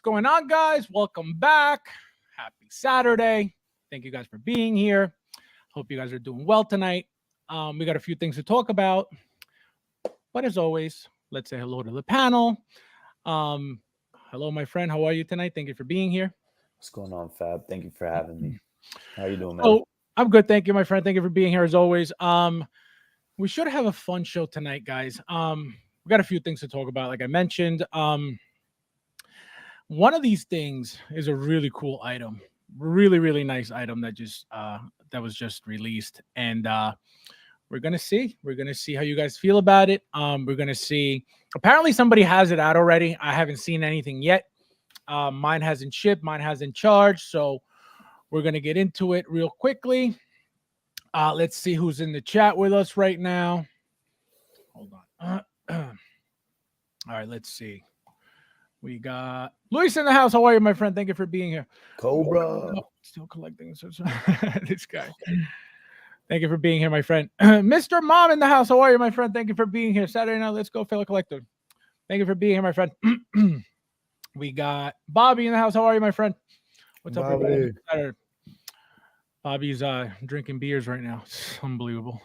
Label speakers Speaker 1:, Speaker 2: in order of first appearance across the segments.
Speaker 1: going on, guys? Welcome back. Happy Saturday. Thank you guys for being here. Hope you guys are doing well tonight. We got a few things to talk about, but as always, let's say hello to the panel. Um, Hello, my friend. How are you tonight? Thank you for being here.
Speaker 2: What's going on, Fab? Thank you for having me. How you doing, man?
Speaker 1: Oh, I'm good. Thank you, my friend. Thank you for being here as always. We should have a fun show tonight, guys. We got a few things to talk about, like I mentioned. One of these things is a really cool item, really nice item that was just released, and we're gonna see how you guys feel about it. We're gonna see. Apparently, somebody has it out already. I haven't seen anything yet. Mine hasn't shipped. Mine hasn't charged. So we're gonna get into it real quickly. Let's see who's in the chat with us right now. Hold on. All right, let's see. We got Luis in the house. How are you, my friend? Thank you for being here.
Speaker 2: Cobra.
Speaker 1: Still collecting this guy. Thank you for being here, my friend. Mr. Mom in the house. How are you, my friend? Thank you for being here. Saturday night, let's go, fellow collector. Thank you for being here, my friend. We got Bobby in the house. How are you, my friend? What's up, everybody? Bobby's drinking beers right now. It's unbelievable.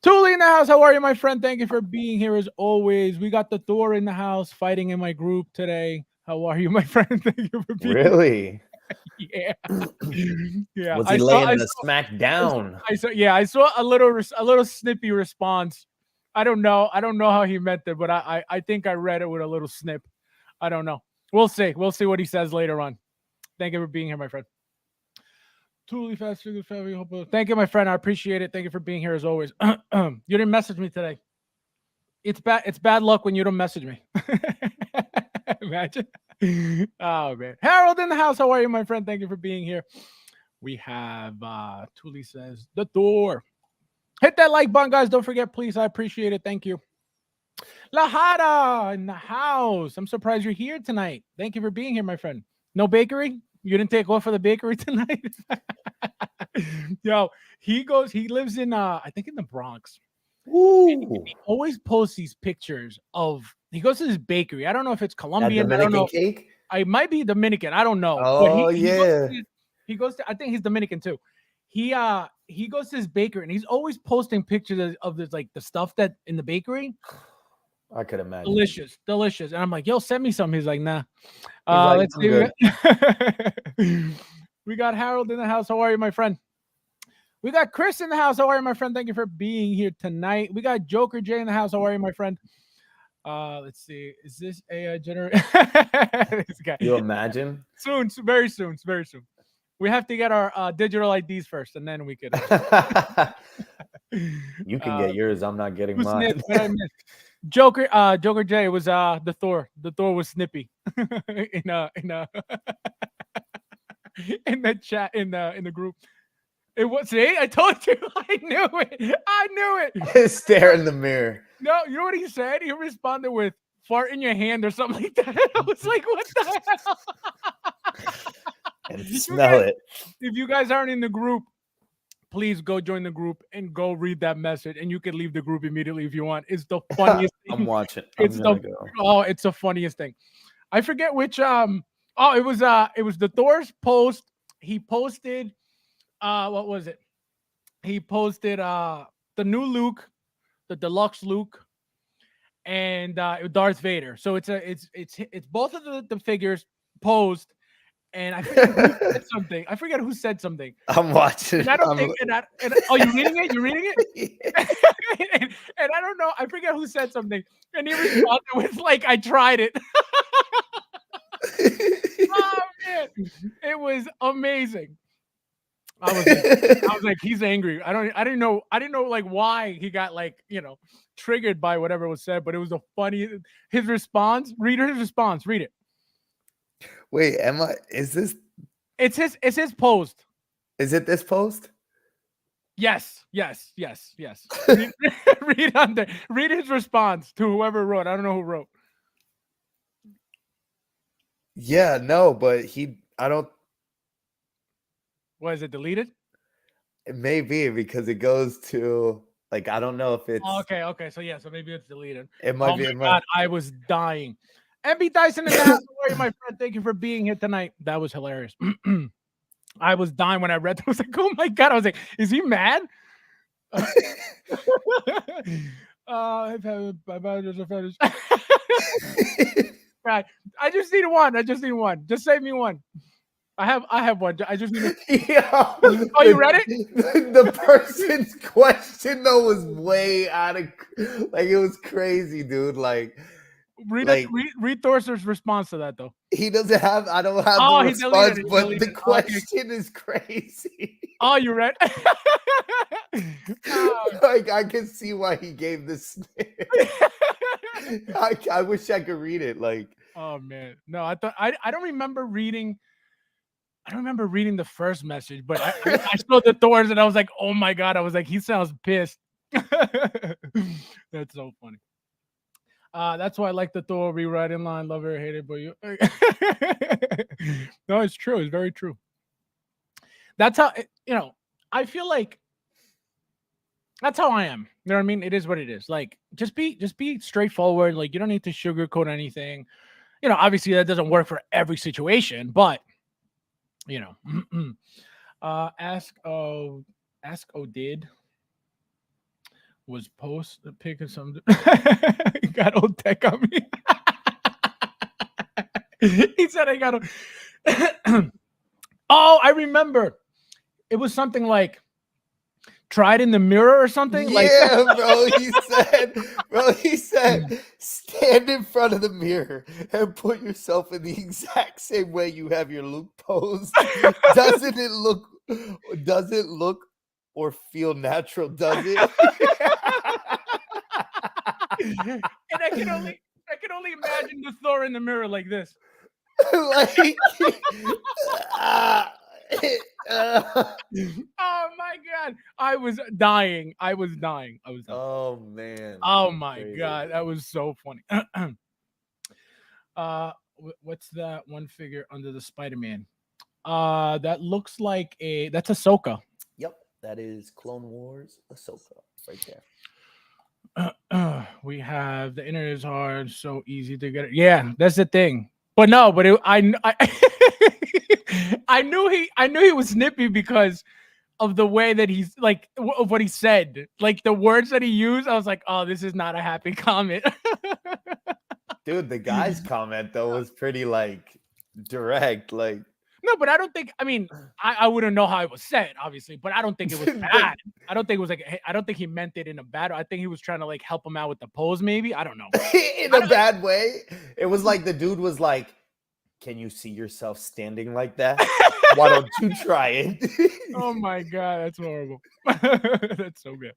Speaker 1: Thule in the house. How are you, my friend? Thank you for being here as always. We got the Thor in the house fighting in my group today. How are you, my friend? Thank you for being
Speaker 2: Really?
Speaker 1: Yeah. Yeah.
Speaker 2: Was he laying the smack down?
Speaker 1: I saw a little snippy response. I don't know how he meant it, but I think I read it with a little snip. I don't know. We'll see. We'll see what he says later on. Thank you for being here, my friend. Totally FabsFigures. Thank you, my friend. I appreciate it. Thank you for being here as always. You didn't message me today. It's bad luck when you don't message me. Imagine. Oh man. Harold in the house. How are you, my friend? Thank you for being here. We have Tuli says the door. Hit that like button, guys. Don't forget, please. I appreciate it. Thank you. Lahada in the house. I'm surprised you're here tonight. Thank you for being here, my friend. No bakery? You didn't take off for the bakery tonight? Yo, he lives in I think in the Bronx.
Speaker 2: Ooh.
Speaker 1: He always posts these pictures of he goes to this bakery. I don't know if it's
Speaker 2: That
Speaker 1: Colombian. I don't
Speaker 2: Dominican
Speaker 1: know.
Speaker 2: cake?
Speaker 1: I might be Dominican. I don't know.
Speaker 2: Oh,
Speaker 1: He
Speaker 2: yeah.
Speaker 1: goes to I think he's Dominican too. He goes to his bakery and he's always posting pictures of this like the stuff that in the bakery.
Speaker 2: I could imagine.
Speaker 1: Delicious. And I'm like, yo, send me some. He's like, nah.
Speaker 2: Like,
Speaker 1: Let's see. We got Harold in the house. How are you, my friend? We got Chris in the house. How are you, my friend? Thank you for being here tonight. We got Joker J in the house. How are you, my friend? Let's see. Is this AI generated? This guy.
Speaker 2: You imagine?
Speaker 1: Soon, very soon. We have to get our digital IDs first, and then we could.
Speaker 2: You can get yours. I'm not getting
Speaker 1: Who's
Speaker 2: mine.
Speaker 1: what I missed? Joker J was the Thor. The Thor was Snippy in in the chat in the group. It was see, I told you. I knew it.
Speaker 2: Stare in the mirror.
Speaker 1: No, you know what he said? He responded with fart in your hand or something like that. I was like, what the hell?
Speaker 2: And smell it.
Speaker 1: If you guys aren't in the group, please go join the group and go read that message. And you can leave the group immediately if you want. It's the funniest thing.
Speaker 2: I'm watching.
Speaker 1: It's the funniest thing. I forget which it was the Thor's post. He posted what was it? He posted the new Luke, the deluxe Luke, and Darth Vader. So it's both of the figures posed. And I forget who said something.
Speaker 2: I'm watching.
Speaker 1: And I don't think. Oh, you reading it? You're reading it? and I don't know. I forget who said something. And he responded with like, "I tried it." Oh man, it was amazing. I was like, he's angry. I didn't know like why he got like triggered by whatever was said. But it was a funny. His response. Read his response. Read it.
Speaker 2: Wait, is this?
Speaker 1: It's his post.
Speaker 2: Is it this post?
Speaker 1: Yes. Read on there. Read his response to whoever wrote. I don't know who wrote.
Speaker 2: Yeah, no, but I don't.
Speaker 1: What is it deleted?
Speaker 2: It may be because it goes to like I don't know if it's.
Speaker 1: Okay. So maybe it's deleted.
Speaker 2: It might be.
Speaker 1: God, I was dying. MB Dyson in the house. How are you, my friend? Thank you for being here tonight. That was hilarious. I was dying when I read that. I was like, oh my God. I was like, is he mad? I've had a fetish. Right. I just need one. Just save me one. I have one. I just need to... Oh, you read it?
Speaker 2: The person's question though was way out of, like, it was crazy, dude. Like,
Speaker 1: read Thorster's response to that though.
Speaker 2: He doesn't have. I don't have the response, but the question is crazy.
Speaker 1: Oh, you read?
Speaker 2: Like, I can see why he gave this. I wish I could read it. Like,
Speaker 1: oh man, no, I thought I don't remember reading. I don't remember reading the first message, but I saw the Thors and I was like, oh my God. I was like, he sounds pissed. That's so funny. That's why I like the Thor rewriting line. Love her, hate it, but you. No, it's true. It's very true. That's how, I feel like that's how I am. You know what I mean? It is what it is. Like, just be straightforward. Like, you don't need to sugarcoat anything. Obviously that doesn't work for every situation, but ask Did was post the pic of some got old tech on me. He said I got oh, I remember. It was something like try it in the mirror or something.
Speaker 2: Yeah, he said, stand in front of the mirror and put yourself in the exact same way you have your look posed. Doesn't it look or feel natural? Does it?
Speaker 1: And I can only imagine the Thor in the mirror like this.
Speaker 2: Like,
Speaker 1: oh my God, I was dying.
Speaker 2: Oh man.
Speaker 1: Oh my God, that was so funny. What's that one figure under the Spider-Man? That looks like that's Ahsoka.
Speaker 2: Yep, that is Clone Wars Ahsoka right there.
Speaker 1: We have the internet is hard, so easy to get it. Yeah, that's the thing. But no, I knew he was snippy because of the way that he's like of what he said, like the words that he used. I was like, oh, this is not a happy comment.
Speaker 2: Dude, the guy's comment though was pretty like direct, like.
Speaker 1: No, but I don't think. I mean, I wouldn't know how it was said, obviously, but I don't think it was bad. I don't think it was like. I don't think he meant it in a bad. I think he was trying to like help him out with the pose, maybe. I don't know.
Speaker 2: In a bad way. It was like the dude was like, "Can you see yourself standing like that? Why don't you try it?"
Speaker 1: Oh my God, that's horrible. That's so good.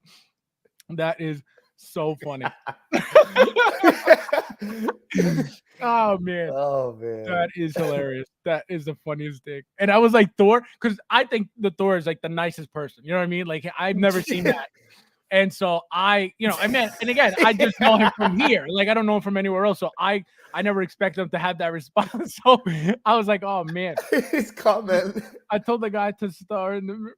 Speaker 1: That is so funny. Oh man, that is hilarious. That is the funniest thing. And I was like, Thor, because I think the Thor is like the nicest person. You know what I mean? Like, I've never seen that. And so I mean, and again, I just know him from here. Like, I don't know him from anywhere else. So I never expected him to have that response. So I was like, oh man.
Speaker 2: His comment.
Speaker 1: I told the guy to stare in the mirror.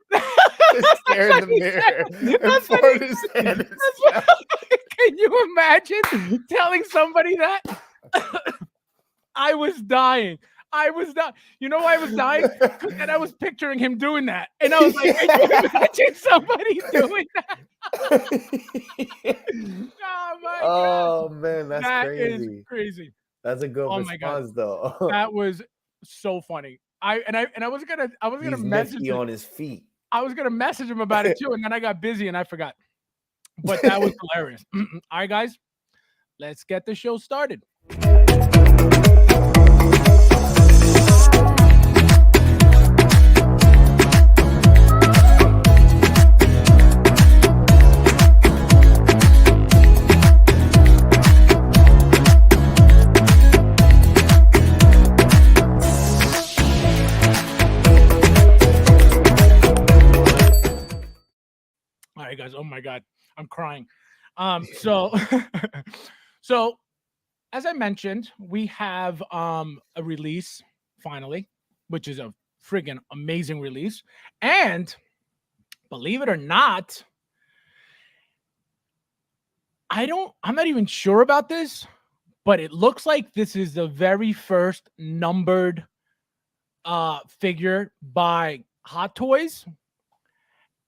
Speaker 2: Stare in the mirror. And fart his head.
Speaker 1: Can you imagine telling somebody that? I was dying. You know why I was dying? Because then I was picturing him doing that. And I was like, can you imagine somebody doing that? Oh my God.
Speaker 2: Oh man, that's crazy.
Speaker 1: That is crazy.
Speaker 2: That's a good response though.
Speaker 1: That was so funny. I was gonna
Speaker 2: He's
Speaker 1: message
Speaker 2: nifty on his feet.
Speaker 1: I was gonna message him about it too, and then I got busy and I forgot. But that was hilarious. All right, guys, let's get the show started. All right, guys. Oh my God, I'm crying. So as I mentioned, we have a release finally, which is a friggin' amazing release. And believe it or not, I'm not even sure about this, but it looks like this is the very first numbered figure by Hot Toys,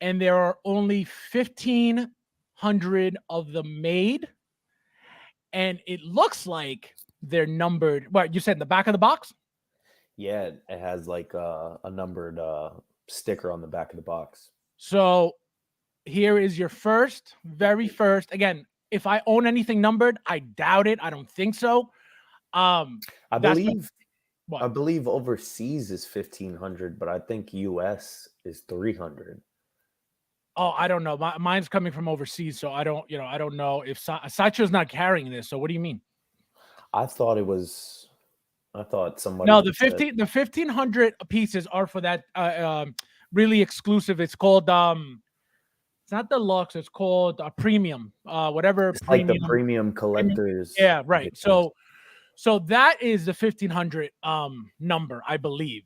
Speaker 1: and there are only 1,500 of them made, and it looks like they're numbered. What you said in the back of the box?
Speaker 2: Yeah, it has like a numbered sticker on the back of the box.
Speaker 1: So here is your very first. Again, if I own anything numbered, I doubt it. I don't think so.
Speaker 2: I
Speaker 1: That's
Speaker 2: believe
Speaker 1: what.
Speaker 2: I believe overseas is 1,500, but I think US is 300.
Speaker 1: Oh, I don't know. Mine's coming from overseas, so I don't. I don't know if Sideshow's not carrying this. So what do you mean?
Speaker 2: I thought somebody
Speaker 1: No,
Speaker 2: had said,
Speaker 1: the 1,500 pieces are for that really exclusive. It's called it's not deluxe. It's called a premium. Whatever
Speaker 2: it's like the
Speaker 1: premium.
Speaker 2: premium collectors.
Speaker 1: Yeah, right.
Speaker 2: editions.
Speaker 1: So that is the 1,500 number, I believe.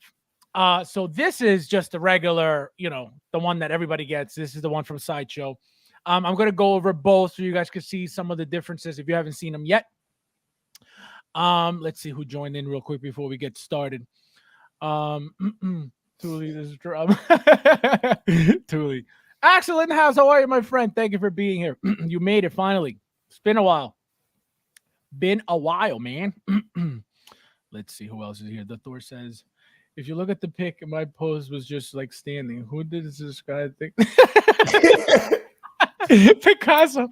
Speaker 1: So this is just a regular, the one that everybody gets. This is the one from Sideshow. I'm going to go over both so you guys can see some of the differences if you haven't seen them yet. Let's see who joined in real quick before we get started. Thule, this is Thule. Axel in the house. How are you, my friend? Thank you for being here. You made it finally. It's been a while. Been a while, man. Let's see who else is here. The Thor says, if you look at the pic, my pose was just like standing. Who did this guy think? Picasso.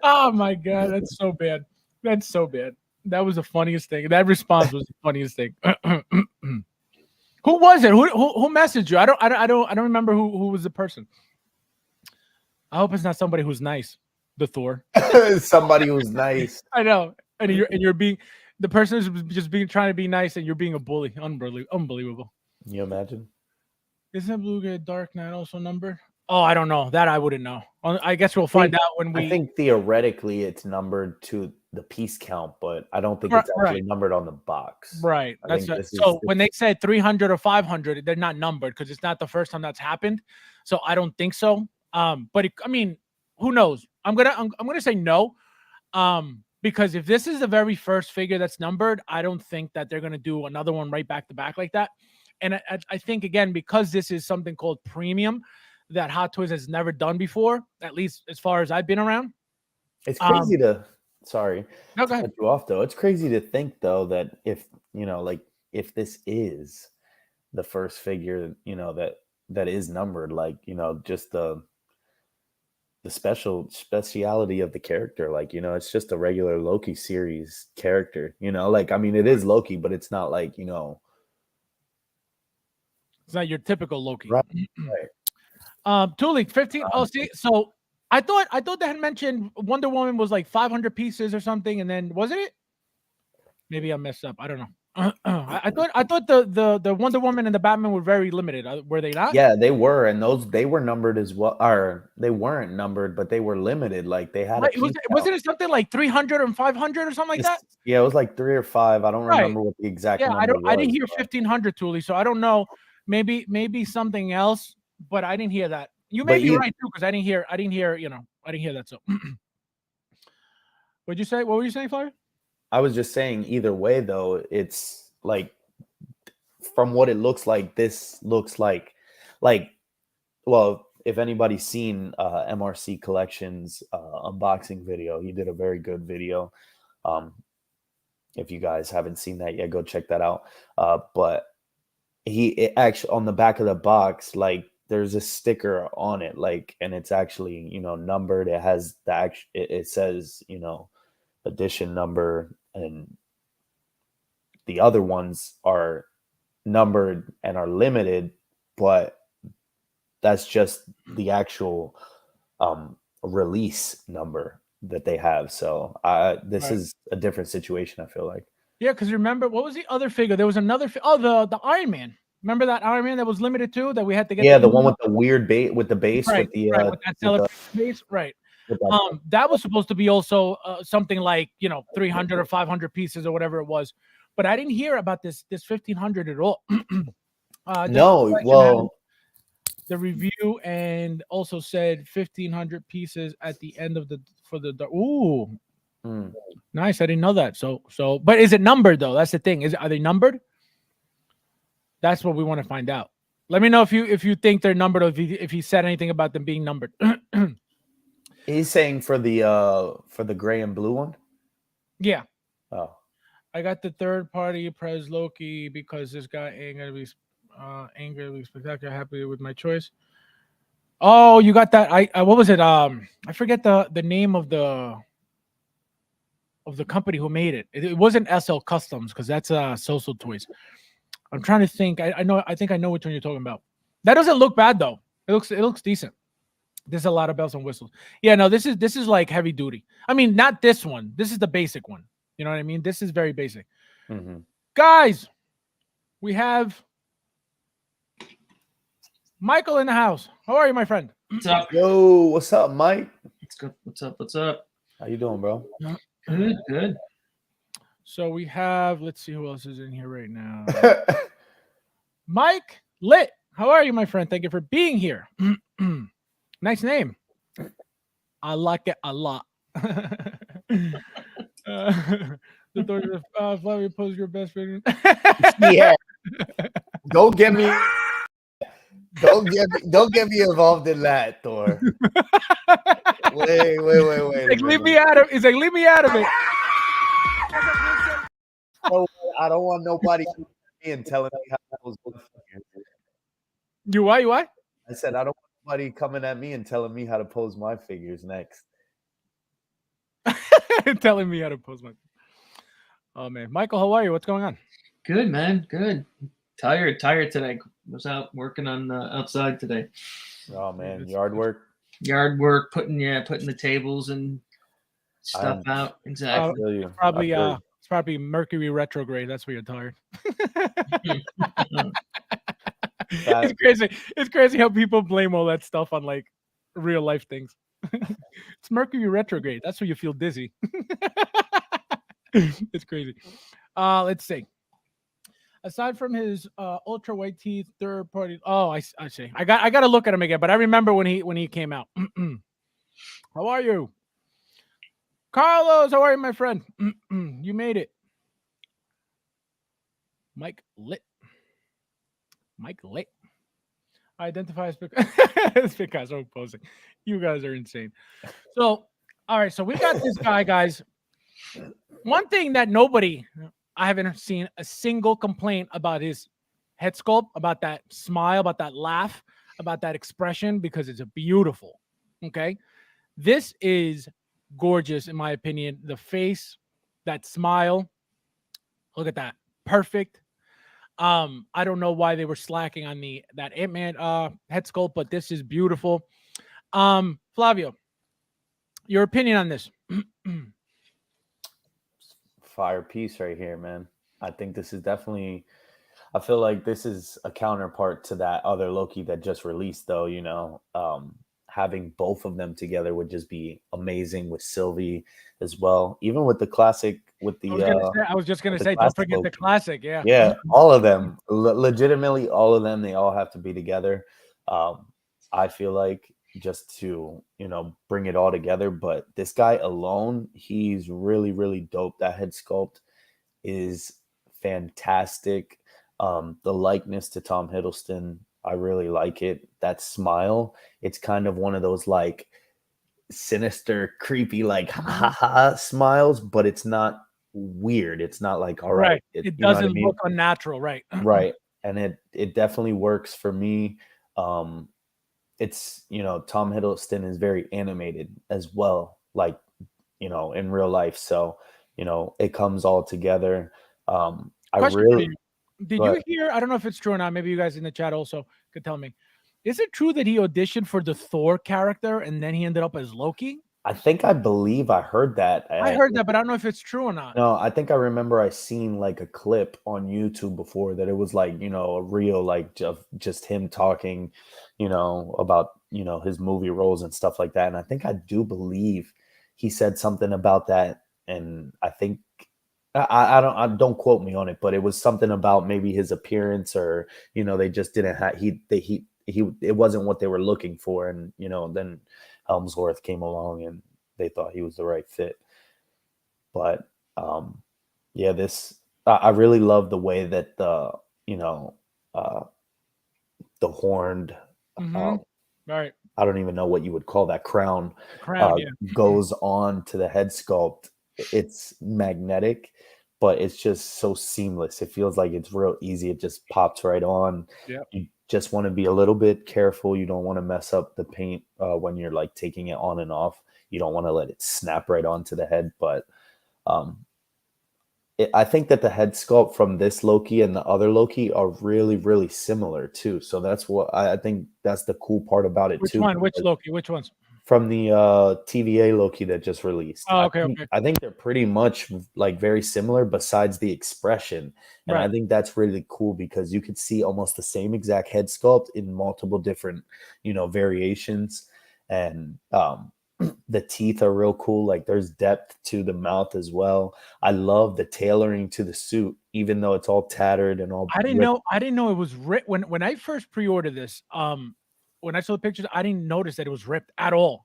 Speaker 1: Oh my god, that's so bad. That's so bad. That was the funniest thing. That response was the funniest thing. Who was it? Who messaged you? I don't remember who was the person. I hope it's not somebody who's nice. The Thor.
Speaker 2: Somebody who's nice.
Speaker 1: I know. And you're being the person is just trying to be nice, and you're being a bully. Unbelievable.
Speaker 2: Can you imagine?
Speaker 1: Isn't Blue Gate Dark Knight also numbered? Oh, I don't know. That I wouldn't know. I guess we'll find out when we.
Speaker 2: I think theoretically it's numbered to the piece count, but I don't think it's actually numbered on the box.
Speaker 1: Right. When they said 300 or 500, they're not numbered because it's not the first time that's happened. So I don't think so. But who knows? I'm gonna say no. Because if this is the very first figure that's numbered, I don't think that they're gonna do another one right back to back like that. And I think again, because this is something called premium that Hot Toys has never done before, at least as far as I've been around.
Speaker 2: It's crazy to cut you off though. It's crazy to think though that if if this is the first figure, that is numbered, just the speciality of the character, it's just a regular Loki series character, it is Loki, but it's not like,
Speaker 1: it's not your typical Loki.
Speaker 2: Right.
Speaker 1: Thule, 15. Oh, see, so I thought they had mentioned Wonder Woman was like 500 pieces or something, and then wasn't it? Maybe I messed up. I don't know. I thought the Wonder Woman and the Batman were very limited. Were they not?
Speaker 2: Yeah, they were, and they were numbered as well. Or they weren't numbered, but they were limited. Like they had.
Speaker 1: Wasn't it something like 300 and 500 or something like that?
Speaker 2: Yeah, it was like 3 or 5. I don't remember what the exact.
Speaker 1: Yeah,
Speaker 2: number
Speaker 1: I didn't hear 1,500, Thule, so I don't know. Maybe something else, but I didn't hear that. You may be right too, because I didn't hear. I didn't hear that. So, what'd you say? What were you saying, Flavio?
Speaker 2: I was just saying, either way, though, it's like from what it looks like, this looks like, well, if anybody's seen MRC Collections unboxing video, he did a very good video. If you guys haven't seen that yet, go check that out. But it actually, on the back of the box, there's a sticker on it, and it's actually, numbered. It has it says, edition number, and the other ones are numbered and are limited, but that's just the actual release number that they have. So this is a different situation, I feel like.
Speaker 1: Yeah, because remember, what was the other figure? There was another the Iron Man. Remember that Iron Man that was limited too, that we had to get?
Speaker 2: Yeah, the one with the weird base, with the base,
Speaker 1: right,
Speaker 2: with the
Speaker 1: with that celebration base, right? That was supposed to be also something like 300 or 500 pieces or whatever it was, but I didn't hear about this 1,500 at all.
Speaker 2: No, well,
Speaker 1: the review and also said 1,500 pieces at the end of the. Ooh, Nice. I didn't know that. But is it numbered though? That's the thing. Are they numbered? That's what we want to find out. Let me know if you think they're numbered or if he said anything about them being numbered.
Speaker 2: He's saying for the gray and blue one.
Speaker 1: Yeah.
Speaker 2: Oh,
Speaker 1: I got the third party Toys Loki because this guy ain't gonna be spectacular. Happy with my choice. Oh, you got that? I what was it? I forget the name of the company who made it. It wasn't SL Customs because that's Social Toys. I'm trying to think. I know. I think I know which one you're talking about. That doesn't look bad though. It looks decent. There's a lot of bells and whistles. Yeah, no, this is like heavy duty. I mean, not this one. This is the basic one. You know what I mean? This is very basic.
Speaker 2: mm-hmm.
Speaker 1: Guys, we have Michael in the house. How are you, my friend?
Speaker 3: What's up?
Speaker 2: Yo, what's up, Mike?
Speaker 3: What's up? What's up?
Speaker 2: How you doing, bro?
Speaker 3: Good.
Speaker 1: So we have, let's see who else is in here right now. Mike Lit. How are you, my friend? Thank you for being here. Nice name. I like it a lot. The daughter of Flavio posed your best friend.
Speaker 2: Yeah. Don't get me involved in that, Thor. Wait.
Speaker 1: Like, leave me out of. It's like, leave me out of it.
Speaker 2: Oh, I don't want nobody coming at me and telling me how that was.
Speaker 1: You what?
Speaker 2: I said I don't want nobody coming at me and telling me how to pose my figures next.
Speaker 1: Telling me how to pose my. Oh man, Michael, how are you? What's going on?
Speaker 3: Good, man. Good. Tired today. Was out working on outside today.
Speaker 2: Oh man, yard work.
Speaker 3: Yard work, putting the tables and stuff out. Exactly.
Speaker 1: It's probably Mercury retrograde. That's why you're tired. It's crazy. It's crazy how people blame all that stuff on like real life things. It's Mercury retrograde. That's why you feel dizzy. It's crazy. Let's see. Aside from his ultra white teeth, third party. Oh, I see. I got to look at him again, but I remember when he came out. How are you, Carlos? How are you, my friend? You made it. Mike Lit. Identify as Picasso posing. You guys are insane. So, all right. So we got this guy, guys. One thing that I haven't seen a single complaint about his head sculpt, about that smile, about that laugh, about that expression, because it's beautiful. Okay. This is gorgeous, in my opinion. The face, that smile. Look at that. Perfect. I don't know why they were slacking on that Ant-Man head sculpt, but this is beautiful. Flavio, your opinion on this?
Speaker 2: Fire piece right here, man. I think this is definitely. I feel like this is a counterpart to that other Loki that just released, though. You know, having both of them together would just be amazing with Sylvie as well. Even with the classic, with the
Speaker 1: I was just gonna say, don't forget
Speaker 2: Loki.
Speaker 1: the classic.
Speaker 2: Yeah, all of them, legitimately, all of them. They all have to be together. I feel like just to bring it all together. But this guy alone, he's really, really dope. That head sculpt is fantastic. The likeness to Tom Hiddleston, I really like it. That smile, it's kind of one of those like sinister, creepy, like ha ha smiles, but it's not weird. It's not like all right.
Speaker 1: It doesn't look unnatural, right?
Speaker 2: Right. And it definitely works for me. It's Tom Hiddleston is very animated as well, like in real life. So it comes all together.
Speaker 1: Did you hear? I don't know if it's true or not. Maybe you guys in the chat also could tell me. Is it true that he auditioned for the Thor character and then he ended up as Loki?
Speaker 2: I believe I heard that.
Speaker 1: I heard that, but I don't know if it's true or not.
Speaker 2: No, I think I remember I seen like a clip on YouTube before that it was like, a real like just him talking, about, his movie roles and stuff like that. And I think I do believe he said something about that. And I think I don't quote me on it, but it was something about maybe his appearance or, they just didn't have, it wasn't what they were looking for. And, then Helmsworth came along and they thought he was the right fit. But yeah, this I really love the way that uh, the horned
Speaker 1: Mm-hmm.
Speaker 2: uh,
Speaker 1: Right.
Speaker 2: I don't even know what you would call that crown
Speaker 1: Crown. Yeah.
Speaker 2: goes on to the head sculpt. It's magnetic, but it's just so seamless. It feels like it's real easy. It just pops right on.
Speaker 1: Yep.
Speaker 2: You just want to be a little bit careful. You don't want to mess up the paint when you're like taking it on and off. You don't want to let it snap right onto the head. But um, I think that the head sculpt from this Loki and the other Loki are really, really similar too. So that's what I think that's the cool part about it
Speaker 1: Which
Speaker 2: too.
Speaker 1: one? Which Loki? Which ones?
Speaker 2: From the TVA Loki that just released.
Speaker 1: Oh, okay. Okay.
Speaker 2: I think they're pretty much like very similar besides the expression. And I
Speaker 1: Right.
Speaker 2: think that's really cool because you could see almost the same exact head sculpt in multiple different, variations. And the teeth are real cool. Like there's depth to the mouth as well. I love the tailoring to the suit, even though it's all tattered and all
Speaker 1: I didn't
Speaker 2: ripped.
Speaker 1: know. I didn't know it was ripped when I first pre-ordered this. When I saw the pictures, I didn't notice that it was ripped at all.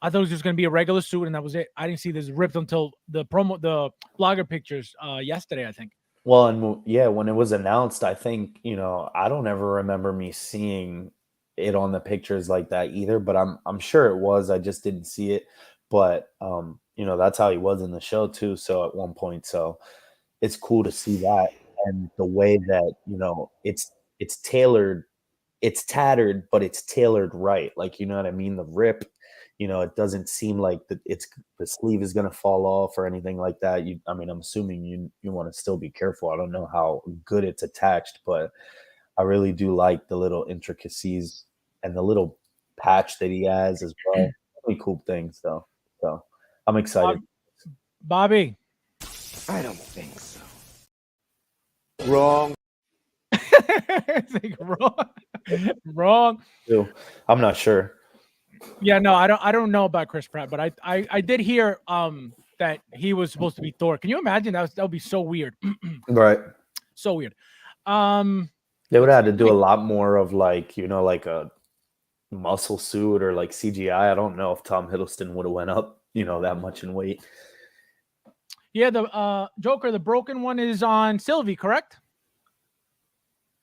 Speaker 1: I thought it was just gonna be a regular suit, and that was it. I didn't see this ripped until the blogger pictures yesterday, I think.
Speaker 2: Well, and yeah, when it was announced, I think, I don't ever remember me seeing it on the pictures like that either, but I'm sure it was. I just didn't see it. But that's how he was in the show too. So at one point, so it's cool to see that and the way that, it's tailored, it's tattered, but it's tailored right. Like, you know what I mean? The rip, it doesn't seem like the sleeve is gonna fall off or anything like that. I mean, I'm assuming you want to still be careful. I don't know how good it's attached, but I really do like the little intricacies and the little patch that he has as well. Really cool things though. So I'm excited.
Speaker 1: Bobby.
Speaker 4: I don't think so. Wrong.
Speaker 1: It's like, wrong.
Speaker 2: Too. I'm not sure.
Speaker 1: Yeah, no, I don't know about Chris Pratt, but I did hear that he was supposed to be Thor. Can you imagine? That would be so weird.
Speaker 2: Right.
Speaker 1: So weird.
Speaker 2: They would have had to do a lot more of like, like a muscle suit or like CGI. I don't know if Tom Hiddleston would have went up, that much in weight.
Speaker 1: Yeah, the Joker, the broken one is on Sylvie, correct?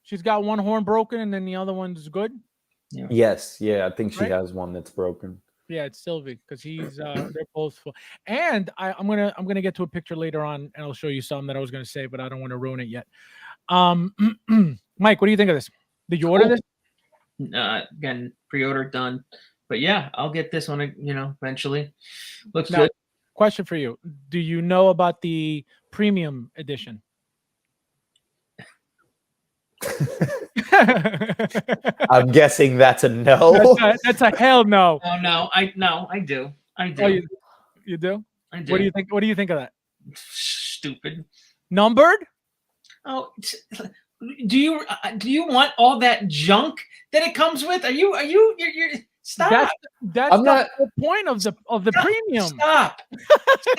Speaker 1: She's got one horn broken and then the other one's good.
Speaker 3: Yeah.
Speaker 2: Yes, yeah, I think she
Speaker 1: Right?
Speaker 2: has one that's broken.
Speaker 1: Yeah, it's Sylvie because he's they're both full. And I'm gonna get to a picture later on and I'll show you something that I was gonna say, but I don't want to ruin it yet. Mike, what do you think of this? Did you order this?
Speaker 3: Again, pre-order done. But yeah, I'll get this one, eventually. Looks
Speaker 1: Now,
Speaker 3: good.
Speaker 1: question for you. Do you know about the premium edition?
Speaker 2: I'm guessing that's a no.
Speaker 1: That's a hell no.
Speaker 3: Oh no, I do. I do.
Speaker 1: Oh, you do?
Speaker 3: I do.
Speaker 1: What do you think? What do you think of that?
Speaker 3: Stupid.
Speaker 1: Numbered?
Speaker 3: Oh, do you want all that junk that it comes with? You're stop.
Speaker 1: That's
Speaker 2: I'm
Speaker 1: the
Speaker 2: not-
Speaker 1: whole point of the premium.
Speaker 3: Stop.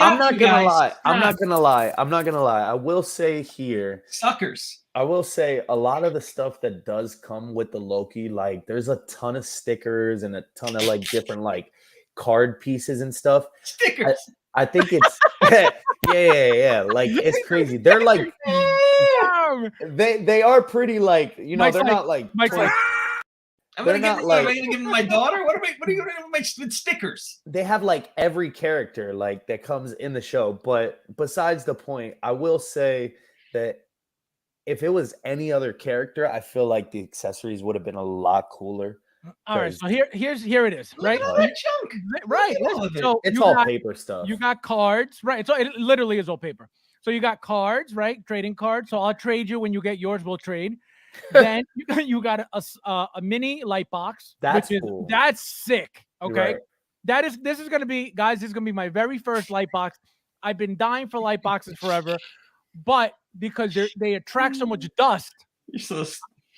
Speaker 2: I'm not
Speaker 3: you
Speaker 2: gonna
Speaker 3: guys.
Speaker 2: lie. I'm
Speaker 3: Stop.
Speaker 2: not gonna lie. I'm not gonna lie. I will say here,
Speaker 3: Suckers.
Speaker 2: I will say a lot of the stuff that does come with the Loki, like there's a ton of stickers and a ton of like different like card pieces and stuff.
Speaker 3: Stickers.
Speaker 2: I think it's yeah. Like it's crazy. They're like they are pretty like
Speaker 1: Mike's
Speaker 2: they're
Speaker 1: like-
Speaker 2: not like
Speaker 1: Mike's like,
Speaker 3: I'm
Speaker 2: they're
Speaker 3: gonna
Speaker 2: not
Speaker 3: am
Speaker 2: like-
Speaker 3: I gonna give them my daughter? What are you gonna do with stickers?
Speaker 2: they have like every character like that comes in the show. But besides the point, I will say that if it was any other character, I feel like the accessories would have been a lot cooler.
Speaker 1: all right, so here it is, right?
Speaker 3: Look at all that junk.
Speaker 1: Right.
Speaker 3: Look at all of it.
Speaker 1: So
Speaker 2: It's
Speaker 1: you
Speaker 2: all
Speaker 1: got-
Speaker 2: paper stuff.
Speaker 1: You got cards, right? So it literally is all paper. So you got cards, right? Trading cards. So I'll trade you when you get yours. We'll trade. Then you got a mini light box.
Speaker 2: That's
Speaker 1: which is,
Speaker 2: cool.
Speaker 1: That's sick.
Speaker 2: You're
Speaker 1: Okay.
Speaker 2: right.
Speaker 1: This is gonna be, guys. This is gonna be my very first light box. I've been dying for light boxes forever, but because they attract so much dust,
Speaker 3: You're so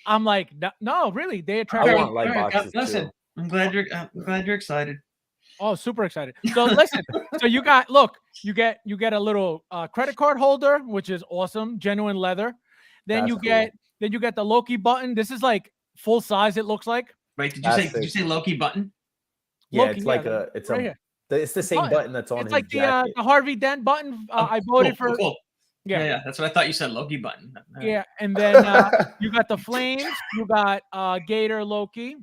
Speaker 1: I'm like, no, really, they attract.
Speaker 2: I
Speaker 3: All
Speaker 2: want light
Speaker 3: all right,
Speaker 2: boxes
Speaker 3: listen,
Speaker 2: too.
Speaker 3: I'm glad you're excited.
Speaker 1: Oh, super excited. So listen, so you get a little credit card holder, which is awesome, genuine leather. Then
Speaker 2: That's
Speaker 1: you
Speaker 2: cool.
Speaker 1: get the Loki button. This is like full size, it looks like.
Speaker 3: Right? Did
Speaker 2: That's
Speaker 3: you say Loki button?
Speaker 2: Yeah,
Speaker 1: Loki,
Speaker 2: it's like
Speaker 1: yeah,
Speaker 2: it's
Speaker 1: right
Speaker 2: a
Speaker 1: here.
Speaker 5: It's the same button that's on
Speaker 1: It's
Speaker 5: his
Speaker 1: like
Speaker 5: jacket.
Speaker 1: the Harvey Dent button. I voted for.
Speaker 3: Cool.
Speaker 1: Yeah.
Speaker 3: Yeah, that's what I thought you said. Loki button.
Speaker 1: Yeah, and then you got the flames. You got Gator Loki.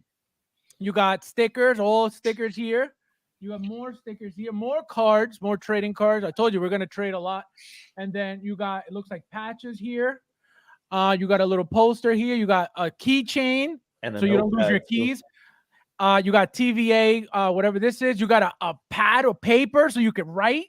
Speaker 1: You got stickers. All stickers here. You have more stickers here. More cards. More trading cards. I told you we're gonna trade a lot. And then you got, it looks like patches here. You got a little poster here. You got a keychain,
Speaker 5: And
Speaker 1: so you don't lose your keys. You got TVA, whatever this is. You got a pad of paper so you can write.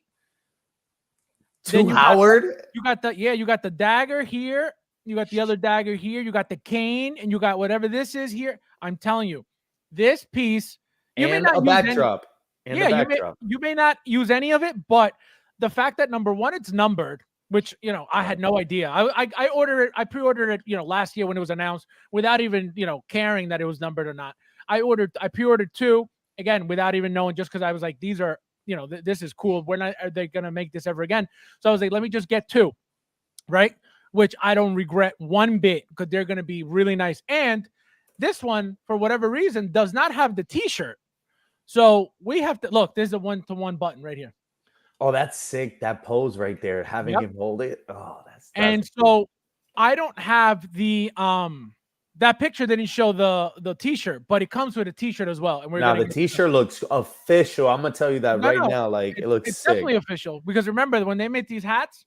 Speaker 5: To Howard.
Speaker 1: You got the dagger here. You got the other dagger here. You got the cane, and you got whatever this is here. I'm telling you, this piece. You may not
Speaker 5: a backdrop.
Speaker 1: You may not use any of it, but the fact that number one, it's numbered, which I had no idea. I ordered it. I pre-ordered it, last year when it was announced, without even caring that it was numbered or not. I pre-ordered 2 again without even knowing, just because I was like, these are. This is cool. Are they going to make this ever again? So I was like, let me just get 2, right? Which I don't regret one bit, because they're going to be really nice. And this one, for whatever reason, does not have the t-shirt. So we have to look, there's a 1-to-1 button right here.
Speaker 5: Oh, that's sick. That pose right there, having him hold it. Oh, that's
Speaker 1: and
Speaker 5: cool.
Speaker 1: So I don't have the that picture didn't show the t-shirt, but it comes with a t-shirt as well. And we're
Speaker 5: the t-shirt looks official. I'm gonna tell you that now. Like it looks
Speaker 1: it's
Speaker 5: sick.
Speaker 1: Definitely official, because remember when they made these hats,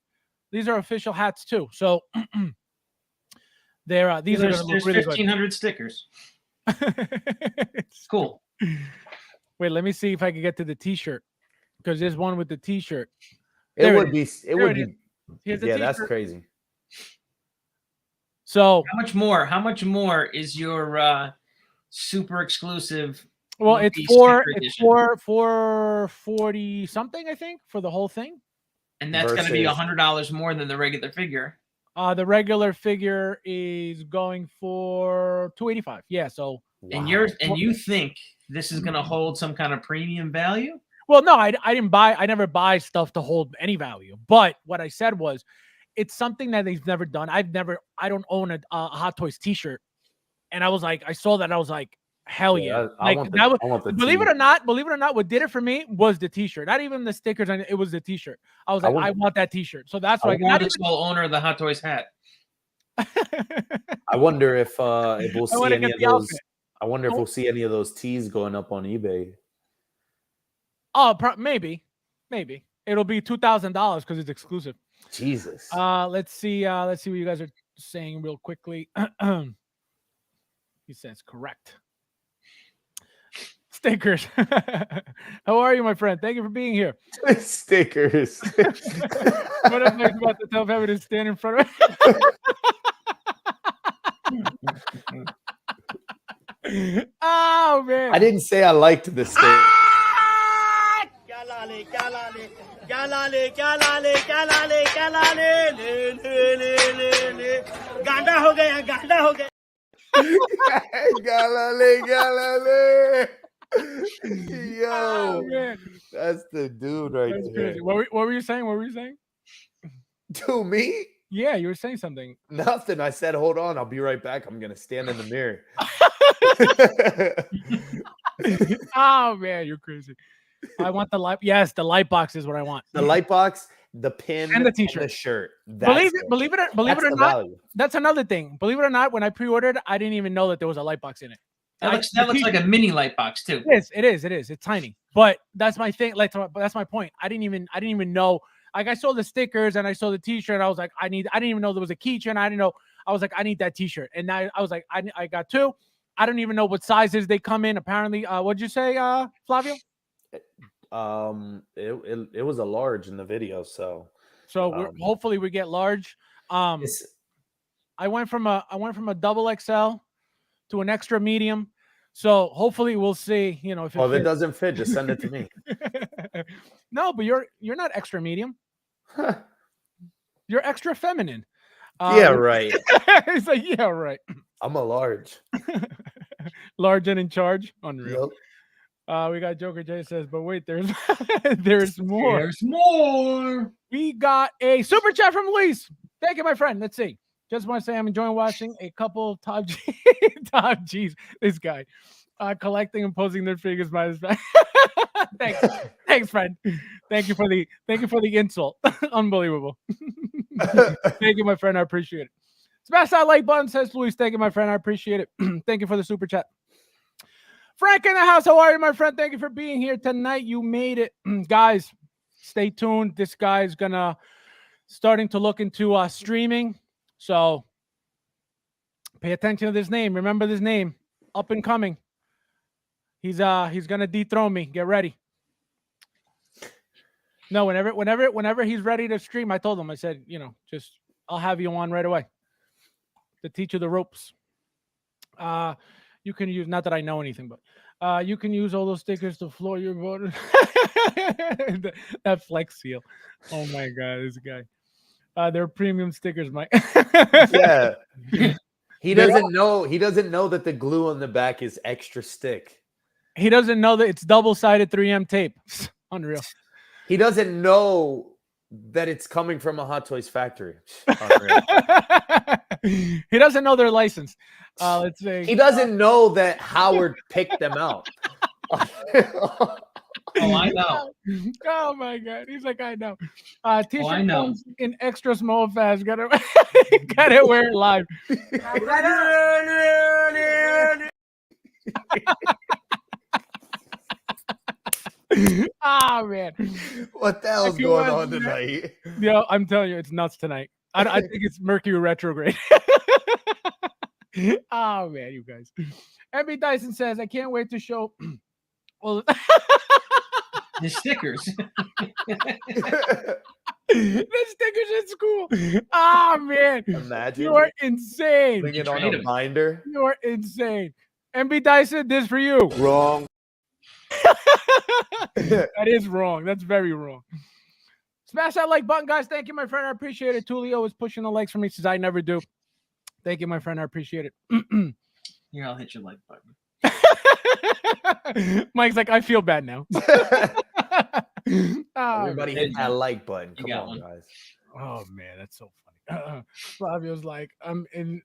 Speaker 1: these are official hats too. So these are going to look really
Speaker 3: 1,500 stickers. It's cool.
Speaker 1: Wait, let me see if I can get to the t-shirt, because there's one with the t-shirt.
Speaker 5: It would be. Yeah, that's crazy.
Speaker 1: So
Speaker 3: how much more is your super exclusive?
Speaker 1: Well, it's 440 something, I think, for the whole thing.
Speaker 3: And that's going to be $100 more than the regular figure.
Speaker 1: The regular figure is going for $285. Yeah, so
Speaker 3: and you think this is going to hold some kind of premium value?
Speaker 1: Well, no, I never buy stuff to hold any value. But what I said was, it's something that they've never done. I don't own a Hot Toys t-shirt. And I was like, I saw that, I was like, hell yeah. Believe it or not, what did it for me was the t-shirt. Not even the stickers, it was the t-shirt. I was like, I want that t-shirt. So that's why
Speaker 3: I want the sole owner of the Hot Toys hat.
Speaker 5: I wonder if we'll see any of those. I wonder if we'll see any of those tees going up on eBay.
Speaker 1: Oh, maybe. It'll be $2,000 because it's exclusive.
Speaker 5: Jesus.
Speaker 1: Let's see what you guys are saying real quickly. He says correct. Stickers. How are you, my friend? Thank you for being here.
Speaker 5: Stickers.
Speaker 1: What if I'm about to tell Fabio to stand in front of Oh man.
Speaker 5: I didn't say I liked this thing. Yo, that's the dude right there.
Speaker 1: What were you saying?
Speaker 5: To me?
Speaker 1: Yeah, you were saying something.
Speaker 5: Nothing. I said, hold on, I'll be right back. I'm gonna stand in the mirror.
Speaker 1: Oh man, you're crazy. I want the light. Yes, the light box is what I want.
Speaker 5: The light box, the pin,
Speaker 1: and the t-shirt,
Speaker 5: and the shirt.
Speaker 1: Believe it or not, value. That's another thing. Believe it or not, when I pre-ordered, I didn't even know that there was a light box in it.
Speaker 3: That looks like a mini light box too.
Speaker 1: It is. It's tiny. But that's my thing. Like, that's my point. I didn't even know. Like, I saw the stickers and I saw the t-shirt. I was like, I didn't even know there was a keychain. I didn't know. I was like, I need that t-shirt. And I was like, I got 2. I don't even know what sizes they come in. Apparently, what'd you say, Flavio?
Speaker 5: It was a large in the video, so
Speaker 1: hopefully we get large. I went from a double XL to an extra medium, so hopefully we'll see. If it
Speaker 5: doesn't fit, just send it to me.
Speaker 1: No, but you're not extra medium. You're extra feminine.
Speaker 5: Yeah, right.
Speaker 1: He's like, yeah, right.
Speaker 5: I'm a large.
Speaker 1: Large and in charge. Unreal.
Speaker 5: Yep.
Speaker 1: We got Joker J says, but wait, there's more.
Speaker 3: There's more.
Speaker 1: We got a super chat from Luis. Thank you, my friend. Let's see. Just want to say I'm enjoying watching a couple top G's. This guy collecting and posing their figures by his back. Thanks. Thanks, friend. Thank you for the insult. Unbelievable. Thank you, my friend. I appreciate it. Smash that like button, says Luis. Thank you, my friend. I appreciate it. Thank you for the super chat. Frank in the house. How are you, my friend? Thank you for being here tonight. You made it. Guys, stay tuned. This guy's gonna starting to look into streaming. So pay attention to this name. Remember this name. Up and coming. He's gonna dethrone me. Get ready. No, whenever he's ready to stream, I told him, I said, just I'll have you on right away to teach you the ropes. You can use, not that I know anything, but you can use all those stickers to floor your vote. That flex seal. Oh my god, this guy. They're premium stickers, Mike.
Speaker 5: Yeah. He doesn't know that the glue on the back is extra stick.
Speaker 1: He doesn't know that it's double-sided 3M tape. Unreal.
Speaker 5: He doesn't know that it's coming from a Hot Toys factory. Unreal.
Speaker 1: He doesn't know their license. Let's say
Speaker 5: He doesn't know that Howard picked them out.
Speaker 3: Oh, I know.
Speaker 1: Oh my god, he's like, I know. T-shirt
Speaker 3: I know.
Speaker 1: comes in extra small fast. Gotta wear it live. Oh man,
Speaker 2: What the hell's going on tonight?
Speaker 1: yo, I'm telling you, it's nuts tonight. I think it's Mercury retrograde. Oh man, you guys. MB Dyson says, I can't wait to show. Well,
Speaker 3: The stickers.
Speaker 1: the stickers at school. Oh man,
Speaker 5: Imagine
Speaker 1: you are insane.
Speaker 5: putting it on
Speaker 3: Trade
Speaker 5: a
Speaker 3: 'em.
Speaker 5: binder.
Speaker 1: You are insane. MB Dyson, this for you.
Speaker 5: Wrong.
Speaker 1: That is wrong. That's very wrong. Smash that like button, guys. Thank you, my friend. I appreciate it. Tulio is pushing the likes for me, since I never do. Thank you, my friend. I appreciate it.
Speaker 3: Here, I'll hit your like button.
Speaker 1: Mike's like, I feel bad now. Oh,
Speaker 5: Everybody hit that like button.
Speaker 3: You
Speaker 5: Come
Speaker 3: got
Speaker 5: on,
Speaker 3: one.
Speaker 5: guys.
Speaker 1: oh man, that's so funny. Flavio's like, I'm the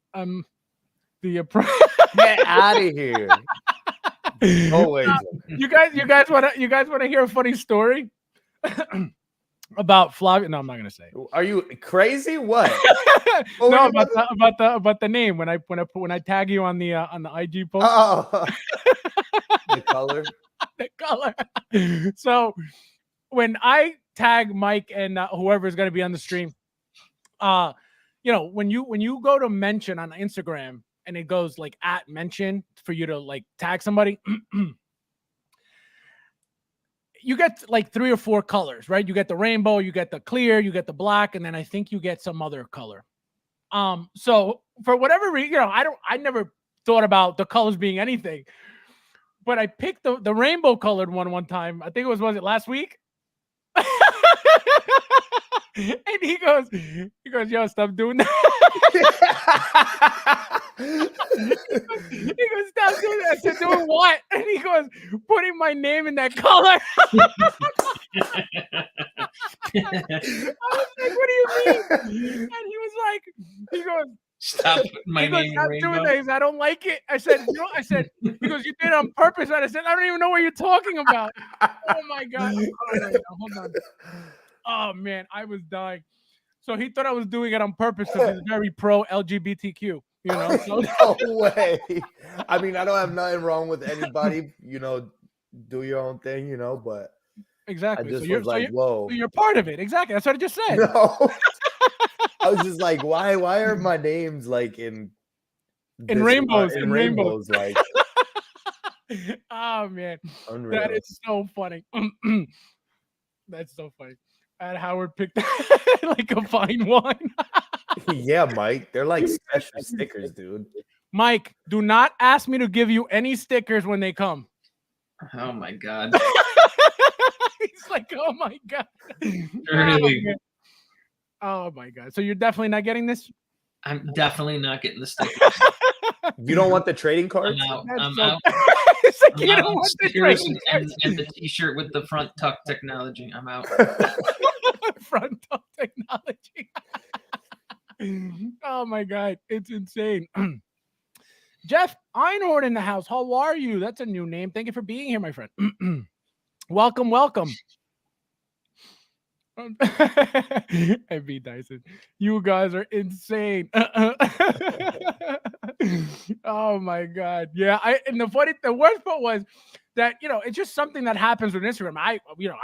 Speaker 5: Get out of here. Always.
Speaker 1: you guys want to hear a funny story about Flavio? No, I'm not gonna say.
Speaker 5: Are you crazy? What?
Speaker 1: No, about the name when I tag you on the IG post.
Speaker 5: Oh. The color.
Speaker 1: The color. So when I tag Mike and whoever is going to be on the stream, when you go to mention on Instagram and it goes like at mention for you to like tag somebody, you get like 3 or 4 colors, right? You get the rainbow, you get the clear, you get the black, and then I think you get some other color. So for whatever reason, I never thought about the colors being anything. But I picked the rainbow colored one time. I think it was it last week? And he goes, yo, stop doing that. He goes, stop doing that. I said, doing what? And he goes, putting my name in that color. I was like, what do you mean? And he goes,
Speaker 3: Stop putting my name in
Speaker 1: stop doing
Speaker 3: rainbow.
Speaker 1: that. He goes, I don't like it. I said, he goes, you did it on purpose. And I said, I don't even know what you're talking about. Oh my God. Hold on. Oh man, I was dying. So he thought I was doing it on purpose because he's very pro LGBTQ, So
Speaker 2: No way. I mean, I don't have nothing wrong with anybody, do your own thing, but I
Speaker 1: exactly.
Speaker 2: just
Speaker 1: So
Speaker 2: was like, whoa.
Speaker 1: you're part of it. Exactly. That's what I just said.
Speaker 2: No. I was just like, why are my names like in
Speaker 1: rainbows?
Speaker 2: In rainbows, like
Speaker 1: Oh man,
Speaker 2: unreal.
Speaker 1: that is so funny. That's so funny. And Howard picked like a fine wine.
Speaker 2: Yeah, Mike. They're like special stickers, dude.
Speaker 1: Mike, do not ask me to give you any stickers when they come.
Speaker 3: Oh my God.
Speaker 1: He's like, oh my God.
Speaker 3: Really?
Speaker 1: Oh my God. So you're definitely not getting this?
Speaker 3: I'm definitely not getting the stickers.
Speaker 5: You don't want the trading cards?
Speaker 3: I'm out.
Speaker 1: That's
Speaker 3: I'm
Speaker 1: so-
Speaker 3: out.
Speaker 1: It's like,
Speaker 3: I'm
Speaker 1: you
Speaker 3: out
Speaker 1: don't
Speaker 3: on
Speaker 1: want the
Speaker 3: stickers
Speaker 1: trading
Speaker 3: and the T-shirt with the front tuck technology. I'm out.
Speaker 1: front of technology. Oh my God, it's insane. Jeff Einhorn in the house. How are you? That's a new name. Thank you for being here, my friend. Welcome. MB Dyson, you guys are insane. Oh my god, yeah. And the worst part was that it's just something that happens with Instagram. I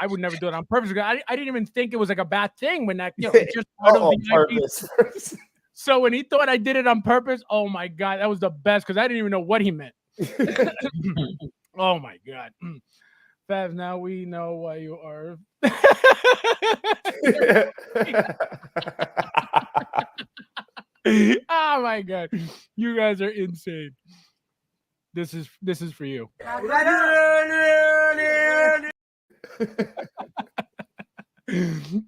Speaker 1: would never do it on purpose. I didn't even think it was like a bad thing when that it's just part of
Speaker 2: on
Speaker 1: the IG.
Speaker 2: purpose.
Speaker 1: So when he thought I did it on purpose, oh my god, that was the best because I didn't even know what he meant. Oh my god. Fabs, now we know why you are. Oh my god, you guys are insane. This is for you.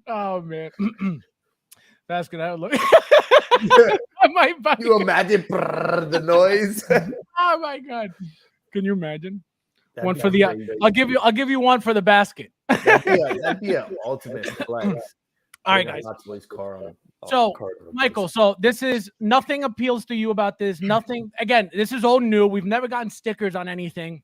Speaker 1: Oh man. Fast, can I have a look?
Speaker 2: You imagine the noise?
Speaker 1: Oh my god. Can you imagine?
Speaker 5: That'd
Speaker 1: One
Speaker 5: be
Speaker 1: for the
Speaker 5: crazy.
Speaker 1: I'll give you one for the basket.
Speaker 5: That'd be an ultimate flex.
Speaker 1: All right,
Speaker 5: Bring a
Speaker 1: guys.
Speaker 5: Hot Toys car on-
Speaker 1: So,
Speaker 5: car on the
Speaker 1: Michael,
Speaker 5: person.
Speaker 1: so this is nothing appeals to you about this. Nothing. Again, this is all new. We've never gotten stickers on anything.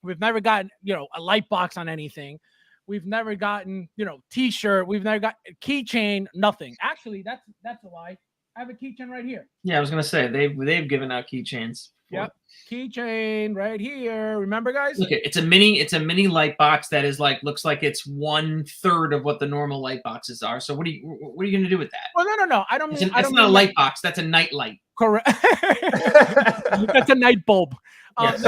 Speaker 1: We've never gotten, a light box on anything. We've never gotten, T-shirt. We've never got a keychain. Nothing. Actually, that's a lie. I have a keychain right here.
Speaker 3: Yeah, I was gonna say they've given out keychains.
Speaker 1: Yep, keychain right here. Remember, guys?
Speaker 3: Look, it's a mini light box that is looks like it's 1/3 of what the normal light boxes are. So what are you gonna do with that?
Speaker 1: Well, no. I don't mean.
Speaker 3: It's not a light box. That's a night light.
Speaker 1: Correct. That's a night bulb.
Speaker 3: Yes.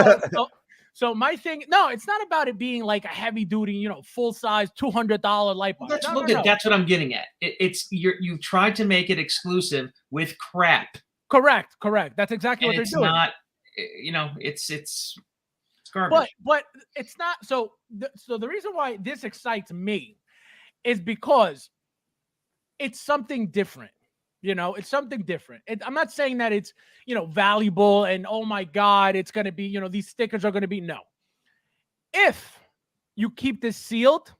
Speaker 1: So my thing, no, it's not about it being like a heavy duty, full size $200 light box.
Speaker 3: That's what I'm getting at. You've tried to make it exclusive with crap.
Speaker 1: Correct. That's exactly what they're
Speaker 3: It's
Speaker 1: doing.
Speaker 3: not, it's garbage.
Speaker 1: But it's not. So the reason why this excites me is because it's something different. It's something different. I'm not saying that it's, valuable and oh my God, it's going to be, these stickers are going to be. No. If you keep this sealed,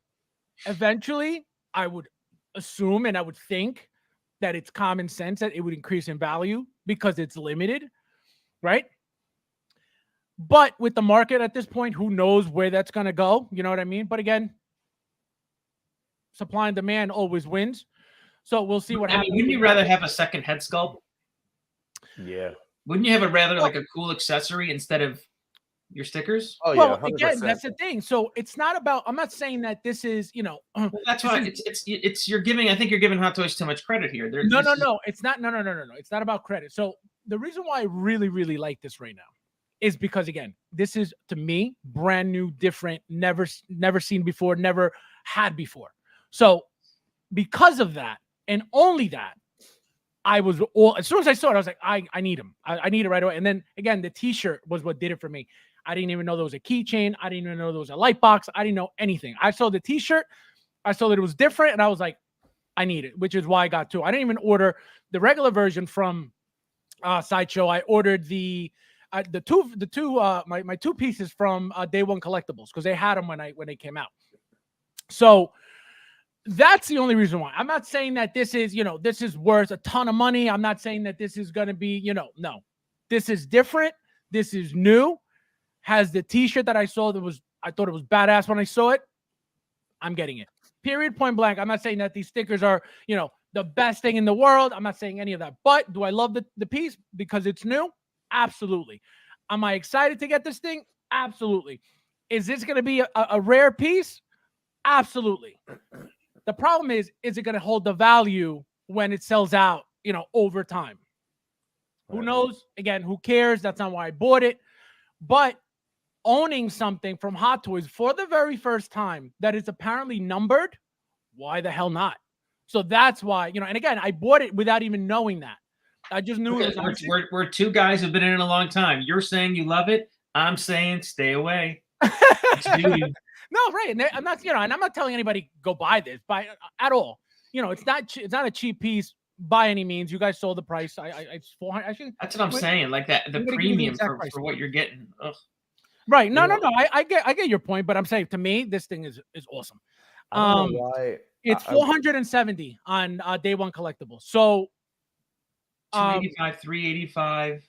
Speaker 1: eventually I would assume and I would think that it's common sense that it would increase in value because it's limited, right? But with the market at this point, who knows where that's going to go? You know what I mean? But again, supply and demand always wins. So we'll see what happens.
Speaker 3: Wouldn't you rather have a second head sculpt?
Speaker 5: Yeah.
Speaker 3: Wouldn't you have a rather like a cool accessory instead of your stickers?
Speaker 5: Oh
Speaker 1: Well,
Speaker 5: yeah.
Speaker 1: again,
Speaker 5: 100%.
Speaker 1: that's the thing. So it's not about. I'm not saying that this is,
Speaker 3: Well, that's why it's you're giving. I think you're giving Hot Toys too much credit here.
Speaker 1: No. It's not. No. It's not about credit. So the reason why I really, really like this right now is because again, this is to me brand new, different, never seen before, never had before. So because of that, and only that, I was as soon as I saw it, I was like, I need him. I need it right away. And then again, the T-shirt was what did it for me. I didn't even know there was a keychain. I didn't even know there was a light box. I didn't know anything. I saw the T-shirt. I saw that it was different, and I was like, I need it, which is why I got two. I didn't even order the regular version from Sideshow. I ordered my two pieces from Day One Collectibles because they had them when they came out. So that's the only reason why. I'm not saying that this is, this is worth a ton of money. I'm not saying that this is going to be, no. This is different. This is new. Has the T-shirt that I saw I thought it was badass when I saw it. I'm getting it. Period, point blank. I'm not saying that these stickers are, the best thing in the world. I'm not saying any of that. But do I love the piece because it's new? Absolutely. Am I excited to get this thing? Absolutely. Is this going to be a rare piece? Absolutely. The problem is it going to hold the value when it sells out, over time? Who knows? Again, who cares? That's not why I bought it. But owning something from Hot Toys for the very first time that is apparently numbered, why the hell not? So that's why, and again, I bought it without even knowing that. I just knew it was
Speaker 3: we're two guys who've been in it a long time. You're saying you love it. I'm saying stay away.
Speaker 1: No, right. And I'm not, and I'm not telling anybody go buy this at all. It's not a cheap piece by any means. You guys sold the price. It's 400.
Speaker 3: That's what I'm saying. Like that, the premium for what you're getting. Ugh.
Speaker 1: Right. No. I get your point, but I'm saying to me, this thing is awesome.
Speaker 5: I don't know why.
Speaker 1: It's 470 on Day One Collectibles. So
Speaker 3: 285, 385.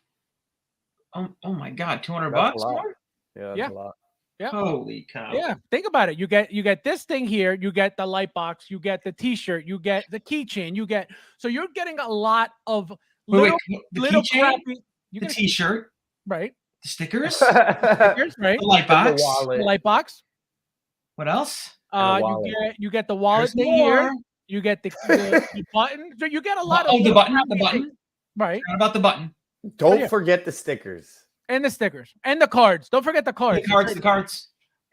Speaker 3: Oh my God, $200 more?
Speaker 5: Yeah, that's a lot.
Speaker 1: Yeah.
Speaker 3: Holy cow.
Speaker 1: Yeah, think about it. You get this thing here, you get the light box, you get the t-shirt, you get the keychain, so you're getting a lot of
Speaker 3: Wait,
Speaker 1: little
Speaker 3: the
Speaker 1: little
Speaker 3: keychain,
Speaker 1: crappy
Speaker 3: the
Speaker 1: you get a
Speaker 3: t-shirt,
Speaker 1: right?
Speaker 3: the stickers,
Speaker 1: Stickers, right?
Speaker 3: the light
Speaker 5: And the
Speaker 3: box.
Speaker 1: The
Speaker 5: wallet.
Speaker 1: light box.
Speaker 3: What else?
Speaker 5: And a
Speaker 1: You
Speaker 5: wallet.
Speaker 1: get the wallet
Speaker 3: There's
Speaker 1: thing here.
Speaker 3: more.
Speaker 1: You get the button. So you get a lot of
Speaker 3: Oh, the
Speaker 1: little
Speaker 3: button,
Speaker 1: crappy
Speaker 3: the button.
Speaker 1: things, right?
Speaker 3: What about the button?
Speaker 5: Don't
Speaker 1: yeah.
Speaker 5: forget the stickers.
Speaker 1: And the stickers and the cards. Don't forget the cards.
Speaker 3: The cards, the cards.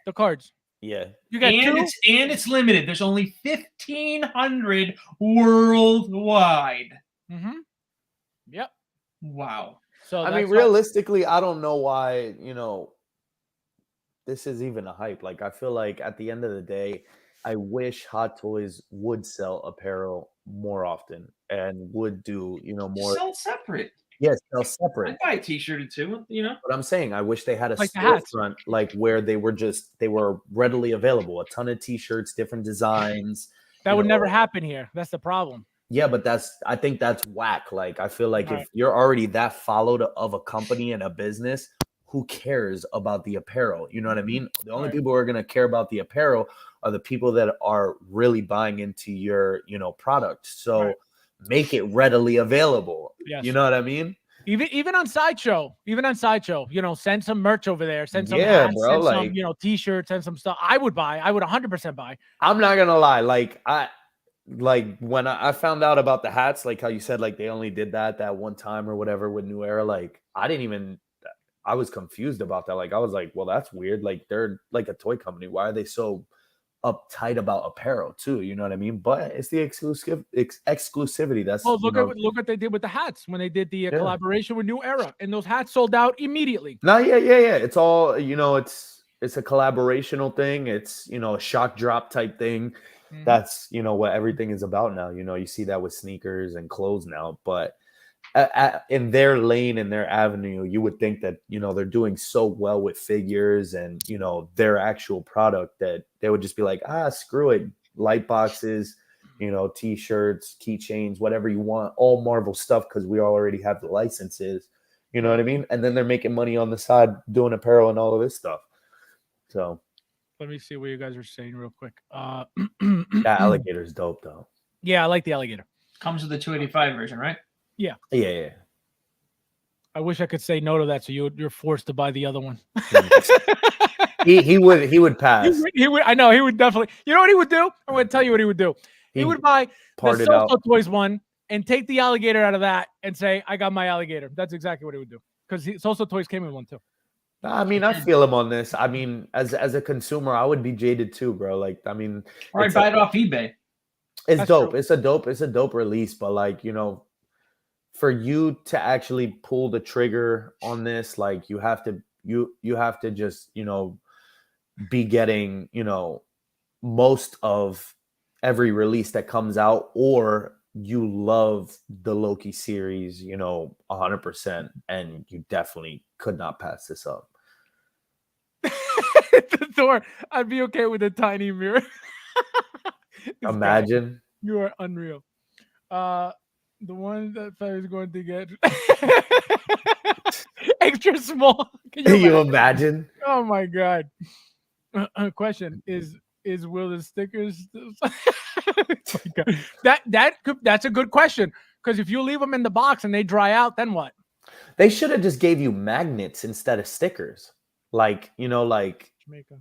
Speaker 1: The cards.
Speaker 5: Yeah.
Speaker 1: You got
Speaker 3: And
Speaker 1: two.
Speaker 3: it's limited. There's only 1,500 worldwide.
Speaker 1: Mm-hmm. Yep.
Speaker 3: Wow.
Speaker 1: So
Speaker 5: I mean, realistically, I don't know why, this is even a hype. Like, I feel like at the end of the day, I wish Hot Toys would sell apparel more often and would do, more.
Speaker 3: Sell separate.
Speaker 5: Yes, sell separate.
Speaker 3: I'd buy a t-shirt or two,
Speaker 5: But I'm saying I wish they had a
Speaker 1: Like the hats.
Speaker 5: storefront like where they were readily available. A ton of t-shirts, different designs.
Speaker 1: that would never happen here. That's the problem.
Speaker 5: Yeah, but I think that's whack. Like, I feel like
Speaker 1: Right.
Speaker 5: if you're already that followed of a company and a business, who cares about the apparel? You know what I mean? The only
Speaker 1: Right.
Speaker 5: people who are going to care about the apparel are the people that are really buying into your, product. So
Speaker 1: Right.
Speaker 5: make it readily available.
Speaker 1: Yes.
Speaker 5: You know what I mean?
Speaker 1: Even on Sideshow, send some merch over there. Send some
Speaker 5: Yeah,
Speaker 1: hats,
Speaker 5: bro,
Speaker 1: send some, t-shirts, send some stuff. I would 100% buy.
Speaker 5: I'm not gonna lie. Like when I found out about the hats, like how you said, like they only did that one time or whatever with New Era. Like I was confused about that. Like I was like, well, that's weird. Like they're like a toy company. Why are they so uptight about apparel too? You know what I mean? But it's the exclusivity. That's
Speaker 1: Look what they did with the hats when they did the collaboration with New Era, and those hats sold out immediately.
Speaker 5: No, yeah. It's all it's a collaborational thing. It's a shock drop type thing.
Speaker 1: Mhm.
Speaker 5: That's what everything is about now. You see that with sneakers and clothes now, but in their lane, in their avenue, you would think that they're doing so well with figures and their actual product that they would just be like, screw it, light boxes, t-shirts, keychains, whatever you want, all Marvel stuff, because we already have the licenses. You know what I mean? And then they're making money on the side doing apparel and all of this stuff. So
Speaker 1: let me see what you guys are saying real quick.
Speaker 5: that alligator's dope though.
Speaker 1: Yeah, I like the alligator.
Speaker 3: Comes with the 285 version, right?
Speaker 5: Yeah.
Speaker 1: I wish I could say no to that, so you're forced to buy the other one.
Speaker 5: he would pass.
Speaker 1: He would. I know he would definitely. You know what he would do? I'm going to tell you what he would do. He would buy the Social Toys one and take the alligator out of that and say, "I got my alligator." That's exactly what he would do, because Social Toys came with one too.
Speaker 5: I mean, I feel him on this. I mean, as a consumer, I would be jaded too, bro. Like, I mean,
Speaker 3: or I'd buy it off eBay.
Speaker 5: It's
Speaker 1: That's
Speaker 5: dope.
Speaker 1: true.
Speaker 5: It's a dope release, but like, for you to actually pull the trigger on this, like you have to just, be getting, most of every release that comes out, or you love the Loki series, 100%, and you definitely could not pass this up.
Speaker 1: The door. I'd be okay with a tiny mirror.
Speaker 5: Imagine.
Speaker 1: You are unreal. The one that I was going to get extra small. Can
Speaker 5: you imagine?
Speaker 1: Oh my god. Question is will the stickers oh my God. That's a good question, because if you leave them in the box and they dry out, then what?
Speaker 5: They should have just gave you magnets instead of stickers. Like, like
Speaker 1: Jamaica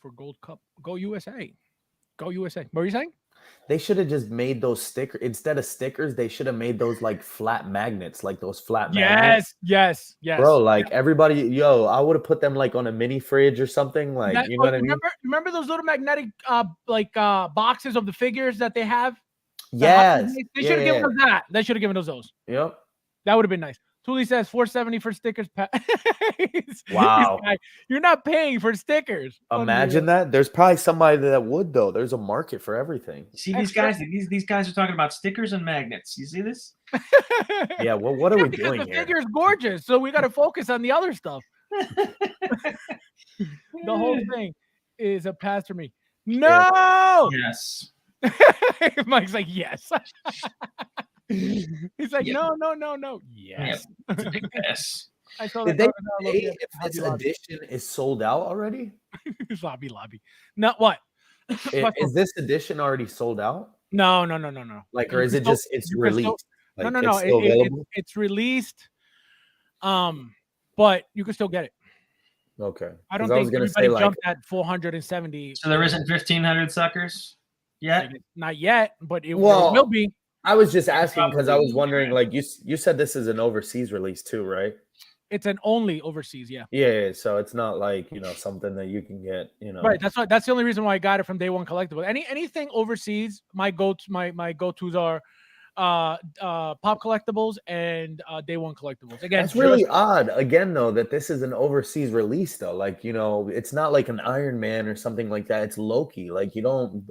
Speaker 1: for Gold Cup. Go USA. Go USA. What were you saying?
Speaker 5: they should have just made those stickers instead of stickers. They should have made those like flat magnets, like those flat magnets.
Speaker 1: Yes.
Speaker 5: Bro, like everybody, I would have put them like on a mini fridge or something. Like, you know what I mean?
Speaker 1: Remember those little magnetic boxes of the figures that they have?
Speaker 5: Yes.
Speaker 1: They should have given us that. They should have given us those.
Speaker 5: Yep.
Speaker 1: That would have been nice. Thule says $470 for stickers.
Speaker 5: Wow.
Speaker 1: You're not paying for stickers.
Speaker 5: Imagine that. There's probably somebody that would, though. There's a market for everything.
Speaker 3: See these guys? These guys are talking about stickers and magnets. You see this?
Speaker 5: Yeah. Well, what are we
Speaker 1: because
Speaker 5: doing
Speaker 1: the
Speaker 5: here?
Speaker 1: figure's gorgeous, so we got to focus on the other stuff. The whole thing is a pass for me. No.
Speaker 3: Yes.
Speaker 1: Mike's like, yes. He's like,
Speaker 3: Yeah.
Speaker 1: no. Yes.
Speaker 3: It's a big pass.
Speaker 1: I saw
Speaker 5: Did
Speaker 1: that.
Speaker 5: they say if this edition is sold out already?
Speaker 1: Lobby. Not what?
Speaker 5: Is this edition already sold out?
Speaker 1: No.
Speaker 5: Like, or
Speaker 1: You
Speaker 5: is
Speaker 1: can
Speaker 5: it
Speaker 1: still-
Speaker 5: just it's
Speaker 1: you can still-
Speaker 5: released? Like,
Speaker 1: no.
Speaker 5: it's still available?
Speaker 1: It's released. But you can still get it.
Speaker 5: Okay.
Speaker 1: I don't
Speaker 5: 'Cause
Speaker 1: think
Speaker 5: gonna
Speaker 1: everybody
Speaker 5: say, like,
Speaker 1: jumped at 470.
Speaker 3: So there isn't 1,500 suckers yet.
Speaker 1: Not yet, but it
Speaker 5: Well,
Speaker 1: will be.
Speaker 5: I was just asking because I
Speaker 3: Probably
Speaker 5: was
Speaker 3: will be,
Speaker 5: wondering,
Speaker 3: right?
Speaker 5: like, you said this is an overseas release too, right?
Speaker 1: It's an only overseas, yeah.
Speaker 5: Yeah, so it's not like, something that you can get,
Speaker 1: Right. That's the only reason why I got it from day one collectible. Anything overseas, my go-tos are pop collectibles and day one collectibles. Again,
Speaker 5: That's really odd. Again, though, that this is an overseas release, though. Like, it's not like an Iron Man or something like that. It's Loki. Like, you don't.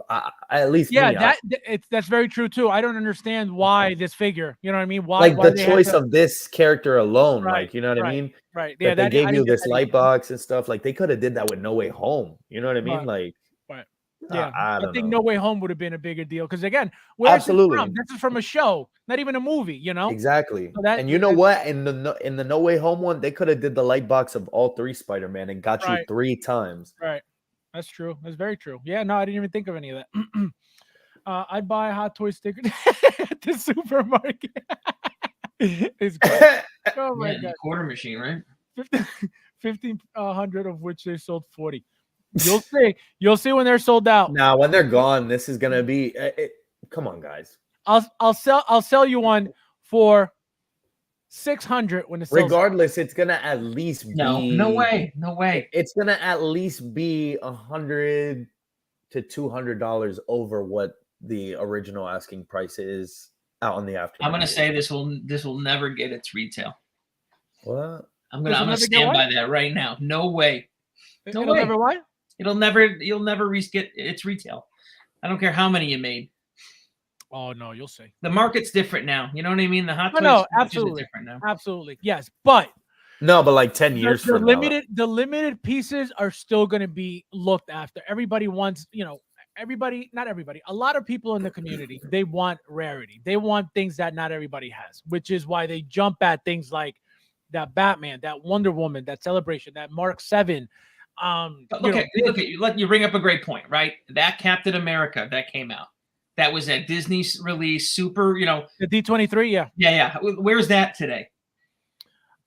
Speaker 5: At least
Speaker 1: yeah,
Speaker 5: me,
Speaker 1: that's very true too. I don't understand why this figure. You know what I mean? Why
Speaker 5: like
Speaker 1: why
Speaker 5: the
Speaker 1: they had
Speaker 5: choice
Speaker 1: to-
Speaker 5: of this character alone.
Speaker 1: Right,
Speaker 5: Like, you know what I mean?
Speaker 1: Right. Yeah,
Speaker 5: That they
Speaker 1: I
Speaker 5: gave
Speaker 1: didn't
Speaker 5: you
Speaker 1: get
Speaker 5: this
Speaker 1: that
Speaker 5: light
Speaker 1: either.
Speaker 5: box and stuff. Like, they could have did that with No Way Home. You know what I mean?
Speaker 1: Right.
Speaker 5: Like,
Speaker 1: Right. Yeah,
Speaker 5: I
Speaker 1: I
Speaker 5: don't
Speaker 1: think
Speaker 5: know.
Speaker 1: No Way Home would have been a bigger deal because again, where is this
Speaker 5: Absolutely.
Speaker 1: from? This is from a show, not even a movie. You know,
Speaker 5: Exactly.
Speaker 1: So that-
Speaker 5: And you know what? In the No Way Home one, they could have did the light box of all 3 Spider-Man and got you
Speaker 1: Right.
Speaker 5: 3 times.
Speaker 1: Right. That's true. That's very true. Yeah, no, I didn't even think of any of that. I'd buy a Hot Toy sticker at the supermarket. It's great. Oh my
Speaker 3: Yeah,
Speaker 1: god,
Speaker 3: the quarter machine, right?
Speaker 1: 1,500 of which they sold 40. You'll see. You'll see when they're sold out.
Speaker 5: Now, when they're gone, this is gonna be. Come on, guys.
Speaker 1: I'll sell you one for 600 when it sells.
Speaker 5: Regardless, it's gonna at least be.
Speaker 3: No way.
Speaker 5: It's gonna at least be $100 to $200 over what the original asking price is out on the aftermarket.
Speaker 3: I'm gonna say this will never get its retail.
Speaker 5: What?
Speaker 3: I'm
Speaker 1: This will
Speaker 3: gonna
Speaker 1: never get
Speaker 3: stand
Speaker 1: what?
Speaker 3: by that right now. No way. No
Speaker 1: It'll
Speaker 3: way.
Speaker 1: never what?
Speaker 3: You'll never get its retail. I don't care how many you made.
Speaker 1: Oh no, you'll see.
Speaker 3: The market's different now. You know what I mean? The hot
Speaker 1: No,
Speaker 3: toys
Speaker 1: no,
Speaker 3: market is
Speaker 1: absolutely.
Speaker 3: different now.
Speaker 1: Absolutely. Yes, but
Speaker 5: No, but like 10 years
Speaker 1: the
Speaker 5: from now.
Speaker 1: limited pieces are still going to be looked after. Everybody wants, not everybody, a lot of people in the community, they want rarity. They want things that not everybody has, which is why they jump at things like that Batman, that Wonder Woman, that Celebration, that Mark 7.
Speaker 3: But look at you bring up a great point, right? That Captain America that came out. That was at Disney's release, super,
Speaker 1: the D23, yeah.
Speaker 3: Yeah. Where's that today?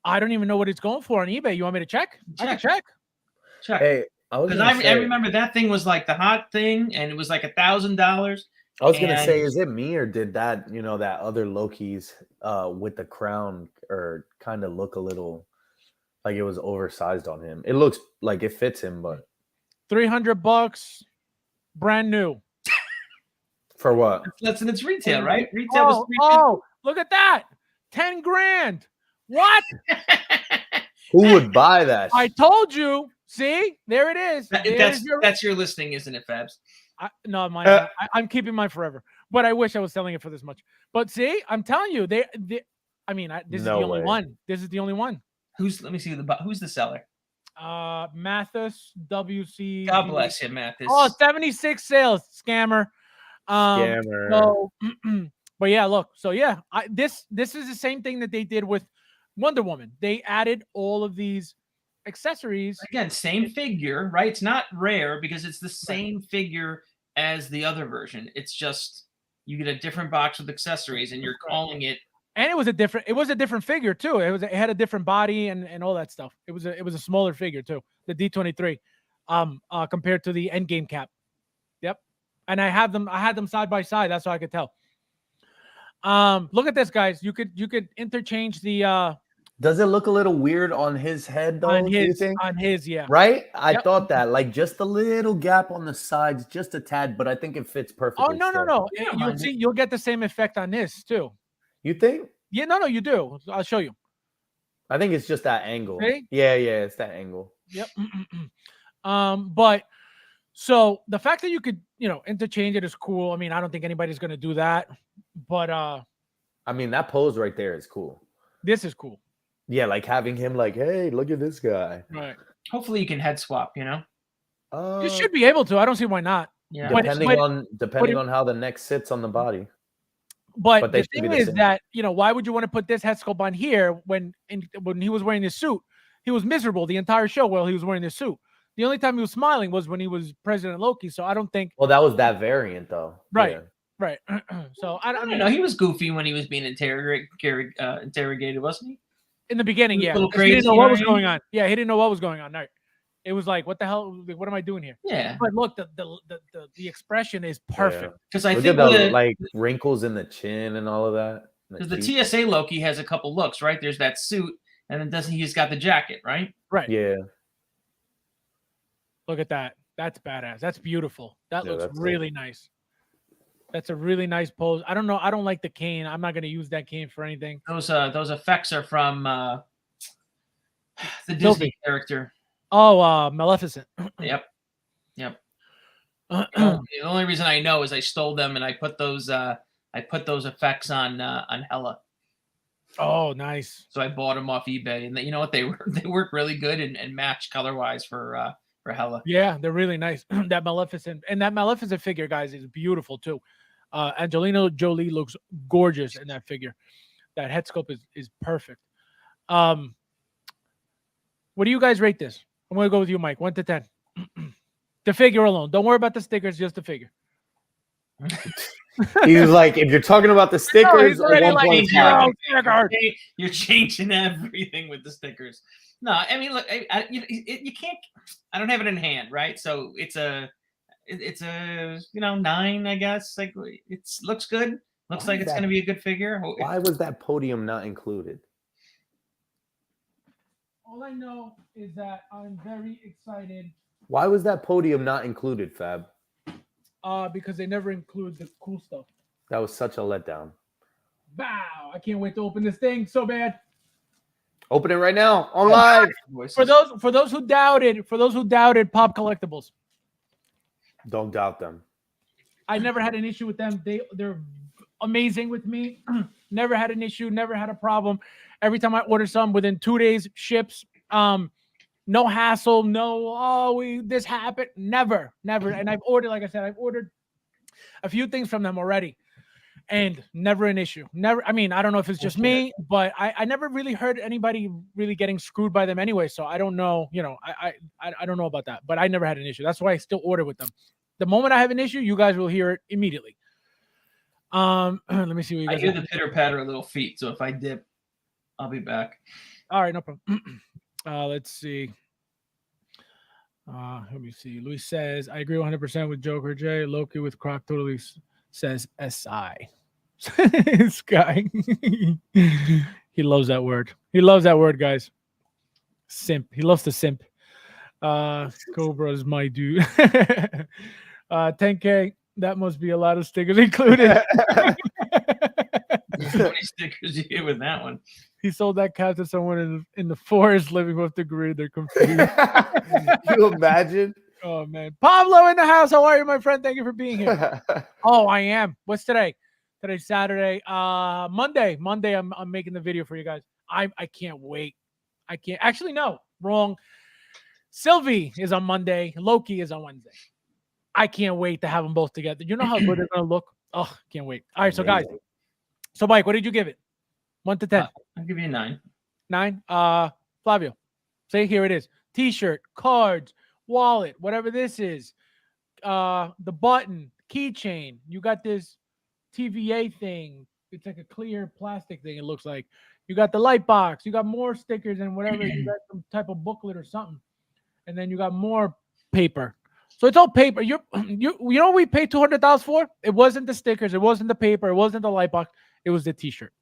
Speaker 1: I don't even know what it's going for on eBay. You want me to check? I can check.
Speaker 3: Check.
Speaker 5: Hey, I was
Speaker 3: Because
Speaker 5: gonna say,
Speaker 3: I remember that thing was like the hot thing, and it was like $1,000.
Speaker 5: I was gonna say,
Speaker 3: and-
Speaker 5: is it me or did that, that other Loki's with the crown or kind of look a little like it was oversized on him? It looks like it fits him, but
Speaker 1: $300, brand new.
Speaker 5: for what?
Speaker 3: That's in its retail, right? Retail was
Speaker 1: Oh, look at that. 10 grand. What?
Speaker 5: Who would buy that?
Speaker 1: I told you. See, there it is. There's your-
Speaker 3: that's your listing, isn't it, Fabs?
Speaker 1: no, mine. I'm keeping mine forever. But I wish I was selling it for this much. But see, I'm telling you, this is the
Speaker 5: No
Speaker 1: only
Speaker 5: way.
Speaker 1: one. This is the only one.
Speaker 3: Let me see who's the seller?
Speaker 1: Mathis WC.
Speaker 3: God bless you, Mathis.
Speaker 1: Oh, 76 sales, scammer.
Speaker 5: Scammer.
Speaker 1: So, but yeah, look. So yeah, this is the same thing that they did with Wonder Woman. They added all of these accessories.
Speaker 3: Again, same figure, right? It's not rare because it's the same figure as the other version. It's just you get a different box with accessories, and you're calling it.
Speaker 1: And it was a different figure too. It had a different body and all that stuff. It was a smaller figure too. The D23, compared to the Endgame cap. Yep. And I had them side by side. That's how I could tell. Look at this, guys. You could interchange the
Speaker 5: Does it look a little weird on his head though?
Speaker 1: on
Speaker 5: do you
Speaker 1: his
Speaker 5: think?
Speaker 1: yeah.
Speaker 5: Right? I
Speaker 1: Yep.
Speaker 5: thought that, like, just a little gap on the sides, just a tad, but I think it fits perfectly.
Speaker 1: Oh no.
Speaker 3: Yeah,
Speaker 1: You'll
Speaker 3: mind
Speaker 1: see. You'll get the same effect on this too.
Speaker 5: You think?
Speaker 1: Yeah. No. You do. I'll show you.
Speaker 5: I think it's just that angle.
Speaker 1: See?
Speaker 5: Yeah, it's that angle.
Speaker 1: Yep. But so the fact that you could, interchange it is cool. I mean, I don't think anybody's gonna do that, but
Speaker 5: I mean, that pose right there is cool.
Speaker 1: this is cool.
Speaker 5: Yeah, like having him like, hey, look at this guy.
Speaker 1: Right.
Speaker 3: Hopefully, you can head swap.
Speaker 1: You should be able to. I don't see why not.
Speaker 3: Yeah.
Speaker 1: But-
Speaker 5: depending
Speaker 1: but-
Speaker 5: on how the neck sits on the body.
Speaker 1: But
Speaker 5: they
Speaker 1: the
Speaker 5: should be
Speaker 1: thing
Speaker 5: the
Speaker 1: is
Speaker 5: same.
Speaker 1: that, why would you want to put this head sculpt on here when he was wearing this suit? He was miserable the entire show while he was wearing this suit. The only time he was smiling was when he was President Loki. So I don't think.
Speaker 5: Well, that was that variant though.
Speaker 1: Right.
Speaker 5: Yeah.
Speaker 1: Right. So I
Speaker 3: don't
Speaker 1: mean,
Speaker 3: know. He was goofy when he was being interrogated, wasn't he?
Speaker 1: in the beginning,
Speaker 3: He was
Speaker 1: yeah,
Speaker 3: a little
Speaker 1: 'cause he didn't know
Speaker 3: crazy,
Speaker 1: what was
Speaker 3: right?
Speaker 1: going on. Yeah, he didn't know what was going on. Right. It was like, what the hell? What am I doing here?
Speaker 3: Yeah,
Speaker 1: But look, the expression is perfect.
Speaker 3: because I
Speaker 5: Look
Speaker 3: think
Speaker 5: at the like wrinkles in the chin and all of that.
Speaker 3: because the TSA Loki has a couple looks, right? There's that suit, and then doesn't he just got the jacket, right?
Speaker 1: Right.
Speaker 5: Yeah.
Speaker 1: Look at that. That's badass. That's beautiful. That
Speaker 5: Yeah,
Speaker 1: looks
Speaker 5: that's
Speaker 1: really nice. That's a really nice pose. I don't know. I don't like the cane. I'm not going to use that cane for anything.
Speaker 3: Those effects are from the Disney
Speaker 1: Sylvie.
Speaker 3: character.
Speaker 1: Oh, Maleficent.
Speaker 3: Yep. The only reason I know is I stole them and I put those effects on Hela.
Speaker 1: Oh, nice.
Speaker 3: So I bought them off eBay, and you know what? They work really good and match color wise for Hela.
Speaker 1: Yeah, they're really nice. That Maleficent figure, guys, is beautiful too. Angelina Jolie looks gorgeous in that figure. That head sculpt is perfect. What do you guys rate this? I'm gonna go with you, Mike. 1 to 10. The figure alone. Don't worry about the stickers, just the figure.
Speaker 5: He was like, if you're talking about the stickers,
Speaker 1: he's already like,
Speaker 5: 1.5.
Speaker 3: You're changing everything with the stickers. No, I mean, look, you can't. I don't have it in hand, right? So it's a 9, I guess. Like looks good. Looks like it's going to be a good figure.
Speaker 5: Why was that podium not included?
Speaker 1: All I know is that I'm very excited.
Speaker 5: Why was that podium not included, Fab?
Speaker 1: Because they never include the cool stuff.
Speaker 5: That was such a letdown.
Speaker 1: Wow! I can't wait to open this thing so bad.
Speaker 5: Open it right now on live.
Speaker 1: For those who doubted Pop Collectibles,
Speaker 5: Don't doubt them.
Speaker 1: I never had an issue with them. They're amazing with me. Never had an issue. Never had a problem. Every time I order some, within 2 days, ships. No hassle. No, this happened. Never. And I've ordered, like I said, I've ordered a few things from them already, and never an issue. Never. I mean, I don't know if it's just me, but I never really heard anybody really getting screwed by them anyway. So I don't know. I don't know about that, but I never had an issue. That's why I still order with them. The moment I have an issue, you guys will hear it immediately. Let me see what you guys.
Speaker 3: I hear the pitter patter of little feet, so if I dip, I'll be back.
Speaker 1: All right, no problem. Let's see. Let me see. Luis says, I agree 100% with Joker J. Loki with Croc totally says SI. Sky. He loves that word. He loves that word, guys. Simp. He loves to simp. Cobra's my dude. 10K. That must be a lot of stickers included.
Speaker 3: How many stickers you get with that one?
Speaker 1: He sold that cat to someone in the forest living off the grid. They're confused.
Speaker 5: Can you imagine?
Speaker 1: Oh, man. Pablo in the house. How are you, my friend? Thank you for being here. Oh, I am. What's today? Today's Saturday. Monday. I'm making the video for you guys. I can't wait. I can't. Actually, no. Wrong. Sylvie is on Monday. Loki is on Wednesday. I can't wait to have them both together. You know how good they're going to look? Oh, can't wait. All right, so guys. So, Mike, what did you give it? 1 to 10.
Speaker 3: I'll give you a 9.
Speaker 1: 9. Flavio. Say here it is. T-shirt, cards, wallet, whatever this is. The button, keychain. You got this TVA thing. It's like a clear plastic thing, it looks like. You got the light box. You got more stickers and whatever. You got some type of booklet or something. And then you got more paper. So it's all paper. You know what we paid $200 for? It wasn't the stickers. It wasn't the paper. It wasn't the light box. It was the T-shirt.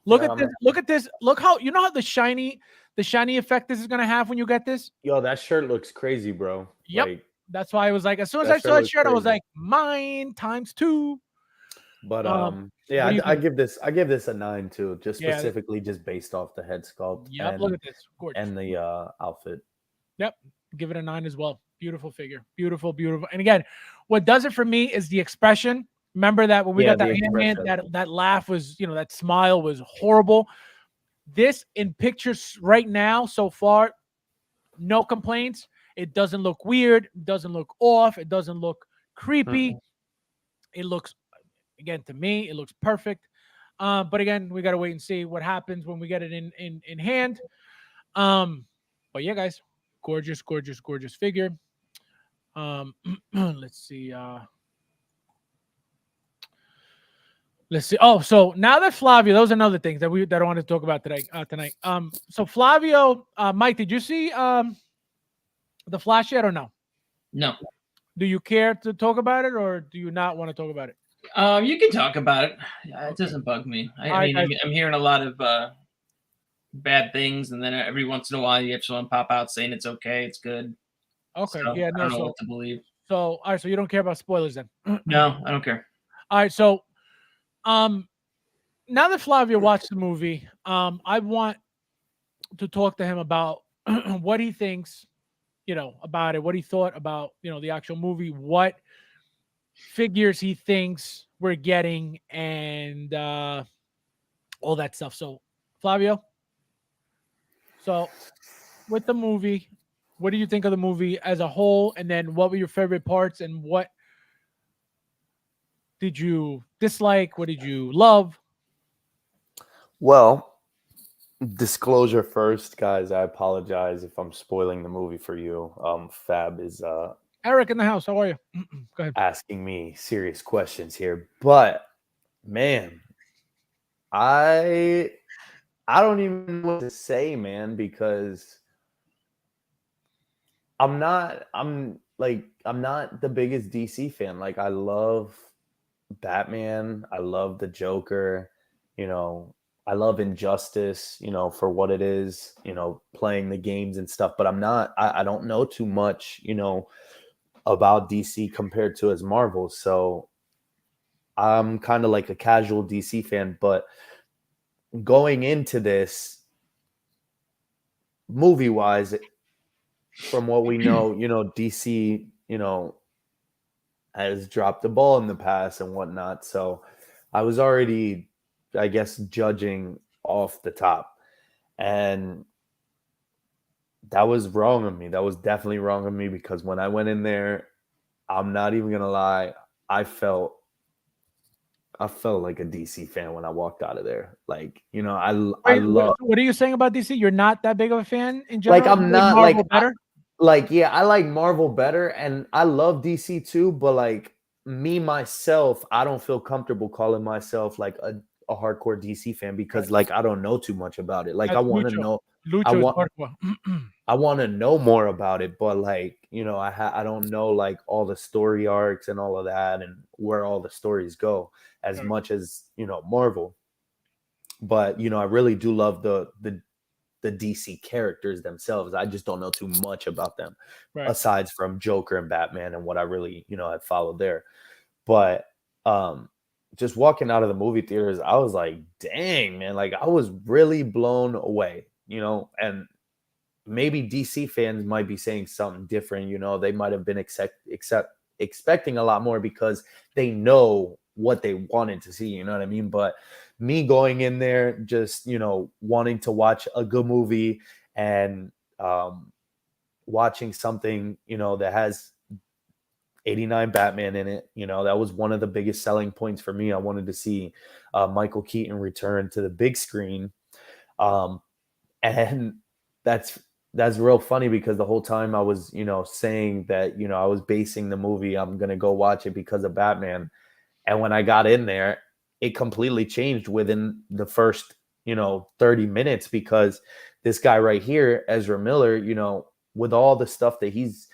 Speaker 1: Look at this. Look at this. Look how how the shiny effect this is gonna have when you get this.
Speaker 5: Yo, that shirt looks crazy, bro.
Speaker 1: Yep.
Speaker 5: Like,
Speaker 1: that's why I was like, as soon as I saw that shirt, I was like, mine times 2.
Speaker 5: But yeah, I give this a 9 too, just specifically just based off the head sculpt.
Speaker 1: Yep. Look at this. Gorgeous.
Speaker 5: And the outfit.
Speaker 1: Yep. Give it a 9 as well. Beautiful figure. Beautiful. And again, what does it for me is the expression. Remember that when we got that Ant-Man, that laugh was, that smile was horrible. This in pictures right now, so far, no complaints. It doesn't look weird. It doesn't look off. It doesn't look creepy. It looks Again, to me, it looks perfect. But again, we got to wait and see what happens when we get it in hand. But yeah, guys, gorgeous, gorgeous, gorgeous figure. Let's see. Let's see. Oh, so now that Flavio, those are another things that I wanted to talk about today. Tonight. So Flavio, Mike, did you see the Flash yet or no?
Speaker 3: No.
Speaker 1: Do you care to talk about it, or do you not want to talk about it?
Speaker 3: You can talk about it. It
Speaker 1: Okay.
Speaker 3: doesn't bug me. I
Speaker 1: All right,
Speaker 3: mean,
Speaker 1: guys.
Speaker 3: I'm hearing a lot of bad things, and then every once in a while you get someone pop out saying it's okay, it's good.
Speaker 1: Okay.
Speaker 3: So
Speaker 1: Yeah.
Speaker 3: I
Speaker 1: No.
Speaker 3: don't know
Speaker 1: So
Speaker 3: what to believe.
Speaker 1: all right. So you don't care about spoilers then?
Speaker 3: No, I don't care.
Speaker 1: All right. So now that Flavio watched the movie, I want to talk to him about what he thinks, about it, what he thought about, the actual movie, what figures he thinks we're getting, and all that stuff. So, Flavio, so with the movie, what do you think of the movie as a whole? And then what were your favorite parts, and what did you dislike? What did you love?
Speaker 5: Well, disclosure first, guys. I apologize if I'm spoiling the movie for you. Fab is
Speaker 1: Eric in the house. How are you? Go ahead.
Speaker 5: asking me serious questions here, but man, I don't even know what to say, man, because I'm not the biggest DC fan. Like, I love Batman, I love the Joker, I love Injustice, for what it is, playing the games and stuff, but I don't know too much, about DC compared to as Marvel. So I'm kind of like a casual DC fan, but going into this movie wise, from what we know, DC, has dropped the ball in the past and whatnot. So I was already, I guess, judging off the top. And that was wrong of me. That was definitely wrong of me, because when I went in there, I'm not even going to lie, I felt like a DC fan when I walked out of there. Like, I
Speaker 1: Wait,
Speaker 5: love,
Speaker 1: what are you saying about DC? You're not that big of a fan in general?
Speaker 5: like, I'm
Speaker 1: You
Speaker 5: not
Speaker 1: Marvel
Speaker 5: like,
Speaker 1: better.
Speaker 5: yeah, I like Marvel better, and I love DC too, but like, me myself, I don't feel comfortable calling myself like a hardcore DC fan, because
Speaker 1: Right.
Speaker 5: like, I don't know too much about it. Like, I
Speaker 1: That's
Speaker 5: want to
Speaker 1: Lucho.
Speaker 5: know,
Speaker 1: Lucho is hardcore.
Speaker 5: I want to know more about it, but like, I don't know like all the story arcs and all of that, and where all the stories go as
Speaker 1: Right.
Speaker 5: much as, Marvel. But, I really do love the DC characters themselves. I just don't know too much about them,
Speaker 1: Right.
Speaker 5: aside from Joker and Batman and what I really, had followed there. But just walking out of the movie theaters, I was like, dang, man, like, I was really blown away, and maybe DC fans might be saying something different. They might have been expecting a lot more, because they know what they wanted to see. You know what I mean? But me going in there, just, wanting to watch a good movie, and watching something, that has 89 Batman in it, that was one of the biggest selling points for me. I wanted to see Michael Keaton return to the big screen. And that's real funny, because the whole time I was, saying that, I was basing the movie, I'm going to go watch it because of Batman. And when I got in there, it completely changed within the first, 30 minutes, because this guy right here, Ezra Miller, with all the stuff that he's,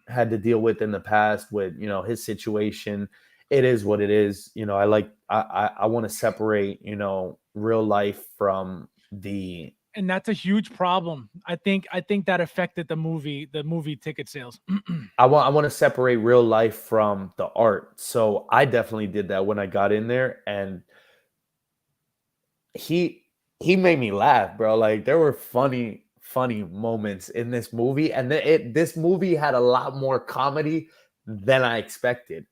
Speaker 5: had to deal with in the past with, his situation, it is what it is. I want to separate, real life from the,
Speaker 1: And that's a huge problem. I think that affected the movie ticket sales.
Speaker 5: I want to separate real life from the art. So I definitely did that when I got in there, and he made me laugh, bro. Like, there were funny moments in this movie, and this movie had a lot more comedy than I expected.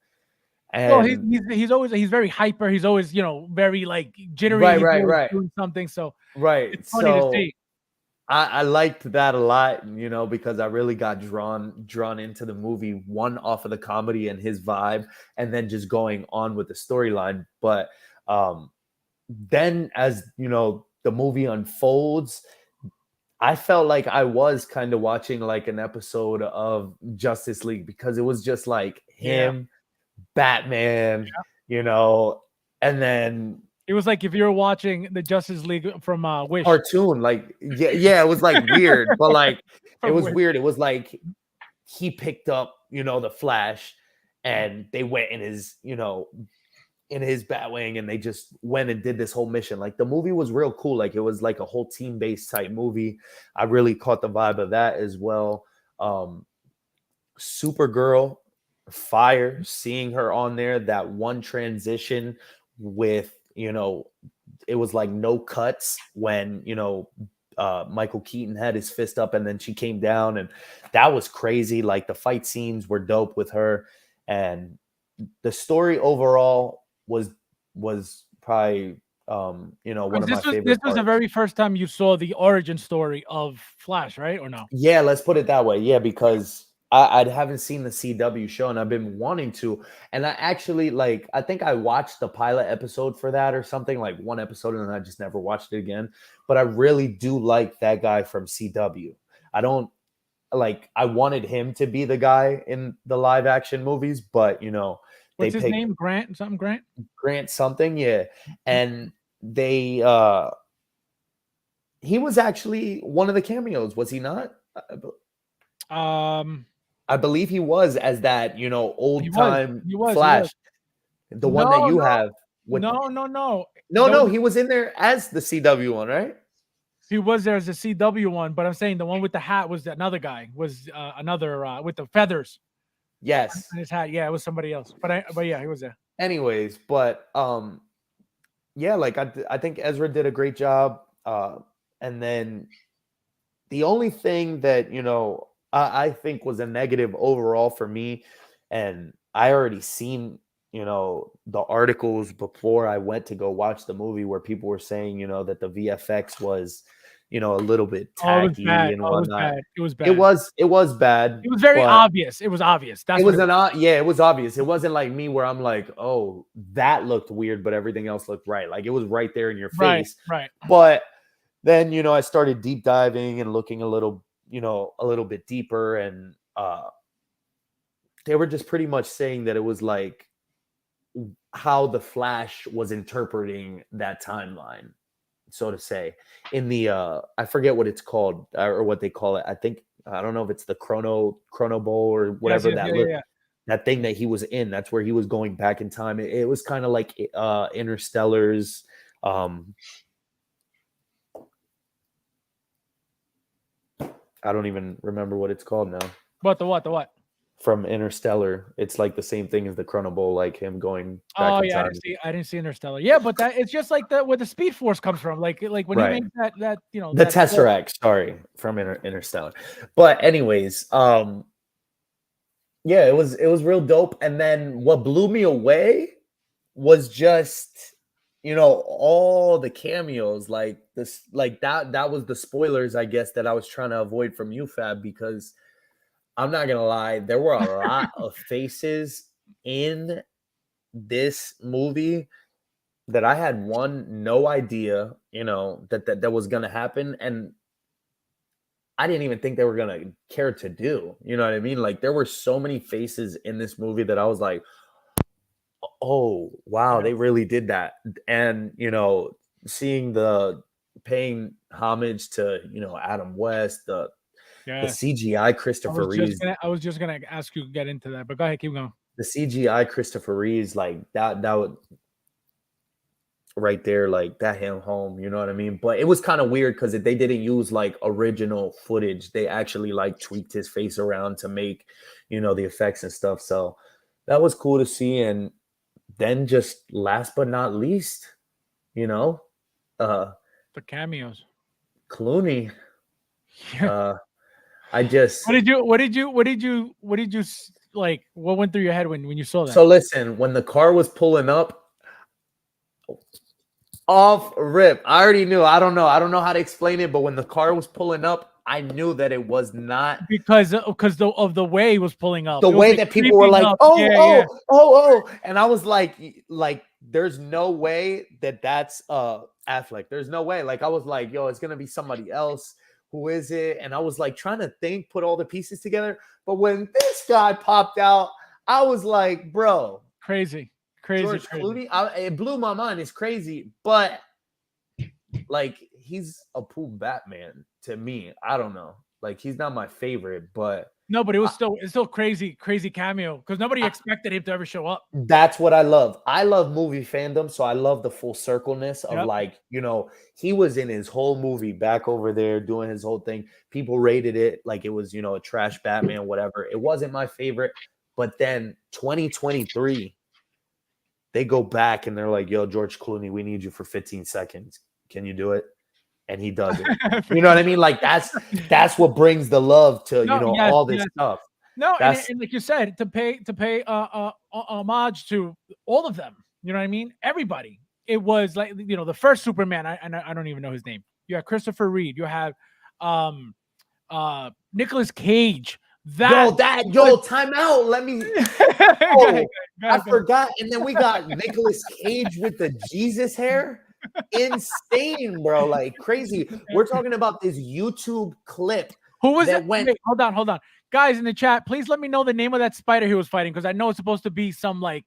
Speaker 1: Well,
Speaker 5: And
Speaker 1: he's very hyper. He's always, very like jittery.
Speaker 5: right,
Speaker 1: He's
Speaker 5: right,
Speaker 1: always
Speaker 5: right,
Speaker 1: doing something. So
Speaker 5: right.
Speaker 1: it's funny to
Speaker 5: So
Speaker 1: see.
Speaker 5: I liked that a lot, you know, because I really got drawn into the movie, one off of the comedy and his vibe, and then just going on with the storyline. But um, then, as you know, the movie unfolds, I felt like I was kind of watching like an episode of Justice League because it was just like
Speaker 1: Yeah.
Speaker 5: him, Batman, you know, and then
Speaker 1: It was like if you were watching the Justice League from Wish.
Speaker 5: cartoon. Like, yeah, it was like weird, but like it
Speaker 1: From
Speaker 5: was
Speaker 1: Wish.
Speaker 5: weird. It was like he picked up, you know, the Flash, and they went in his, you know, in his Batwing, and they just went and did this whole mission. Like the movie was real cool. Like it was like a whole team-based type movie. I really caught the vibe of that as well. Supergirl, fire, seeing her on there, that one transition with, you know, it was like no cuts when, you know, Michael Keaton had his fist up and then she came down, and that was crazy. Like the fight scenes were dope with her, and the story overall was probably you know, one of my favorite
Speaker 1: This was the
Speaker 5: parts.
Speaker 1: very first time you saw the origin story of Flash, right? Or no?
Speaker 5: Yeah, let's put it that way. Yeah, because I haven't seen the CW show and I've been wanting to. And I actually like, I think I watched the pilot episode for that or something, like one episode, and then I just never watched it again. But I really do like that guy from CW. I don't like, I wanted him to be the guy in the live action movies, but you know, they
Speaker 1: What's his
Speaker 5: picked
Speaker 1: name? Grant? Something Grant?
Speaker 5: Grant something, yeah. And they he was actually one of the cameos, was he not?
Speaker 1: Um,
Speaker 5: I believe he was, as that, you know, old
Speaker 1: he
Speaker 5: time
Speaker 1: was.
Speaker 5: Flash, the one that
Speaker 1: No,
Speaker 5: you
Speaker 1: no,
Speaker 5: have with
Speaker 1: no.
Speaker 5: no,
Speaker 1: No,
Speaker 5: he was in there as the CW one, right?
Speaker 1: he was there as a CW one, but I'm saying the one with the hat was another guy. Was another with the feathers
Speaker 5: Yes.
Speaker 1: on his hat. Yeah, it was somebody else. But yeah, he was there.
Speaker 5: Anyways, but yeah, like I think Ezra did a great job. And then the only thing that, you know, I think was a negative overall for me, and I already seen, you know, the articles before I went to go watch the movie where people were saying, you know, that the VFX was, you know, a little bit
Speaker 1: Oh, it was
Speaker 5: tacky
Speaker 1: bad.
Speaker 5: and
Speaker 1: Oh, it was
Speaker 5: whatnot.
Speaker 1: bad. It was bad.
Speaker 5: It was bad.
Speaker 1: It was very
Speaker 5: but
Speaker 1: obvious. It was obvious. That's
Speaker 5: it
Speaker 1: what
Speaker 5: was
Speaker 1: it was.
Speaker 5: yeah, it was obvious. It wasn't like me where I'm like, oh, that looked weird, but everything else looked right. Like it was right there in your
Speaker 1: Right,
Speaker 5: face.
Speaker 1: right.
Speaker 5: But then, you know, I started deep diving and looking a little, you know, a little bit deeper, and they were just pretty much saying that it was like how the Flash was interpreting that timeline, so to say, in the I forget what it's called or what they call it. I don't know if it's the chrono bowl or whatever
Speaker 1: Yes, yeah.
Speaker 5: that thing that he was in. That's where he was going back in time. It was kind of like Interstellar's I don't even remember what it's called now.
Speaker 1: What the what?
Speaker 5: From Interstellar, it's like the same thing as the Chrono Bowl, like him going back
Speaker 1: Oh
Speaker 5: in
Speaker 1: yeah,
Speaker 5: time.
Speaker 1: I didn't see Interstellar. Yeah, but that it's just like where the Speed Force comes from. Like when
Speaker 5: Right.
Speaker 1: he makes that you know
Speaker 5: The
Speaker 1: that
Speaker 5: Tesseract, sorry, from Interstellar. But anyways, yeah, it was real dope. And then what blew me away was just, you know, all the cameos, like this, like that was the spoilers, I guess, that I was trying to avoid from you, Fab, because I'm not gonna lie, there were a lot of faces in this movie that I had no idea, you know, that was gonna happen, and I didn't even think they were gonna care to do. You know what I mean? Like there were so many faces in this movie that I was like, oh wow, they really did that. And you know, seeing paying homage to, you know, Adam West, the CGI Christopher Reeves.
Speaker 1: I was just gonna ask you to get into that, but go ahead, keep going.
Speaker 5: The CGI Christopher Reeves, like that would right there, like that hit home, you know what I mean? But it was kind of weird because they didn't use like original footage. They actually like tweaked his face around to make, you know, the effects and stuff. So that was cool to see. And then just last but not least, you know,
Speaker 1: the cameos.
Speaker 5: Clooney.
Speaker 1: Yeah.
Speaker 5: I just
Speaker 1: what did you like? What went through your head when you saw that?
Speaker 5: So listen, when the car was pulling up, Off rip. I already knew. I don't know. I don't know how to explain it, but when the car was pulling up, I knew that it was not
Speaker 1: because of the way he was pulling up.
Speaker 5: the
Speaker 1: It was,
Speaker 5: way
Speaker 1: like,
Speaker 5: that people were
Speaker 1: creeping
Speaker 5: like,
Speaker 1: up.
Speaker 5: oh,
Speaker 1: Yeah,
Speaker 5: oh,
Speaker 1: yeah.
Speaker 5: oh, oh. And I was like, there's no way that that's Affleck. There's no way. Like, I was like, yo, it's gonna be somebody else. Who is it? And I was like trying to think, put all the pieces together. But when this guy popped out, I was like, bro,
Speaker 1: Crazy.
Speaker 5: George Clooney, it blew my mind. It's crazy, but like he's a pool Batman to me. I don't know. Like he's not my favorite, but
Speaker 1: No, but it's still crazy cameo because nobody expected him to ever show up.
Speaker 5: that's what I love. I love movie fandom, so I love the full circleness of
Speaker 1: Yep.
Speaker 5: like, he was in his whole movie back over there doing his whole thing. People rated it like it was, a trash Batman, whatever. It wasn't my favorite, but then 2023, they go back and they're like, yo, George Clooney, we need you for 15 seconds. Can you do it? And he does it. You know what I mean? Like that's what brings the love to
Speaker 1: Yes,
Speaker 5: all this stuff.
Speaker 1: No,
Speaker 5: That's
Speaker 1: and like you said, to pay homage to all of them. You know what I mean? Everybody. It was like the first Superman. I don't even know his name. You have Christopher Reed. You have Nicolas Cage.
Speaker 5: Time out. Let me.
Speaker 1: Go ahead.
Speaker 5: I forgot. And then we got Nicolas Cage with the Jesus hair. Insane, bro. Like crazy. We're talking about this YouTube clip.
Speaker 1: Who was
Speaker 5: that
Speaker 1: it?
Speaker 5: went?
Speaker 1: Wait, hold on. Guys in the chat, please let me know the name of that spider he was fighting because I know it's supposed to be some like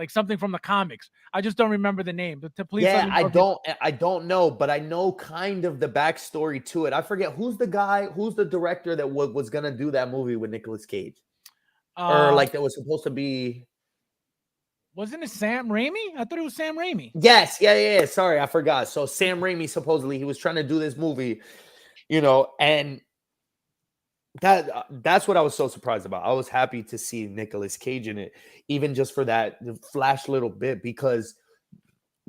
Speaker 1: something from the comics. I just don't remember the name. But please let me know
Speaker 5: I don't know, but I know kind of the backstory to it. I forget who's the director that was gonna do that movie with Nicolas Cage. Or like that was supposed to be.
Speaker 1: Wasn't it Sam Raimi? I thought it was Sam Raimi.
Speaker 5: Yes, yeah. Sorry, I forgot. So Sam Raimi supposedly he was trying to do this movie, and that's what I was so surprised about. I was happy to see Nicolas Cage in it, even just for that flash little bit, because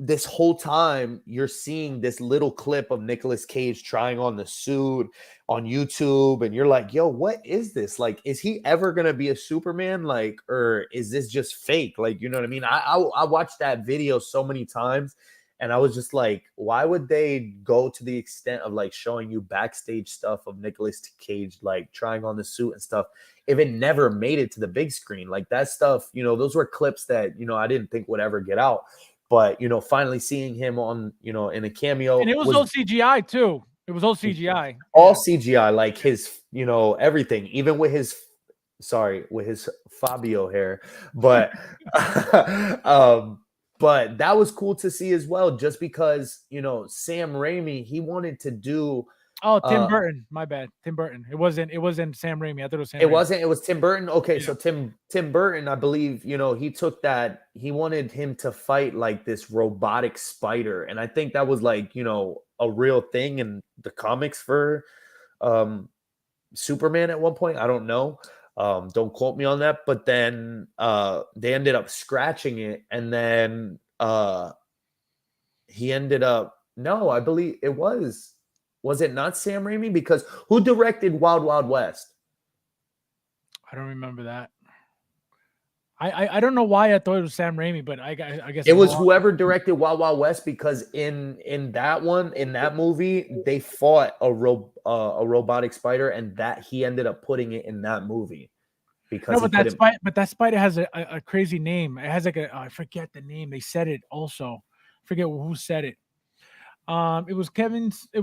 Speaker 5: this whole time you're seeing this little clip of Nicolas Cage trying on the suit on YouTube, and you're like, yo, what is this? Like, is he ever gonna be a Superman? Like, or is this just fake? Like, you know what I mean? I watched that video so many times, and I was just like, why would they go to the extent of like showing you backstage stuff of Nicolas Cage like trying on the suit and stuff if it never made it to the big screen? Like that stuff, those were clips that I didn't think would ever get out. But finally seeing him on, in a cameo,
Speaker 1: and it was all CGI too. It was all CGI,
Speaker 5: all CGI, like his, everything, even with his Fabio hair. But, but that was cool to see as well, just because Sam Raimi, he wanted to do.
Speaker 1: Oh, Tim Burton. My bad. Tim Burton. It wasn't Sam Raimi. I thought it was Sam Raimi.
Speaker 5: It was Tim Burton. Okay,
Speaker 1: Yeah.
Speaker 5: so Tim Burton, I believe, he took that. He wanted him to fight like this robotic spider. And I think that was like, a real thing in the comics for Superman at one point. I don't know. Don't quote me on that. But then they ended up scratching it. And then he ended up, no, I believe it was. Was it not Sam Raimi? Because who directed Wild Wild West?
Speaker 1: I don't remember that. I don't know why I thought it was Sam Raimi, but I guess
Speaker 5: it was whoever directed Wild Wild West, because in that movie, they fought a robotic spider, and that he ended up putting it in that movie. Because
Speaker 1: that spider has a crazy name. It has like I forget the name. They said it also. I forget who said it. It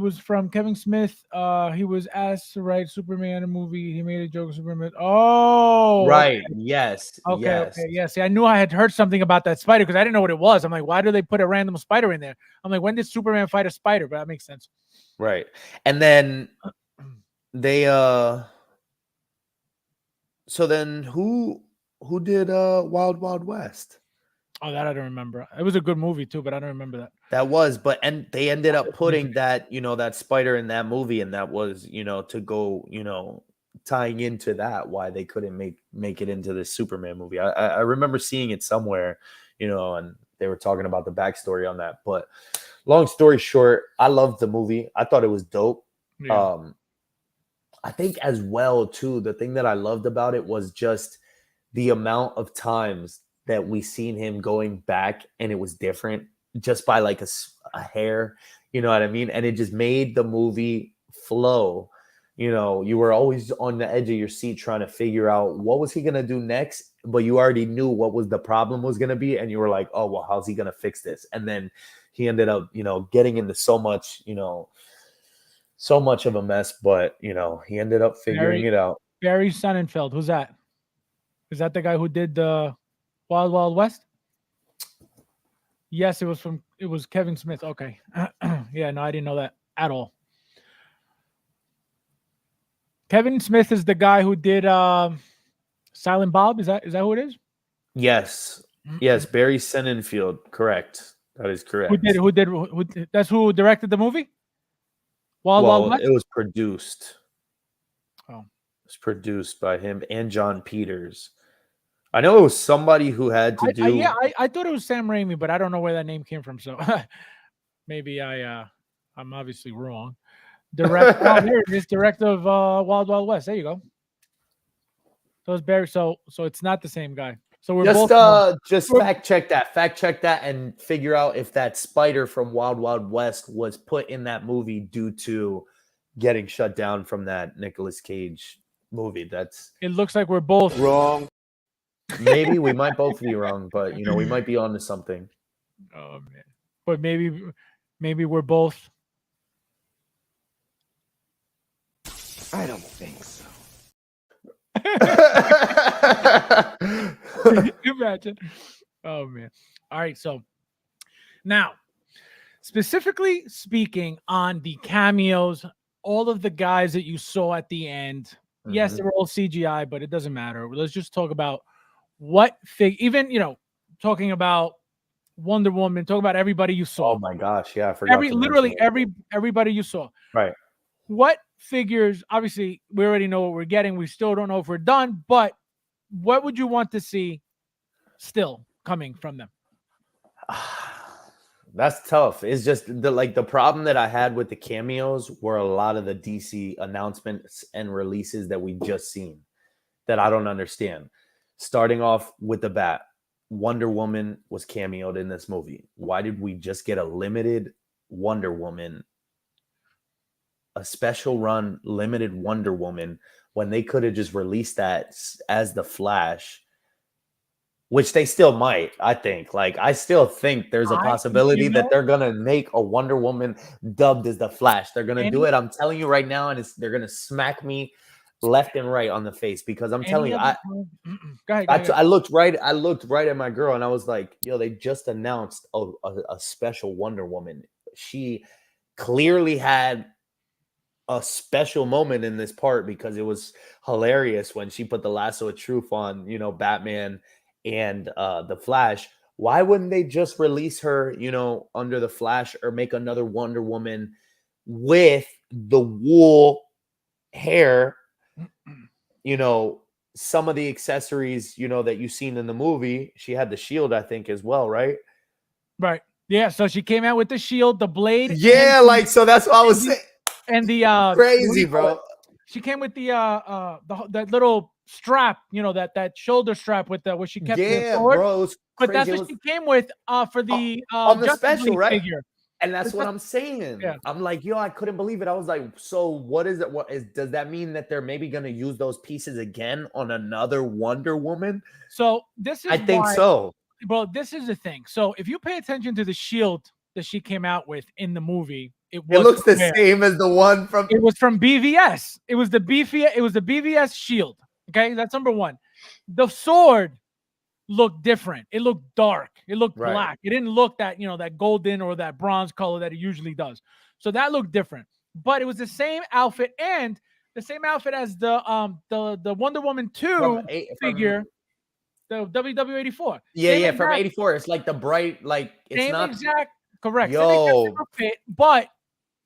Speaker 1: was from Kevin Smith. He was asked to write Superman a movie. He made a joke of Superman. Oh,
Speaker 5: right.
Speaker 1: Okay.
Speaker 5: Yes.
Speaker 1: Okay.
Speaker 5: Yes.
Speaker 1: Okay. Yeah. See, I knew I had heard something about that spider because I didn't know what it was. I'm like, why do they put a random spider in there? I'm like, when did Superman fight a spider? But that makes sense.
Speaker 5: Right. And then they so then who did Wild Wild West?
Speaker 1: Oh, that I don't remember. It was a good movie too, but I don't remember that.
Speaker 5: That was, and they ended up putting that, that spider in that movie, and that was, to go, tying into that, why they couldn't make it into this Superman movie. I remember seeing it somewhere, and they were talking about the backstory on that. But long story short, I loved the movie. I thought it was dope.
Speaker 1: Yeah.
Speaker 5: I think as well too, the thing that I loved about it was just the amount of times that we seen him going back and it was different. just by like a hair, you know what I mean? And it just made the movie flow. You know, you were always on the edge of your seat trying to figure out what was he going to do next, but you already knew what was the problem was going to be. And you were like, oh, well, how's he going to fix this? And then he ended up, you know, getting into so much, you know, so much of a mess, but, you know, he ended up figuring it out.
Speaker 1: Barry Sonnenfeld. Who's that? Is that the guy who did the Wild Wild West? Yes, it was Kevin Smith. Okay. Yeah, no, I didn't know that at all. Kevin Smith is the guy who did Silent Bob. Is that who it is?
Speaker 5: Yes. Yes, Barry Sonnenfeld. Correct. That is correct.
Speaker 1: Who did that's who directed the movie? Wild West?
Speaker 5: It was produced.
Speaker 1: Oh.
Speaker 5: It was produced by him and John Peters. I know it was somebody who had to do.
Speaker 1: I thought it was Sam Raimi, but I don't know where that name came from. So maybe I'm obviously wrong. Here it is, director of Wild Wild West. There you go. So it's Barry. So it's not the same guy. So we're
Speaker 5: just fact check that and figure out if that spider from Wild Wild West was put in that movie due to getting shut down from that Nicolas Cage movie.
Speaker 1: It looks like we're both
Speaker 4: Wrong.
Speaker 5: Maybe we might both be wrong, but you know, we might be onto something.
Speaker 1: Oh man. But maybe we're both.
Speaker 4: I don't think so.
Speaker 1: Imagine. Oh man. All right. So now, specifically speaking on the cameos, all of the guys that you saw at the end, yes, they were all CGI, but it doesn't matter. Let's just talk about even, you know, talking about Wonder Woman, talk about everybody you saw.
Speaker 5: Oh my gosh. Yeah. I forgot.
Speaker 1: Everybody you saw.
Speaker 5: Right.
Speaker 1: What figures, obviously, we already know what we're getting. We still don't know if we're done, but what would you want to see still coming from them?
Speaker 5: That's tough. It's just the problem that I had with the cameos were a lot of the DC announcements and releases that we just seen that I don't understand. Starting off with the bat, Wonder Woman was cameoed in this movie. Why did we just get a limited Wonder Woman, a special run limited Wonder Woman, when they could have just released that as the Flash, which they still might, I think. Like, I still think there's a possibility that they're going to make a Wonder Woman dubbed as the Flash. They're going to do it. I'm telling you right now, and they're going to smack me left and right on the face, because I'm telling you,
Speaker 1: go ahead.
Speaker 5: I looked right at my girl and I was like, yo, they just announced a special Wonder Woman. She clearly had a special moment in this part, because it was hilarious when she put the lasso of truth on, you know, Batman and the Flash. Why wouldn't they just release her, you know, under the Flash, or make another Wonder Woman with the wool hair, you know, some of the accessories, you know, that you've seen in the movie? She had the shield, I think, as well, right?
Speaker 1: Right. Yeah. So she came out with the shield, the blade.
Speaker 5: Yeah, so that's what I was saying.
Speaker 1: And the
Speaker 5: crazy, bro.
Speaker 1: She came with the that little strap, you know, that shoulder strap with where she kept the sword.
Speaker 5: Bro.
Speaker 1: But that's what she came with for the
Speaker 5: on the
Speaker 1: Justice
Speaker 5: special,
Speaker 1: League
Speaker 5: right?
Speaker 1: figure.
Speaker 5: And that's what I'm saying.
Speaker 1: Yeah.
Speaker 5: I'm like, yo, I couldn't believe it. I was like, so what is it? Does that mean that they're maybe going to use those pieces again on another Wonder Woman?
Speaker 1: So this is
Speaker 5: I think so.
Speaker 1: Well, this is the thing. So if you pay attention to the shield that she came out with in the movie, it
Speaker 5: looks the same as the one from.
Speaker 1: It was from BVS. It was the BVS shield. Okay, that's number one. The sword looked different. It looked dark. It looked black. It didn't look that, you know, that golden or that bronze color that it usually does. So that looked different. But it was the same outfit, and the same outfit as the Wonder Woman 2 figure, the WW84.
Speaker 5: Yeah, from 84. It's like the bright, like it's
Speaker 1: same
Speaker 5: not
Speaker 1: exact correct.
Speaker 5: Yo,
Speaker 1: fit, but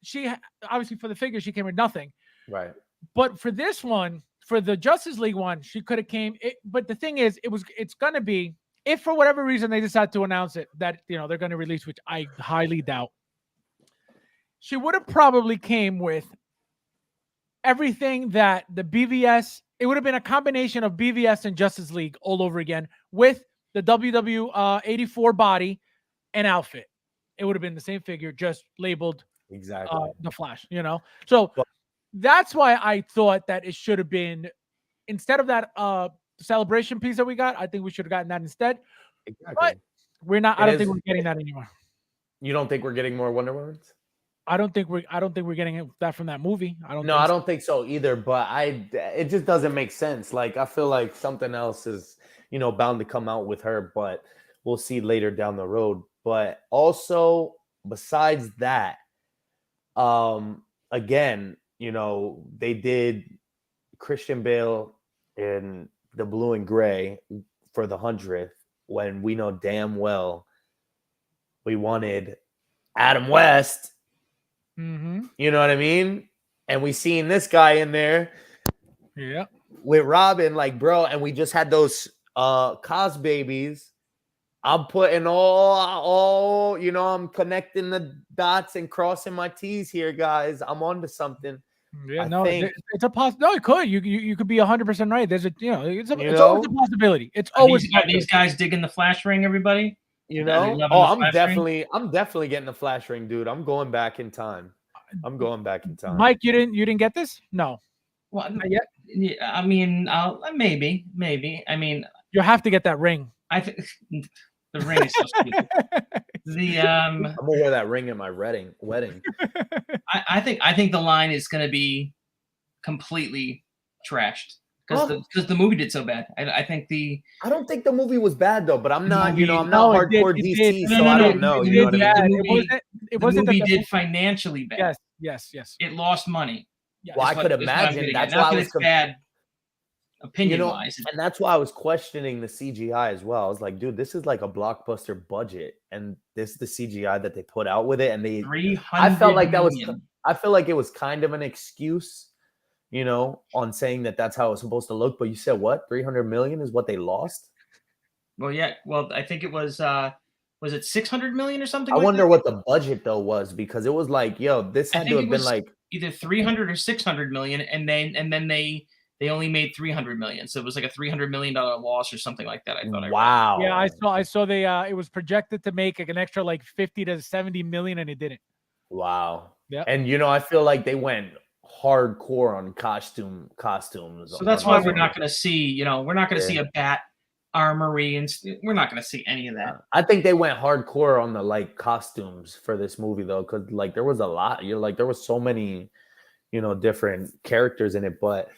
Speaker 1: she obviously, for the figure, she came with nothing.
Speaker 5: Right.
Speaker 1: But for this one, for the Justice League one, she could have came. But the thing is, it's going to be, if for whatever reason they decide to announce it, that, you know, they're going to release, which I highly doubt, she would have probably came with everything that the BVS, it would have been a combination of BVS and Justice League all over again, with the WW84 body and outfit. it would have been the same figure, just labeled
Speaker 5: Exactly.
Speaker 1: the Flash. You know, so
Speaker 5: But-
Speaker 1: that's why I thought that it should have been instead of that celebration piece that we got. I think we should have gotten that instead.
Speaker 5: Exactly.
Speaker 1: But we're not.
Speaker 5: It
Speaker 1: I don't
Speaker 5: is-
Speaker 1: think we're getting that anymore.
Speaker 5: You don't think we're getting more Wonder Womans?
Speaker 1: I don't think we're getting that from that movie.
Speaker 5: No, I don't think so either. But it just doesn't make sense. Like I feel like something else is, bound to come out with her. But we'll see later down the road. But also, besides that, again, they did Christian Bale in the blue and gray for the 100th when we know damn well we wanted Adam West.
Speaker 1: Mm-hmm.
Speaker 5: You know what I mean? And we seen this guy in there
Speaker 1: Yeah.
Speaker 5: with Robin, like, bro, and we just had those cos babies. I'm putting all, I'm connecting the dots and crossing my T's here, guys. I'm onto something.
Speaker 1: Yeah,
Speaker 5: I
Speaker 1: no,
Speaker 5: think-
Speaker 1: it's a possibility. No, it could. You could be 100% right. There's it's always
Speaker 5: know?
Speaker 1: a possibility. It's
Speaker 3: Are
Speaker 1: always
Speaker 3: these guys digging the Flash ring, everybody?
Speaker 5: You
Speaker 3: Are they
Speaker 5: know?
Speaker 3: loving
Speaker 5: Oh,
Speaker 3: the
Speaker 5: I'm
Speaker 3: Flash ring?
Speaker 5: definitely getting the Flash ring, dude. I'm going back in time. I'm going back in time.
Speaker 1: Mike, you didn't get this? No,
Speaker 3: Well,
Speaker 1: not yet.
Speaker 3: yeah, I mean, maybe. I mean,
Speaker 1: You have to get that ring.
Speaker 3: I think the ring is so stupid.
Speaker 5: I'm gonna wear that ring at my wedding.
Speaker 3: I think the line is going to be completely trashed because the movie did so bad. I think
Speaker 5: I don't think the movie was bad though, but I'm not,
Speaker 3: movie-
Speaker 5: I'm not
Speaker 1: No, it did,
Speaker 5: hardcore
Speaker 1: it
Speaker 5: DC,
Speaker 1: did.
Speaker 5: so I don't know.
Speaker 3: it
Speaker 5: You know what I
Speaker 3: did,
Speaker 5: mean?
Speaker 3: yeah.
Speaker 1: It
Speaker 3: the
Speaker 1: wasn't
Speaker 3: movie
Speaker 1: that
Speaker 3: did financially bad.
Speaker 1: Yes.
Speaker 3: It lost money.
Speaker 1: Yes.
Speaker 5: Well, I
Speaker 3: is what-
Speaker 5: could
Speaker 3: is what I'm
Speaker 5: imagine.
Speaker 3: getting
Speaker 5: That's
Speaker 3: at.
Speaker 5: why
Speaker 3: Not
Speaker 5: I
Speaker 3: that
Speaker 5: was
Speaker 3: it's bad opinion wise.
Speaker 5: and that's why I was questioning the CGI as well. I was like, dude, this is like a blockbuster budget, and this is the CGI that they put out with it, and they.
Speaker 3: 300
Speaker 5: I felt like that was.
Speaker 3: million.
Speaker 5: I feel like it was kind of an excuse, on saying that that's how it was supposed to look. But you said what? 300 million is what they lost.
Speaker 3: Well, yeah. Well, I think it was it 600 million or something?
Speaker 5: I
Speaker 3: like
Speaker 5: wonder
Speaker 3: that?
Speaker 5: what the budget though was, because it was like, yo, this
Speaker 3: I
Speaker 5: had
Speaker 3: think
Speaker 5: to
Speaker 3: it
Speaker 5: have been
Speaker 3: was
Speaker 5: like.
Speaker 3: either 300 or 600 million, and then they only made 300 million, so it was like a $300 million loss or something like that. I thought.
Speaker 5: Wow.
Speaker 1: Yeah, I saw they it was projected to make like an extra like 50 to 70 million, and it didn't.
Speaker 5: Wow.
Speaker 1: Yeah.
Speaker 5: And I feel like they went hardcore on costumes.
Speaker 3: So that's why
Speaker 5: on-
Speaker 3: we're not going to see, we're not going to
Speaker 5: Yeah.
Speaker 3: see a bat armory, and we're not going to see any of that.
Speaker 5: I think they went hardcore on the like costumes for this movie though, because like there was a lot. There was so many, different characters in it. But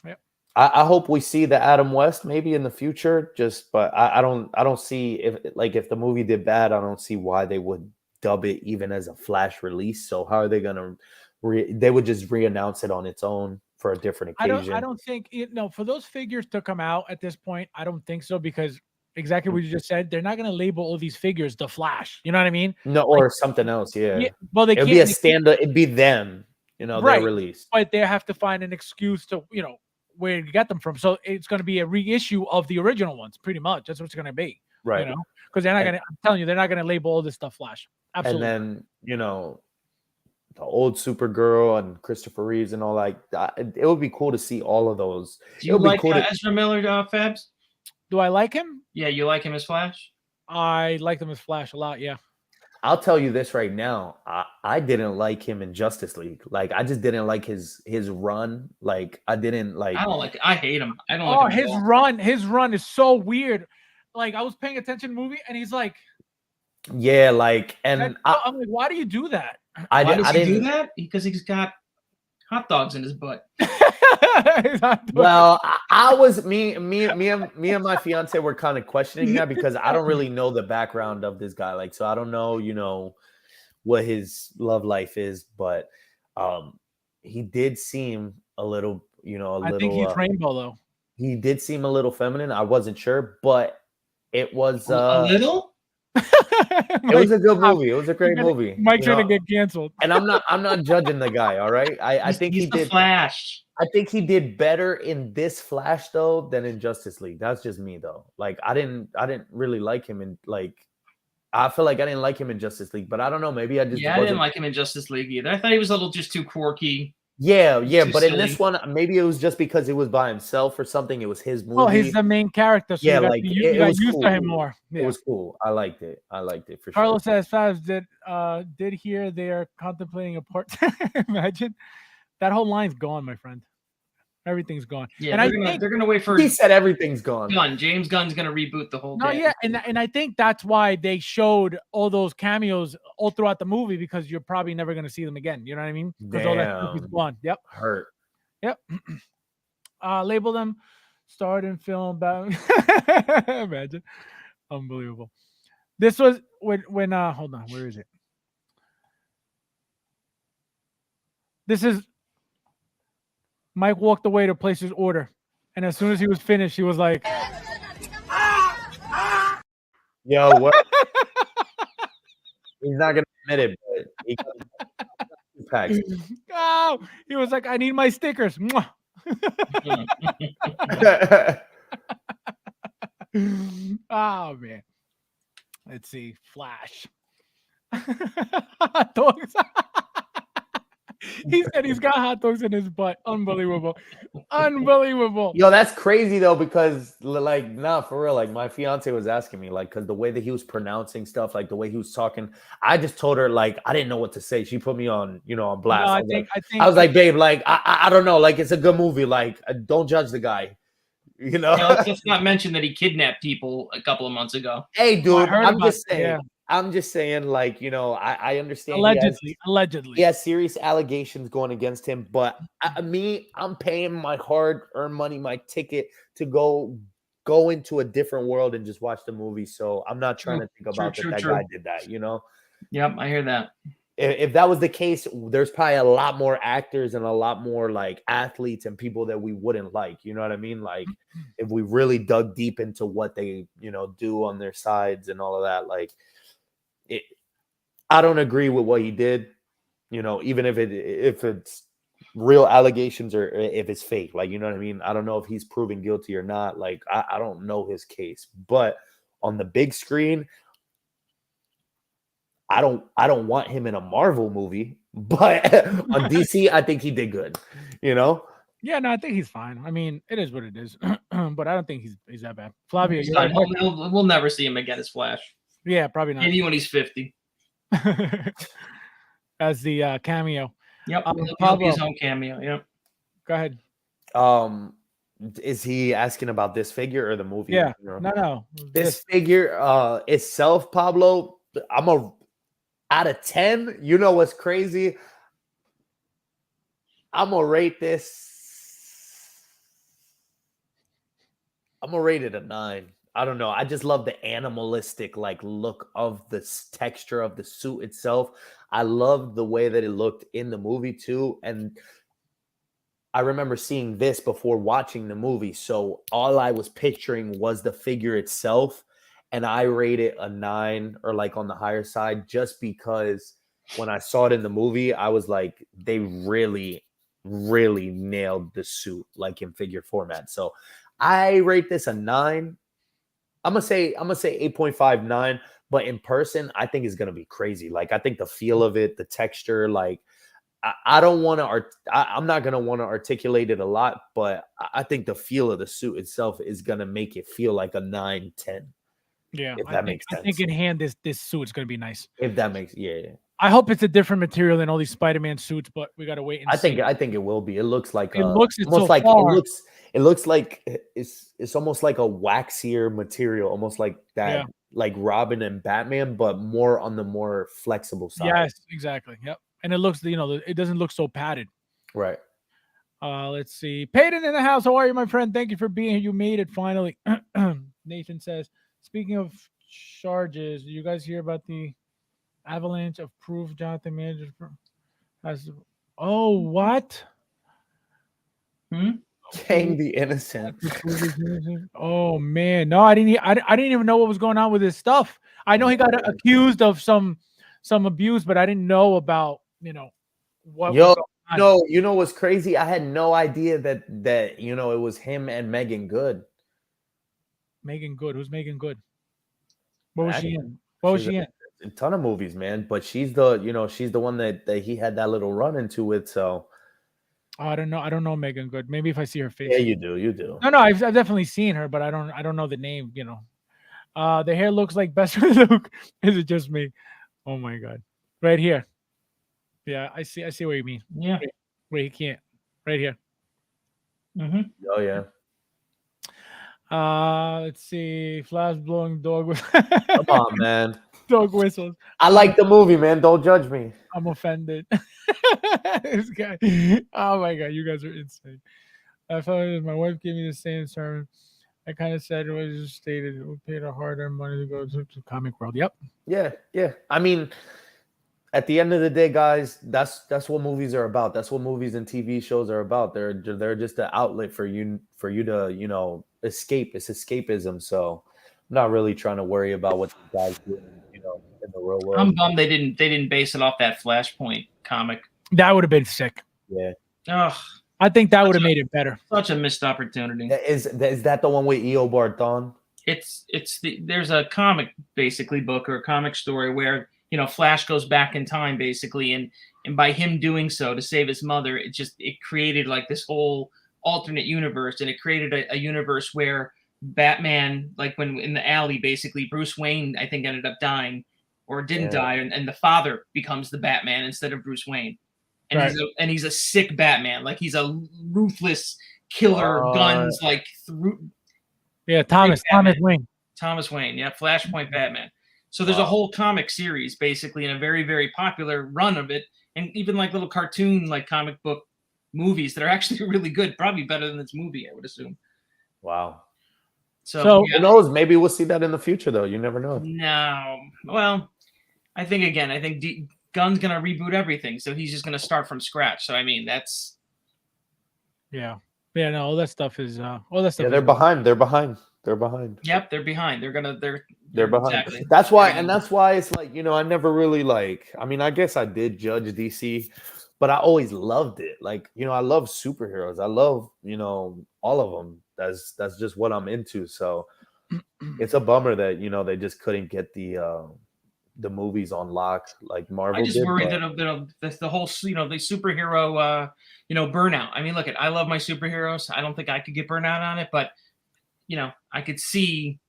Speaker 1: Yep.
Speaker 5: I hope we see the Adam West maybe in the future. But I don't see if the movie did bad, I don't see why they would dub it even as a Flash release. So how are they gonna? They would just re-announce it on its own for a different occasion.
Speaker 1: I don't think for those figures to come out at this point. I don't think so, because exactly what you just said. They're not going to label all these figures the Flash. You know what I mean?
Speaker 5: No, or something else. Yeah.
Speaker 1: Well, they
Speaker 5: It'd
Speaker 1: can't.
Speaker 5: be a
Speaker 1: they can't-
Speaker 5: stand-up. It'd be them.
Speaker 1: Right.
Speaker 5: They're released.
Speaker 1: but they have to find an excuse to where you get them from. So it's going to be a reissue of the original ones, pretty much. That's what it's going to be.
Speaker 5: Right.
Speaker 1: Because they're not going to. I'm telling you, they're not going to label all this stuff Flash. Absolutely.
Speaker 5: And then the old Supergirl and Christopher Reeves and all that. It would be cool to see all of those.
Speaker 3: Do you
Speaker 5: It would be
Speaker 3: like
Speaker 5: cool to-
Speaker 3: Ezra Miller, Fabs?
Speaker 1: Do I like him?
Speaker 3: Yeah, you like him as Flash?
Speaker 1: I like him as Flash a lot. Yeah.
Speaker 5: I'll tell you this right now. I didn't like him in Justice League. Like I just didn't like his run. Like I didn't like.
Speaker 3: I don't like it. I hate him. I don't
Speaker 1: Oh,
Speaker 3: like him.
Speaker 1: his run is so weird. Like I was paying attention to the movie, and he's like,
Speaker 5: Yeah, like, and
Speaker 1: I'm like, why do you do that?
Speaker 5: I
Speaker 3: Why does he do
Speaker 5: didn't.
Speaker 3: that? Because he's got hot dogs in his butt.
Speaker 1: He's not doing
Speaker 5: Well, I was me and my fiance were kind of questioning that, because I don't really know the background of this guy. Like, so I don't know, what his love life is, but he did seem a little,
Speaker 1: I think he's rainbow though.
Speaker 5: he did seem a little feminine. I wasn't sure, but it was
Speaker 3: A little?
Speaker 5: it was a good movie. It was a great movie.
Speaker 1: Mike
Speaker 5: you
Speaker 1: trying to
Speaker 5: know?
Speaker 1: get canceled.
Speaker 5: And I'm not judging the guy. All right, I think
Speaker 3: he's
Speaker 5: he
Speaker 3: the
Speaker 5: did.
Speaker 3: Flash.
Speaker 5: I think he did better in this Flash though than in Justice League. That's just me though. Like I didn't really like him in I feel like I didn't like him in Justice League, but I don't know. Maybe I just
Speaker 3: Yeah, I didn't like him in Justice League either. I thought he was a little just too quirky.
Speaker 5: Yeah, yeah,
Speaker 3: Too
Speaker 5: but in this
Speaker 3: silly.
Speaker 5: one, maybe it was just because it was by himself or something. It was his
Speaker 1: Well, he's
Speaker 5: movie.
Speaker 1: the main character, so
Speaker 5: Yeah,
Speaker 1: you got
Speaker 5: like
Speaker 1: you
Speaker 5: it
Speaker 1: got
Speaker 5: was
Speaker 1: used to him
Speaker 5: cool.
Speaker 1: more.
Speaker 5: It
Speaker 1: Yeah.
Speaker 5: was cool. I liked it. I liked it for sure.
Speaker 1: Carlos says, Fabs did hear they are contemplating a part. Imagine that whole line's gone, my friend. Everything's gone.
Speaker 3: Yeah,
Speaker 1: And I
Speaker 3: they're
Speaker 1: think
Speaker 3: gonna wait for
Speaker 5: He said everything's gone.
Speaker 3: Gunn. James Gunn's gonna reboot the whole
Speaker 1: no,
Speaker 3: damn
Speaker 1: yeah,
Speaker 3: thing.
Speaker 1: and I think that's why they showed all those cameos all throughout the movie because you're probably never gonna see them again. You know what I mean? Because all that stuff is
Speaker 5: Damn.
Speaker 1: gone. Yep.
Speaker 5: Hurt.
Speaker 1: Yep. Label them starred in film. Imagine. Unbelievable. This was when hold on, where is it? This is Mike walked away to place his order. And as soon as he was finished, he was like,
Speaker 5: Yo, what? He's not gonna admit it, but he got 2 packs.
Speaker 1: oh, he was like, I need my stickers. Mwah. Oh man. Let's see. Flash. Hot dogs. He said he's got hot dogs in his butt. Unbelievable. Unbelievable.
Speaker 5: Yo, that's crazy though, because like, nah, for real. Like, my fiance was asking me, like, because the way that he was pronouncing stuff, like the way he was talking, I just told her, like, I didn't know what to say. She put me on, on blast.
Speaker 1: No,
Speaker 5: I was like, babe, like, I don't know, like, it's a good movie. Like, don't judge the guy,
Speaker 3: Let's not mention that he kidnapped people a couple of months ago.
Speaker 5: Hey, dude,
Speaker 1: heard
Speaker 5: I'm
Speaker 1: about
Speaker 5: just
Speaker 1: that,
Speaker 5: saying.
Speaker 1: yeah.
Speaker 5: I'm just saying, like, I understand.
Speaker 1: Allegedly.
Speaker 5: He has serious allegations going against him, but I'm paying my hard-earned money, my ticket to go into a different world and just watch the movie. So I'm not trying to think about that guy did that.
Speaker 3: Yep, I hear that.
Speaker 5: If that was the case, there's probably a lot more actors and a lot more like athletes and people that we wouldn't like. You know what I mean? Like, if we really dug deep into what they do on their sides and all of that, like. I don't agree with what he did, even if it's real allegations or if it's fake. Like, you know what I mean? I don't know if he's proven guilty or not. Like, I don't know his case. But on the big screen, I don't want him in a Marvel movie. But on DC, I think he did good.
Speaker 1: Yeah, no, I think he's fine. I mean, it is what it is. But I don't think he's that bad. Flavio,
Speaker 3: He's fine. We'll never see him again as Flash.
Speaker 1: Yeah, probably not.
Speaker 3: Maybe when he's 50.
Speaker 1: As the cameo.
Speaker 3: Yep. He'll be his own cameo. Yep.
Speaker 1: Go ahead.
Speaker 5: Is he asking about this figure or the movie?
Speaker 1: Yeah. No.
Speaker 5: This figure itself, Pablo, I'm out of 10. You know what's crazy? I'm gonna rate it a 9. I don't know. I just love the animalistic look of the texture of the suit itself. I love the way that it looked in the movie too. And I remember seeing this before watching the movie. So all I was picturing was the figure itself. And I rate it a 9 or on the higher side, just because when I saw it in the movie, I was like, they really, really nailed the suit in figure format. So I rate this a 9. I'm gonna say 8.59, but in person, I think it's gonna be crazy. I think the feel of it, the texture, I don't want to. I'm not gonna want to articulate it a lot, but I think the feel of the suit itself is gonna make it feel like a 9, 10.
Speaker 1: Yeah,
Speaker 5: if that makes sense.
Speaker 1: I think in hand, this suit is gonna be nice.
Speaker 5: If that makes, yeah.
Speaker 1: I hope it's a different material than all these Spider-Man suits, but we gotta wait and see.
Speaker 5: I think it will be. It looks like
Speaker 1: almost
Speaker 5: so
Speaker 1: like
Speaker 5: far. It looks like it's almost like a waxier material, almost like that, like Robin and Batman, but more on the more flexible side.
Speaker 1: Yes, exactly. Yep. And it looks, it doesn't look so padded.
Speaker 5: Right.
Speaker 1: Let's see. Peyton in the house. How are you, my friend? Thank you for being here. You made it finally. Nathan says, speaking of charges, did you guys hear about the avalanche of proof Jonathan Majors has? Oh, what?
Speaker 5: Saying the innocent.
Speaker 1: Oh man, no, I didn't even know what was going on with his stuff. I know he got accused of some abuse, but I didn't know about what.
Speaker 5: Yo, you know what's crazy? I had no idea that it was him and Megan Good.
Speaker 1: Megan Good, who's Megan Good? What was she in? What was she in?
Speaker 5: A ton of movies, man. But she's the one that he had that little run into with. So
Speaker 1: Oh, I don't know. I don't know Megan Good. Maybe if I see her face.
Speaker 5: Yeah, you do. You do.
Speaker 1: No, no, I've definitely seen her, but I don't know the name. You know, the hair looks like best friend Luke. Is it just me? Oh my god, right here. Yeah, I see. I see what you mean.
Speaker 3: Yeah.
Speaker 1: Wait, he can't. Right here.
Speaker 3: Mm-hmm.
Speaker 5: Oh yeah.
Speaker 1: Let's see. Flash blowing dog
Speaker 5: Come on, man.
Speaker 1: dog whistles.
Speaker 5: I like the movie, man. Don't judge me.
Speaker 1: I'm offended. This guy. Oh my god, you guys are insane. I felt like my wife gave me the same sermon. I kind of said it was just stated we paid our hard-earned money to go to Comic World. Yep.
Speaker 5: Yeah, yeah. I mean, at the end of the day, guys, that's what movies are about. That's what movies and TV shows are about. They're just an outlet for you to escape. It's escapism. So I'm not really trying to worry about what the guys do in the real world.
Speaker 3: I'm bummed they didn't base it off that Flashpoint comic.
Speaker 1: That would have been sick.
Speaker 5: Yeah.
Speaker 3: Ugh,
Speaker 1: I think that would have made it better.
Speaker 3: such a missed opportunity.
Speaker 5: Is that the one with E.O. Barthon?
Speaker 3: There's a comic basically book or a comic story where Flash goes back in time basically, and by him doing so to save his mother, it created like this whole alternate universe, and it created a universe where Batman, like when in the alley, basically Bruce Wayne I think ended up dying or didn't die, and the father becomes the Batman instead of Bruce Wayne, and
Speaker 1: Right.
Speaker 3: he's a sick Batman, like he's a ruthless killer, guns like through.
Speaker 1: Yeah, Thomas Wayne.
Speaker 3: Thomas Wayne, yeah, Flashpoint Batman. So there's a whole comic series basically, and a very, very popular run of it, and even like little cartoon, like comic book movies that are actually really good, probably better than this movie, I would assume.
Speaker 5: Wow.
Speaker 1: So
Speaker 5: who knows? Maybe we'll see that in the future, though. You never know.
Speaker 3: No, well, I think Gunn's gonna reboot everything, so he's just gonna start from scratch. So I mean, that's
Speaker 1: yeah. No, all that stuff is all that stuff.
Speaker 5: Yeah, they're behind. They're behind. They're behind.
Speaker 3: Yep, they're behind. They're
Speaker 5: behind.
Speaker 3: Exactly.
Speaker 5: That's why it's like, I never really I mean, I guess I did judge DC, but I always loved it. Like, I love superheroes. I love, all of them. That's just what I'm into. So it's a bummer that, they just couldn't get the movies on lock like Marvel
Speaker 3: I just
Speaker 5: did,
Speaker 3: worry that the whole the superhero burnout. I mean, I love my superheroes. I don't think I could get burnout on it, but I could see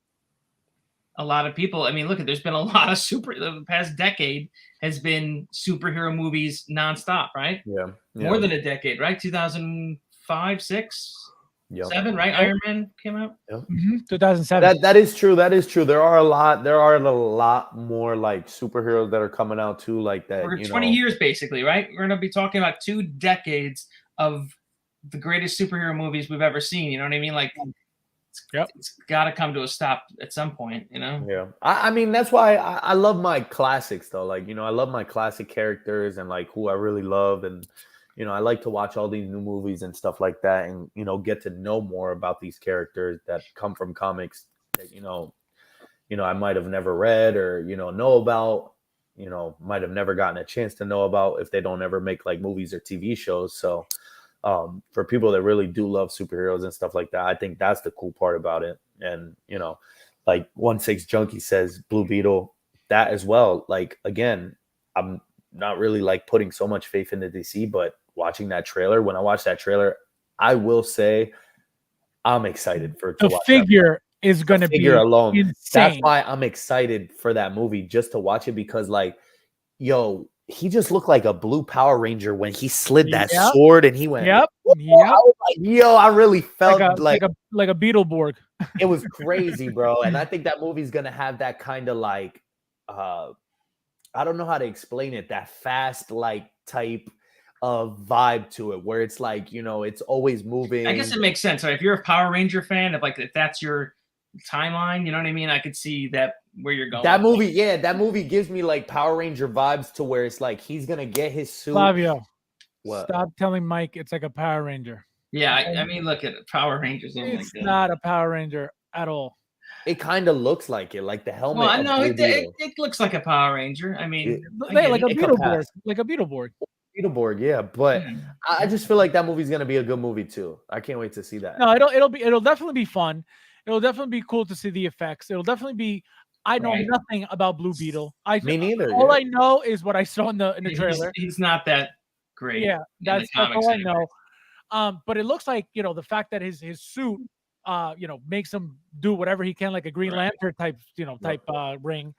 Speaker 3: a lot of people. I mean, there's been a lot of the past decade has been superhero movies nonstop, right?
Speaker 5: Yeah.
Speaker 3: More than a decade, right? 2005, 6,
Speaker 5: Yep.
Speaker 3: 7, right? Iron Man came out.
Speaker 5: Yep.
Speaker 1: 2007.
Speaker 5: That is true. That is true. There are a lot more like superheroes that are coming out too, like that.
Speaker 3: For 20 years, basically, right? We're gonna be talking about 2 decades of the greatest superhero movies we've ever seen. You know what I mean? Like, it's got to come to a stop at some point.
Speaker 5: Yeah. I mean, that's why I love my classics, though. Like, I love my classic characters and like who I really love, and I like to watch all these new movies and stuff like that, and get to know more about these characters that come from comics that I might have never read or know about, might have never gotten a chance to know about if they don't ever make like movies or TV shows. So for people that really do love superheroes and stuff like that, I think that's the cool part about it. And like 16 Junkie says, Blue Beetle, that as well. Like, again, I'm not really like putting so much faith into DC, but watching that trailer, when I watched that trailer, I will say I'm excited for
Speaker 1: the figure is going to be
Speaker 5: alone.
Speaker 1: Insane.
Speaker 5: That's why I'm excited for that movie, just to watch it, because like, he just looked like a blue Power Ranger when he slid that sword and he went.
Speaker 1: Yep.
Speaker 5: I was like, I really felt
Speaker 1: like a Beetleborg.
Speaker 5: It was crazy, bro. And I think that movie's gonna have that kind of like, I don't know how to explain it, that fast like type of vibe to it, where it's like, it's always moving.
Speaker 3: I guess it makes sense. So if you're a Power Ranger fan, if that's your timeline, you know what I mean? I could see that where you're going.
Speaker 5: That movie gives me like Power Ranger vibes, to where it's like he's gonna get his suit.
Speaker 1: Flavio,
Speaker 5: what?
Speaker 1: Stop telling Mike it's like a Power Ranger.
Speaker 3: Yeah, I mean, look at Power Rangers.
Speaker 1: It's not a Power Ranger at all.
Speaker 5: It kind of looks like it, like the helmet.
Speaker 3: Well, I know it looks like a Power Ranger. I mean,
Speaker 1: like a Beetleborg, like a Beetleborg.
Speaker 5: Beetleborg, yeah, but I just feel like that movie's gonna be a good movie too. I can't wait to see that.
Speaker 1: No, it'll definitely be fun. It'll definitely be cool to see the effects. It'll definitely be. I know nothing about Blue Beetle.
Speaker 5: Me neither.
Speaker 1: All I know is what I saw in the trailer.
Speaker 3: He's not that great.
Speaker 1: Yeah, that's all I know. But it looks like, the fact that his suit, makes him do whatever he can, like a Green Lantern type, ring.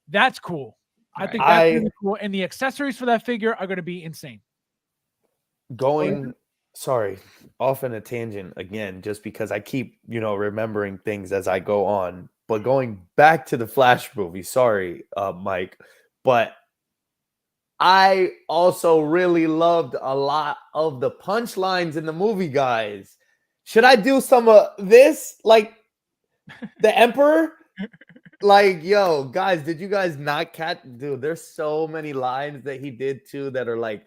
Speaker 1: That's cool. I think that's really cool. And the accessories for that figure are going to be insane.
Speaker 5: Going, sorry, off in a tangent again, just because I keep, remembering things as I go on. But going back to the Flash movie, sorry, Mike, but I also really loved a lot of the punchlines in the movie, guys. Should I do some of this? Like the Emperor? Like, yo, guys, did you guys not catch? Dude, there's so many lines that he did too that are like,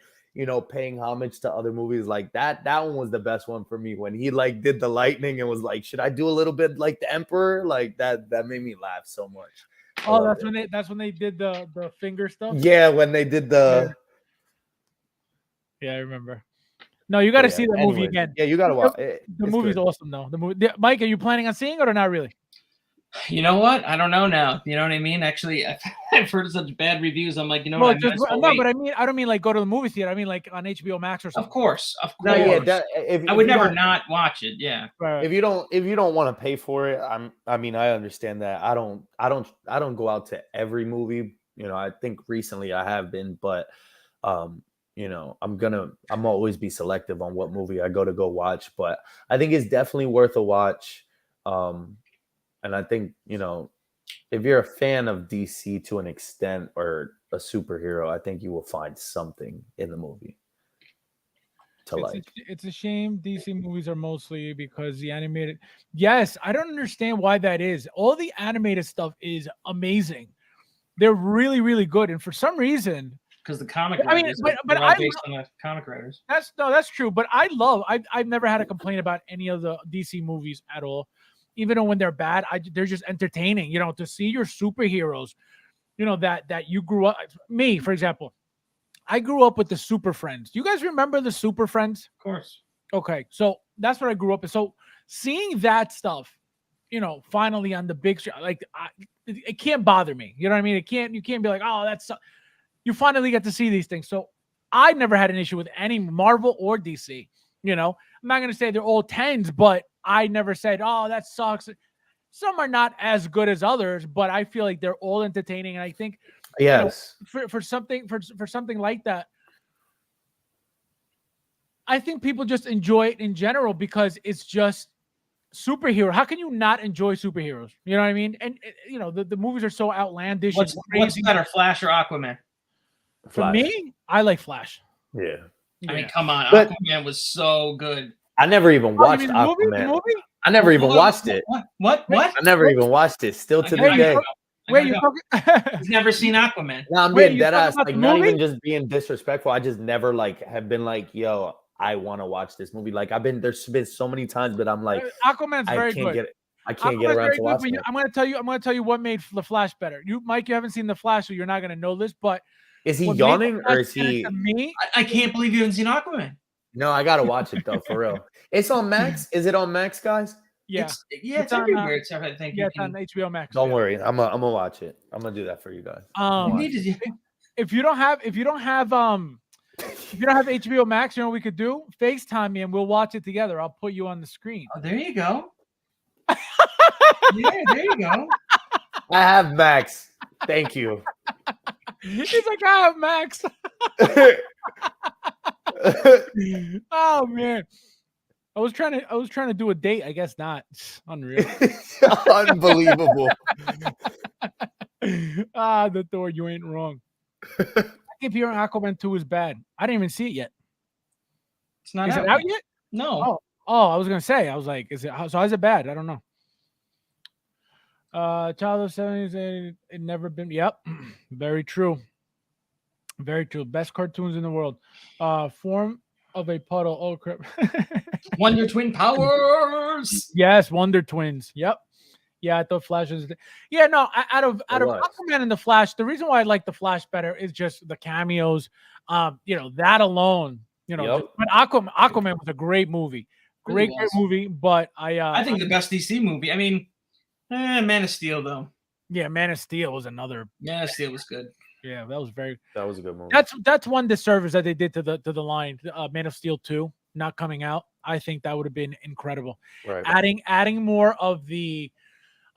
Speaker 5: paying homage to other movies like that. That one was the best one for me when he like did the lightning and was like, should I do a little bit like the Emperor? Like that made me laugh so much.
Speaker 1: Oh, that's when they did the finger stuff.
Speaker 5: Yeah, when they did the.
Speaker 1: Yeah, I remember. No, you got to see the movie again.
Speaker 5: Yeah, you got to watch.
Speaker 1: The movie's awesome though. The movie, Mike, are you planning on seeing it or not really?
Speaker 3: You know what? I don't know now. You know what I mean? Actually, I've heard such bad reviews. I'm like,
Speaker 1: But I don't mean like go to the movie theater. I mean like on HBO Max or something.
Speaker 3: Of course.
Speaker 5: No, yeah,
Speaker 3: I would never not watch it. Yeah.
Speaker 1: Right.
Speaker 5: If you don't want to pay for it, I understand that. I don't go out to every movie. I think recently I have been, but I'm always be selective on what movie I go watch. But I think it's definitely worth a watch. And I think, if you're a fan of DC to an extent or a superhero, I think you will find something in the movie to like.
Speaker 1: It's a shame DC movies are mostly because the animated. Yes, I don't understand why that is. All the animated stuff is amazing. They're really, really good. And for some reason,
Speaker 3: because the comic writers, but all based on the comic writers.
Speaker 1: That's true. But I've never had a complaint about any of the DC movies at all. Even when they're bad, they're just entertaining. To see your superheroes, that you grew up. Me, for example, I grew up with the Super Friends. Do you guys remember the Super Friends?
Speaker 3: Of course.
Speaker 1: Okay, so that's what I grew up with. So seeing that stuff, finally on the big screen, like it can't bother me. You know what I mean? You can't be like, oh, that's. You finally get to see these things. So I never had an issue with any Marvel or DC. I'm not going to say they're all 10s, but I never said, oh, that sucks. Some are not as good as others, but I feel like they're all entertaining. And I think,
Speaker 5: yes,
Speaker 1: for something like that, I think people just enjoy it in general because it's just superhero. How can you not enjoy superheroes? You know what I mean? And the movies are so outlandish.
Speaker 3: What's better, Flash or Aquaman?
Speaker 1: For me, I like Flash.
Speaker 5: Yeah.
Speaker 3: I mean, come on. Aquaman was so good.
Speaker 5: I never even watched Aquaman.
Speaker 1: The movie?
Speaker 5: I never even watched it.
Speaker 3: What?
Speaker 5: I never even watched it. Still to this day.
Speaker 1: Wait, you're talking?
Speaker 3: He's never seen Aquaman.
Speaker 5: No, I'm being dead ass. Like, not even just being disrespectful. I just never have been like, yo, I want to watch this movie. Like there's been so many times, but I'm like,
Speaker 1: Aquaman's very good.
Speaker 5: I can't get around to watching it.
Speaker 1: I'm gonna tell you what made the Flash better. Mike, you haven't seen the Flash, so you're not gonna know this, but
Speaker 5: is he yawning or is he?
Speaker 3: I can't believe you haven't seen Aquaman.
Speaker 5: No, I gotta watch it though, for real. It's on Max. Is it on Max, guys?
Speaker 1: Yeah,
Speaker 3: it's everywhere. It's I think.
Speaker 1: Yeah, it's on HBO Max.
Speaker 5: Don't worry, I'm gonna watch it. I'm gonna do that for you guys.
Speaker 1: If you don't have HBO Max, what we could do? FaceTime me and we'll watch it together. I'll put you on the screen.
Speaker 3: Oh, there you go. Yeah, there you go.
Speaker 5: I have Max. Thank you.
Speaker 1: He's like, I have Max. Oh man. I was trying to do a date. I guess not. Unreal.
Speaker 5: Unbelievable.
Speaker 1: The Thor, you ain't wrong. I keep hearing Aquaman 2 is bad. I didn't even see it yet.
Speaker 3: It's not
Speaker 1: Is it out yet?
Speaker 3: No.
Speaker 1: Oh, I was gonna say. I was like, is it bad? I don't know. Child of 70s, it never been. Yep, very true. Very true. Best cartoons in the world. Form of a puddle. Oh crap.
Speaker 3: Wonder Twin powers.
Speaker 1: Yes, Wonder Twins. Yep. Yeah, I thought Flash was. Yeah, no. Out of Aquaman and the Flash, the reason why I like the Flash better is just the cameos. That alone. But Aquaman was a great movie. Great movie. But I
Speaker 3: think the best DC movie. I mean, Man of Steel though.
Speaker 1: Yeah, Man of Steel was another.
Speaker 3: Man of Steel was good.
Speaker 1: Yeah, that was a good movie.
Speaker 5: That was a good movie.
Speaker 1: That's one disservice that they did to the line, Man of Steel 2. not coming out. I think that would have been incredible.
Speaker 5: Right.
Speaker 1: Adding more of the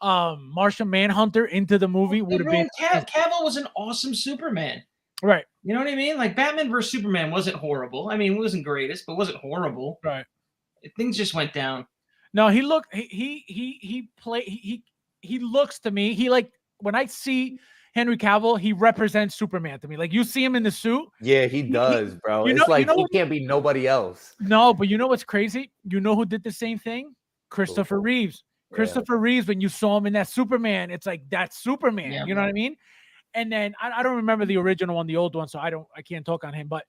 Speaker 1: Martian Manhunter into the movie would have been
Speaker 3: Cavill was an awesome Superman.
Speaker 1: right.
Speaker 3: You know what I mean? Like Batman vs Superman wasn't horrible. I mean, it wasn't greatest, but wasn't horrible.
Speaker 1: Right.
Speaker 3: Things just went down.
Speaker 1: No, he looked. He looks to me. He like when I see Henry Cavill, he represents Superman to me. Like you see him in the suit.
Speaker 5: Yeah, he does, bro.
Speaker 1: you
Speaker 5: It's
Speaker 1: know-
Speaker 5: like
Speaker 1: you know
Speaker 5: he
Speaker 1: what-
Speaker 5: can't be nobody else.
Speaker 1: No, but you know what's crazy? You know who did the same thing? Christopher Reeves.
Speaker 5: Yeah.
Speaker 1: Christopher Reeves. When you saw him in that Superman, it's like that's Superman.
Speaker 3: Yeah.
Speaker 1: You know what I mean? And then I don't remember the original one, the old one, so I can't talk on him. But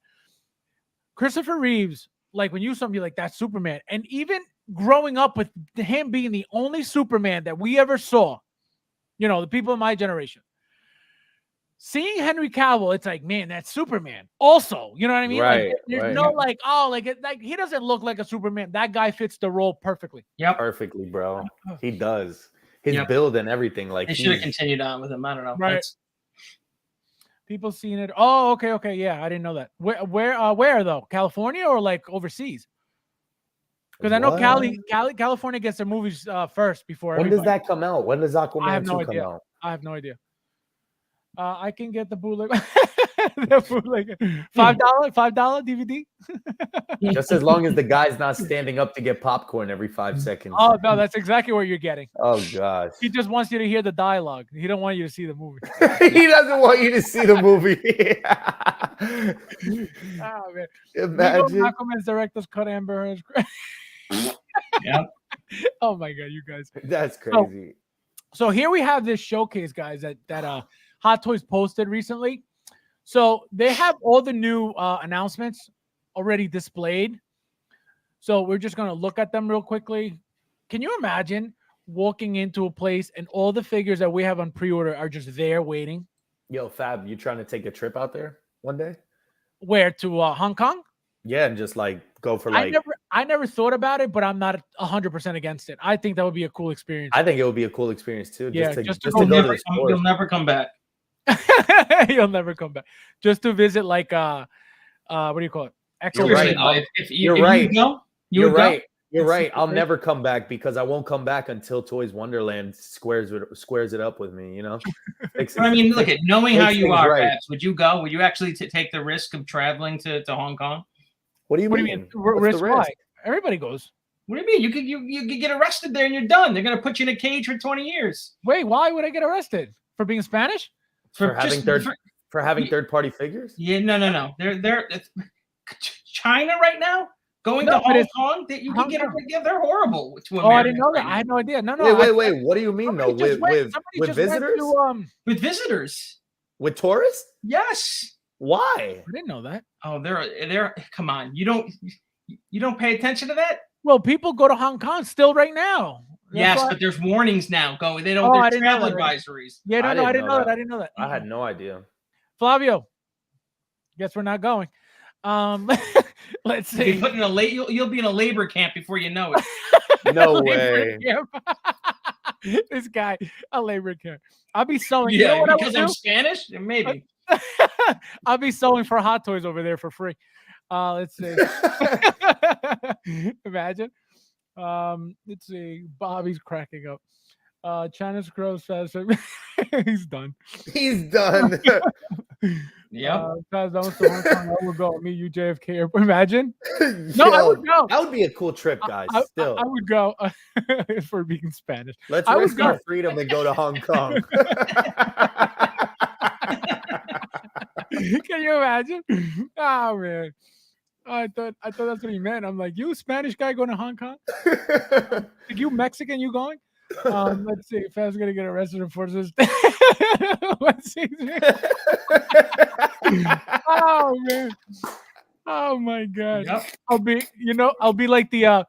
Speaker 1: Christopher Reeves, like when you saw him, you're like that's Superman. And even growing up with him being the only Superman that we ever saw, you know, the people in my generation, seeing Henry Cavill, it's like, man, that's Superman. Also, you know what I mean?
Speaker 5: Right,
Speaker 1: Like, there's
Speaker 5: right.
Speaker 1: no like, oh, like he doesn't look like a Superman. That guy fits the role perfectly.
Speaker 3: Yep.
Speaker 5: Perfectly, bro. He does. His
Speaker 3: Yep.
Speaker 5: build and everything. Like
Speaker 3: They should have
Speaker 5: he's-
Speaker 3: continued on with him. I don't know.
Speaker 1: Right.
Speaker 3: That's-
Speaker 1: People seeing it. Oh, okay, yeah, I didn't know that. Where though? California or like overseas? Because I know
Speaker 5: What?
Speaker 1: California gets their movies first before.
Speaker 5: When does
Speaker 1: everybody.
Speaker 5: that come out? When does Aquaman 2 come out?
Speaker 1: I have no idea. I can get the bootleg. The bootleg. $5 DVD.
Speaker 5: Just as long as the guy's not standing up to get popcorn every 5 seconds.
Speaker 1: Oh no, that's exactly what you're getting.
Speaker 5: Oh gosh.
Speaker 1: He just wants you to hear the dialogue. He don't want you to see the movie.
Speaker 5: He doesn't want you to see the movie.
Speaker 1: Oh man.
Speaker 5: Imagine.
Speaker 1: Aquaman's director's cut Amber Heard's.
Speaker 3: Yeah.
Speaker 1: Oh my god, you guys.
Speaker 5: That's crazy.
Speaker 1: So here we have this showcase, guys, that Hot Toys posted recently. So they have all the new announcements already displayed. So we're just gonna look at them real quickly. Can you imagine walking into a place and all the figures that we have on pre-order are just there waiting?
Speaker 5: Yo, Fab, you trying to take a trip out there one day?
Speaker 1: Where to Hong Kong?
Speaker 5: Yeah, and just like go for like.
Speaker 1: I never thought about it, but I'm not 100% against it. I think that would be a cool experience.
Speaker 5: I think it would be a cool experience too.
Speaker 1: Yeah,
Speaker 5: just
Speaker 1: to
Speaker 5: to
Speaker 1: go
Speaker 5: go to
Speaker 1: never-
Speaker 5: the store.
Speaker 3: You'll never come back.
Speaker 1: You'll never come back. Just to visit, like, what do you call it?
Speaker 5: You're right.
Speaker 3: Seriously, if
Speaker 5: You're
Speaker 3: if
Speaker 5: right.
Speaker 3: You go, you
Speaker 5: You're
Speaker 3: would go?
Speaker 5: right. You're
Speaker 1: It's
Speaker 5: right.
Speaker 1: super
Speaker 5: I'll
Speaker 1: great.
Speaker 5: never come back because I won't come back until Toys Wonderland squares it up with me. You know.
Speaker 3: But I mean, look at knowing how
Speaker 5: Makes
Speaker 3: you
Speaker 5: things
Speaker 3: are,
Speaker 5: right.
Speaker 3: Babs, would you go? Would you actually take the risk of traveling to Hong Kong?
Speaker 5: What do you
Speaker 1: What do
Speaker 5: mean?
Speaker 1: you mean?
Speaker 5: What's the
Speaker 1: Risk why? Everybody goes.
Speaker 3: What do you mean? You could get arrested there and you're done. They're gonna put you in a cage for 20 years
Speaker 1: Wait, why would I get arrested? For being Spanish?
Speaker 5: For having
Speaker 3: just-
Speaker 5: third-party figures?
Speaker 3: Yeah, no. They're China right now going
Speaker 1: No,
Speaker 3: to
Speaker 1: but
Speaker 3: Hong
Speaker 1: it's-
Speaker 3: Kong. You
Speaker 1: Hong
Speaker 3: can get
Speaker 1: Kong.
Speaker 3: they're horrible to
Speaker 1: Oh, I didn't
Speaker 3: Americans
Speaker 1: know that.
Speaker 3: right
Speaker 1: I
Speaker 3: now.
Speaker 1: had no idea. No.
Speaker 5: Wait. What do you mean though?
Speaker 1: Somebody just went-
Speaker 5: With
Speaker 1: somebody
Speaker 5: with
Speaker 1: just went
Speaker 5: visitors?
Speaker 1: to,
Speaker 3: With visitors.
Speaker 5: With tourists?
Speaker 3: Yes.
Speaker 5: Why?
Speaker 1: I didn't know that.
Speaker 3: Oh, they're come on. You don't pay attention to that?
Speaker 1: Well, people go to Hong Kong still right now. That's
Speaker 3: Yes,
Speaker 1: why-
Speaker 3: but there's warnings now. They don't.
Speaker 1: Oh, I
Speaker 3: There's
Speaker 1: didn't know
Speaker 3: travel
Speaker 1: that.
Speaker 3: advisories.
Speaker 1: yeah,
Speaker 5: I
Speaker 1: no, I
Speaker 5: didn't
Speaker 1: didn't
Speaker 5: know
Speaker 1: know that.
Speaker 5: that.
Speaker 1: I didn't know that.
Speaker 5: I had no idea.
Speaker 1: Flavio, guess we're not going. Let's
Speaker 3: You'll be
Speaker 1: see.
Speaker 3: put in you'll be in a labor camp before you know it.
Speaker 5: No
Speaker 1: Labor
Speaker 5: way.
Speaker 1: camp. This guy, a labor camp. I'll be sewing. You know
Speaker 3: Yeah,
Speaker 1: what I
Speaker 3: because
Speaker 1: would
Speaker 3: I'm
Speaker 1: do?
Speaker 3: Spanish. Maybe.
Speaker 1: I'll be sewing for Hot Toys over there for free. Let's see. Imagine. Let's see. Bobby's cracking up. China's Gross says he's done.
Speaker 5: He's done.
Speaker 3: Yep.
Speaker 1: Guys, that was the one time I would go meet you JFK airport. Imagine. No, I
Speaker 5: Yo,
Speaker 1: would go.
Speaker 5: That would be a cool trip, guys. Still,
Speaker 1: I would go for being Spanish.
Speaker 5: let's
Speaker 1: I would
Speaker 5: risk our
Speaker 1: go.
Speaker 5: freedom and go to Hong Kong.
Speaker 1: Can you imagine? Oh man. I thought that's what he meant. I'm like, you Spanish guy going to Hong Kong? Like, you Mexican, you going? Let's see. If I was gonna get arrested for this. Let's see. Oh man. Oh my god.
Speaker 3: Yep.
Speaker 1: I'll be like the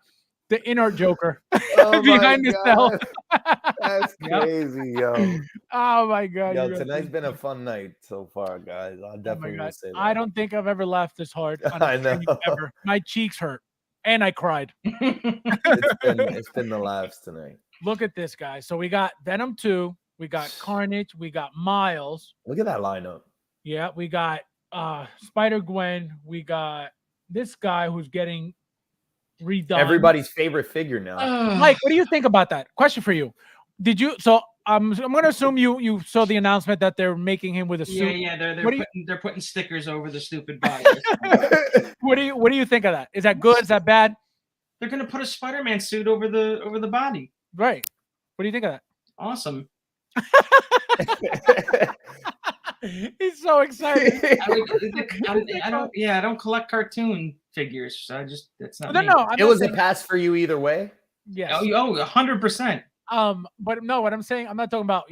Speaker 1: inner Joker
Speaker 5: Oh my
Speaker 1: behind the cell.
Speaker 5: God. That's
Speaker 3: Yep.
Speaker 5: crazy, yo.
Speaker 1: Oh my god.
Speaker 5: Yo,
Speaker 1: you guys
Speaker 5: tonight's
Speaker 1: are-
Speaker 5: been a fun night so far, guys. I
Speaker 1: Oh my
Speaker 5: definitely
Speaker 1: God.
Speaker 5: will say that.
Speaker 1: I don't think I've ever laughed this hard. On
Speaker 5: I
Speaker 1: anything
Speaker 5: know.
Speaker 1: Ever. My cheeks hurt, and I cried.
Speaker 5: It's been the laughs tonight.
Speaker 1: Look at this, guys. So we got Venom 2, we got Carnage, we got Miles.
Speaker 5: Look at that lineup.
Speaker 1: Yeah, we got Spider-Gwen, we got this guy who's getting redone.
Speaker 5: Everybody's favorite figure now.
Speaker 1: Mike, what do you think about that? Question for you. Did you? So I'm going to assume you saw the announcement that they're making him with a suit.
Speaker 3: Yeah. They're putting stickers over the stupid body.
Speaker 1: What do you think of that? Is that good? Is that bad?
Speaker 3: They're gonna put a Spider-Man suit over the body.
Speaker 1: Right. What do you think of that?
Speaker 3: Awesome.
Speaker 1: He's so excited.
Speaker 3: I don't collect cartoon figures. So that's not me.
Speaker 1: No.
Speaker 5: It was a pass for you either way.
Speaker 1: Yes.
Speaker 3: 100%.
Speaker 1: But no, what I'm saying, I'm not talking about,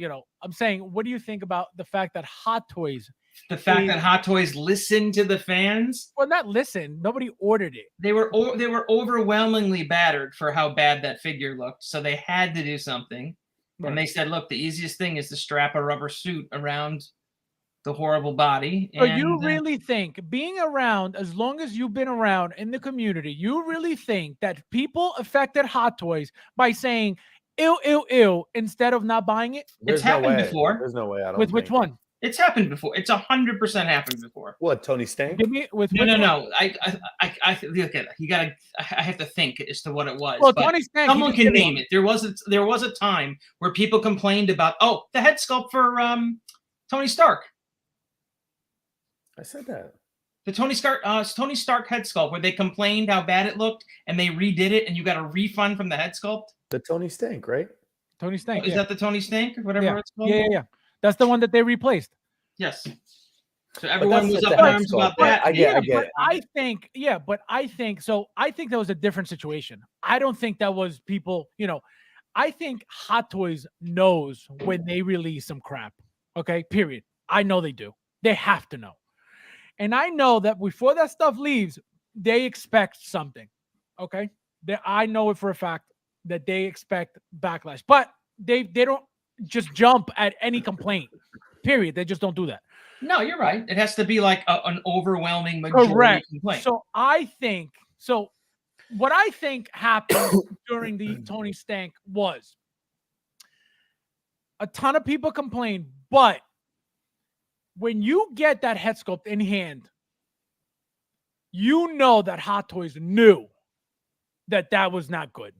Speaker 1: I'm saying, what do you think about the fact that Hot Toys?
Speaker 3: The fact that Hot Toys listened to the fans.
Speaker 1: Well, not listen. Nobody ordered it.
Speaker 3: They were overwhelmingly battered for how bad that figure looked. So they had to do something. Right. And they said, look, the easiest thing is to strap a rubber suit around the horrible body.
Speaker 1: So you really think, being around, as long as you've been around in the community, you really think that people affected Hot Toys by saying ew, instead of not buying it?
Speaker 3: It's happened before.
Speaker 5: There's no way. I don't
Speaker 1: With which one?
Speaker 3: It's happened before. It's 100% happened before.
Speaker 5: What, Tony Stank?
Speaker 1: Give me with
Speaker 3: no. I look at it. You gotta. I have to think as to what it was.
Speaker 1: Well, Tony Stank.
Speaker 3: Someone can name it. There was a time where people complained about the head sculpt for Tony Stark.
Speaker 5: I said that.
Speaker 3: The Tony Stark head sculpt, where they complained how bad it looked, and they redid it, and you got a refund from the head sculpt.
Speaker 5: The Tony Stank, right?
Speaker 1: Tony Stank.
Speaker 3: Is that the Tony Stank or whatever it's called?
Speaker 1: Yeah. That's the one that they replaced.
Speaker 3: Yes. So everyone was up in arms about that.
Speaker 5: I get it.
Speaker 1: I think that was a different situation. I don't think that was people, I think Hot Toys knows when they release some crap. Okay, period. I know they do. They have to know. And I know that before that stuff leaves, they expect something. Okay? I know it for a fact that they expect backlash. But they don't just jump at any complaint. Period. They just don't do that.
Speaker 3: No, you're right. It has to be like an overwhelming majority complaint.
Speaker 1: So what I think happened during the Tony Stank was a ton of people complained, but when you get that head sculpt in hand, you know that Hot Toys knew that was not good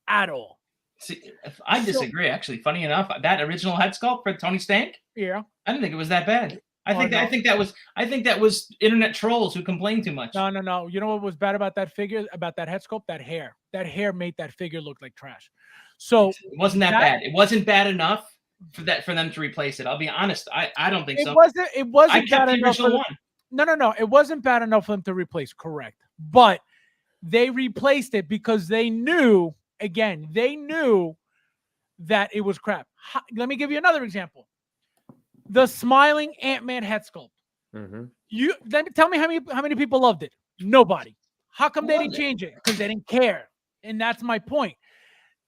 Speaker 1: at all.
Speaker 3: See, I disagree. Actually, funny enough, that original head sculpt for Tony Stank,
Speaker 1: I
Speaker 3: didn't think it was that bad. I think that was internet trolls who complained too much.
Speaker 1: No. You know what was bad about that figure, about that head sculpt? That hair made that figure look like trash. So
Speaker 3: it wasn't that bad. It wasn't bad enough for them to replace it. I'll be honest. I don't think so.
Speaker 1: It wasn't bad enough. No. It wasn't bad enough for them to replace. Correct. But they replaced it because they knew. Again, they knew that it was crap. Let me give you another example. The smiling Ant-Man head sculpt. Mm-hmm. Tell me how many people loved it? Nobody. How come they didn't change it? Because they didn't care. And that's my point.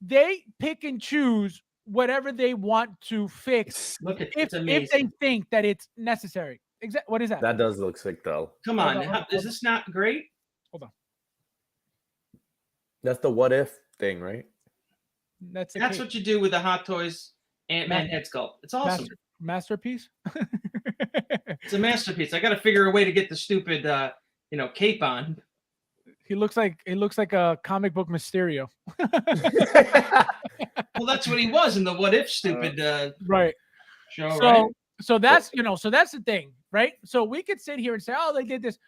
Speaker 1: They pick and choose whatever they want to fix if they think that it's necessary. What is that?
Speaker 5: That does look sick, though.
Speaker 3: Come on. Is this not great?
Speaker 1: Hold on.
Speaker 5: That's the what if thing, right?
Speaker 3: That's what you do with the Hot Toys Ant-Man head sculpt. It's awesome.
Speaker 1: Masterpiece.
Speaker 3: It's a masterpiece. I got to figure a way to get the stupid, cape on.
Speaker 1: He looks like a comic book Mysterio.
Speaker 3: Well, that's what he was in the what if stupid
Speaker 1: right
Speaker 3: show. Right?
Speaker 1: So that's that's the thing, right? So we could sit here and say, oh, they did this.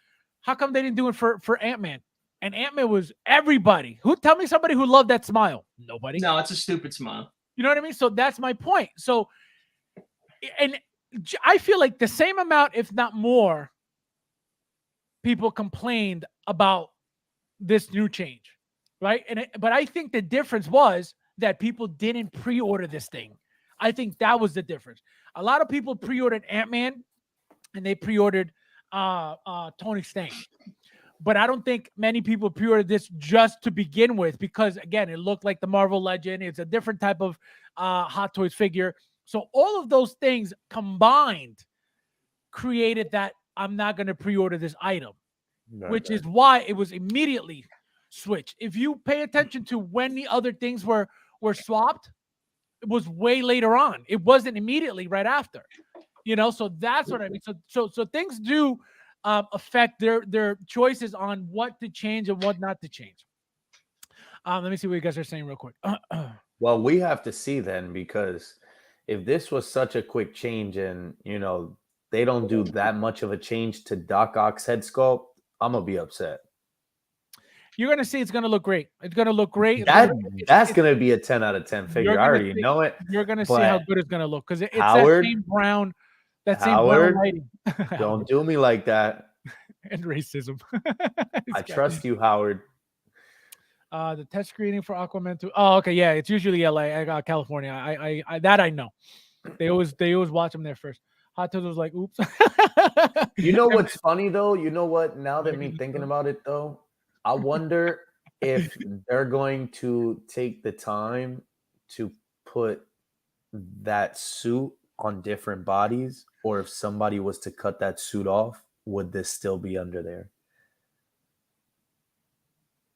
Speaker 1: How come they didn't do it for Ant-Man? And Ant-Man was everybody. Tell me somebody who loved that smile? Nobody.
Speaker 3: No, it's a stupid smile.
Speaker 1: You know what I mean? So that's my point. So, and I feel like the same amount, if not more, people complained about this new change, right? But I think the difference was that people didn't pre-order this thing. I think that was the difference. A lot of people pre-ordered Ant-Man, and they pre-ordered Tony Stank. But I don't think many people pre-ordered this just to begin with because, again, it looked like the Marvel Legend. It's a different type of Hot Toys figure. So all of those things combined created that I'm not going to pre-order this item, which is why it was immediately switched. If you pay attention to when the other things were swapped, it was way later on. It wasn't immediately right after, so that's what I mean. So things do affect their choices on what to change and what not to change. Let me see what you guys are saying real quick.
Speaker 5: Well, we have to see then, because if this was such a quick change and they don't do that much of a change to Doc Ock's head sculpt, I'm gonna be upset.
Speaker 1: You're gonna see it's gonna look great. It's gonna look great.
Speaker 5: That's gonna be a 10 out of 10 figure. I already know it.
Speaker 1: You're gonna see how good it's gonna look because it's
Speaker 5: Howard,
Speaker 1: that same brown, lighting.
Speaker 5: Don't do me like that.
Speaker 1: And racism.
Speaker 5: I trust you, Howard.
Speaker 1: The test screening for Aquaman 2. Oh, okay, yeah, it's usually LA, California. I that I know. They always watch them there first. Hot Toys was like, oops.
Speaker 5: You know what's funny though? You know what? Now that me thinking about it though, I wonder if they're going to take the time to put that suit on different bodies, or if somebody was to cut that suit off, would this still be under there?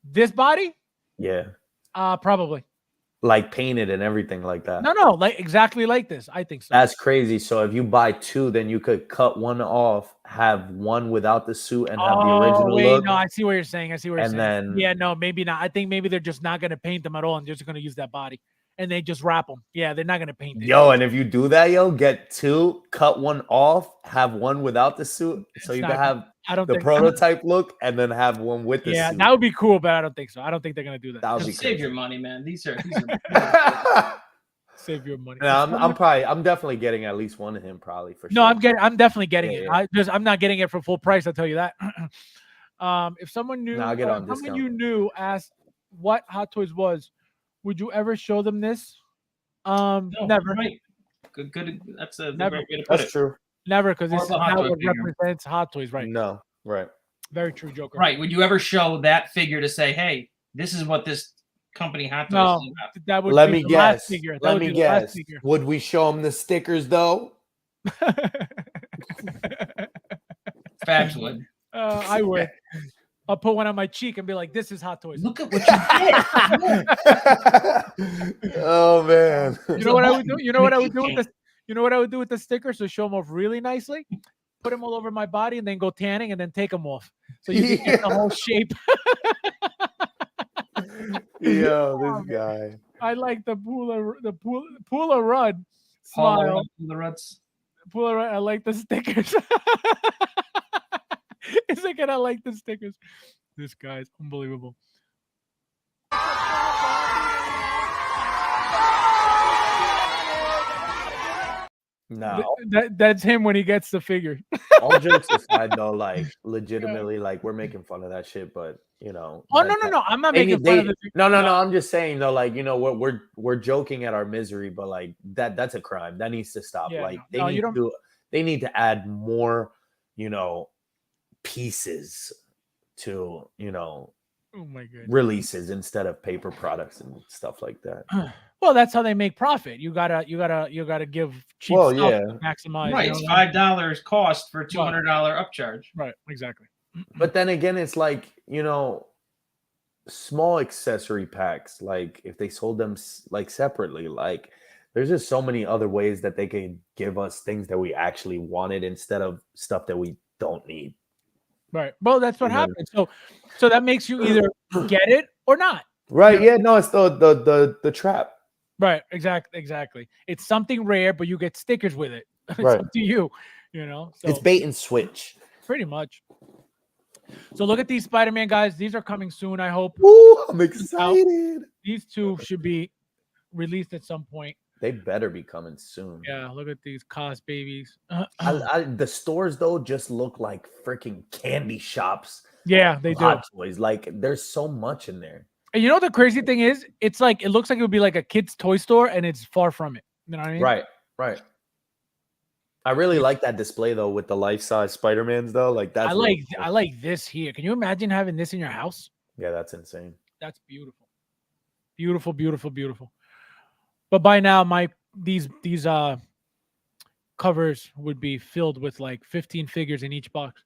Speaker 1: This body?
Speaker 5: Yeah.
Speaker 1: Probably.
Speaker 5: Like painted and everything like that.
Speaker 1: No, like exactly like this. I think so.
Speaker 5: That's crazy. So if you buy two, then you could cut one off, have one without the suit, and have the original look.
Speaker 1: No, I see what you're saying.
Speaker 5: And then,
Speaker 1: yeah, no, maybe not. I think maybe they're just not going to paint them at all, and they're just going to use that body, and they just wrap them. Yeah, they're not going to paint it.
Speaker 5: Yo, and if you do that, get two, cut one off, have one without the suit, so you can have the prototype look, and then have one with the suit.
Speaker 1: Yeah, that would be cool, but I don't think so. I don't think they're going to do that.
Speaker 5: That would be
Speaker 3: Save your money, man. These are
Speaker 1: save your money.
Speaker 5: No, I'm definitely getting at least one of him, probably for sure.
Speaker 1: No, I'm definitely getting it.
Speaker 5: Yeah.
Speaker 1: I'm not getting it for full price. I'll tell you that. If someone knew,
Speaker 5: I'll get on
Speaker 1: someone
Speaker 5: discount.
Speaker 1: you knew asked what Hot Toys was, would you ever show them this?
Speaker 3: No,
Speaker 1: Never.
Speaker 3: Right. Good. That's a
Speaker 1: Never.
Speaker 3: great way to put
Speaker 5: That's
Speaker 3: it.
Speaker 5: true.
Speaker 1: Never, because this is
Speaker 3: Or a Hot
Speaker 1: not
Speaker 3: Toy
Speaker 1: what
Speaker 3: figure.
Speaker 1: represents Hot Toys, right?
Speaker 5: No, right.
Speaker 1: Very true, Joker.
Speaker 3: Right. Would you ever show that figure to say, "Hey, this is what this company Hot Toys
Speaker 1: No,
Speaker 3: is about"?
Speaker 1: that would
Speaker 5: Let
Speaker 1: be
Speaker 5: me
Speaker 1: the last
Speaker 5: guess.
Speaker 1: figure. That
Speaker 5: Let
Speaker 1: would
Speaker 5: me
Speaker 1: be the last
Speaker 5: guess.
Speaker 1: figure.
Speaker 5: Would we show him the stickers though?
Speaker 3: Fabs would.
Speaker 1: I would. I'll put one on my cheek and be like, "This is Hot Toys."
Speaker 3: Look at what you did.
Speaker 5: Oh man.
Speaker 1: You know what I would do? You know what I would do with this? You know what I would do with the stickers to show them off really nicely? Put them all over my body and then go tanning and then take them off, so you can get the whole shape.
Speaker 5: Yo, this guy.
Speaker 1: I like the Pula Run smile.
Speaker 3: The ruts.
Speaker 1: Pula Run. I like the stickers. It's like, I like the stickers. This guy's unbelievable.
Speaker 5: No.
Speaker 1: That's him when he gets the figure.
Speaker 5: All jokes aside though, like legitimately, like we're making fun of that shit, but
Speaker 1: Oh no! I'm not making fun of it.
Speaker 5: No. I'm just saying though, like we're joking at our misery, but like that's a crime. That needs to stop.
Speaker 1: Yeah,
Speaker 5: like
Speaker 1: no.
Speaker 5: they need to add more, pieces to
Speaker 1: Oh my god.
Speaker 5: releases instead of paper products and stuff like that.
Speaker 1: Well, that's how they make profit. You gotta give cheap
Speaker 5: Well,
Speaker 1: stuff
Speaker 5: yeah.
Speaker 1: to maximize.
Speaker 3: Right. It's $5 cost for $200 upcharge.
Speaker 1: Right. Exactly.
Speaker 5: But then again, it's like, small accessory packs, like if they sold them like separately, like there's just so many other ways that they can give us things that we actually wanted instead of stuff that we don't need.
Speaker 1: Right. Well, that's what happens. So that makes you either get it or not.
Speaker 5: Right. Yeah. No, it's the trap.
Speaker 1: Right. Exactly. It's something rare, but you get stickers with it. It's
Speaker 5: Right.
Speaker 1: up to you. So
Speaker 5: It's bait and switch.
Speaker 1: pretty much. So look at these Spider-Man guys. These are coming soon, I hope.
Speaker 5: Ooh, I'm excited.
Speaker 1: These two should be released at some point.
Speaker 5: They better be coming soon.
Speaker 1: Yeah, look at these Cos babies.
Speaker 5: The stores though just look like freaking candy shops.
Speaker 1: Yeah, they do.
Speaker 5: Hot Toys. Like there's so much in there.
Speaker 1: And you know the crazy thing is, it's like it looks like it would be like a kid's toy store, and it's far from it. You know what I mean?
Speaker 5: Right. I really like that display though with the life-size Spider-Mans though. Like that's
Speaker 1: I like this here. Can you imagine having this in your house?
Speaker 5: Yeah, that's insane.
Speaker 1: That's beautiful. Beautiful, beautiful, beautiful. But by now, these covers would be filled with like 15 figures in each box.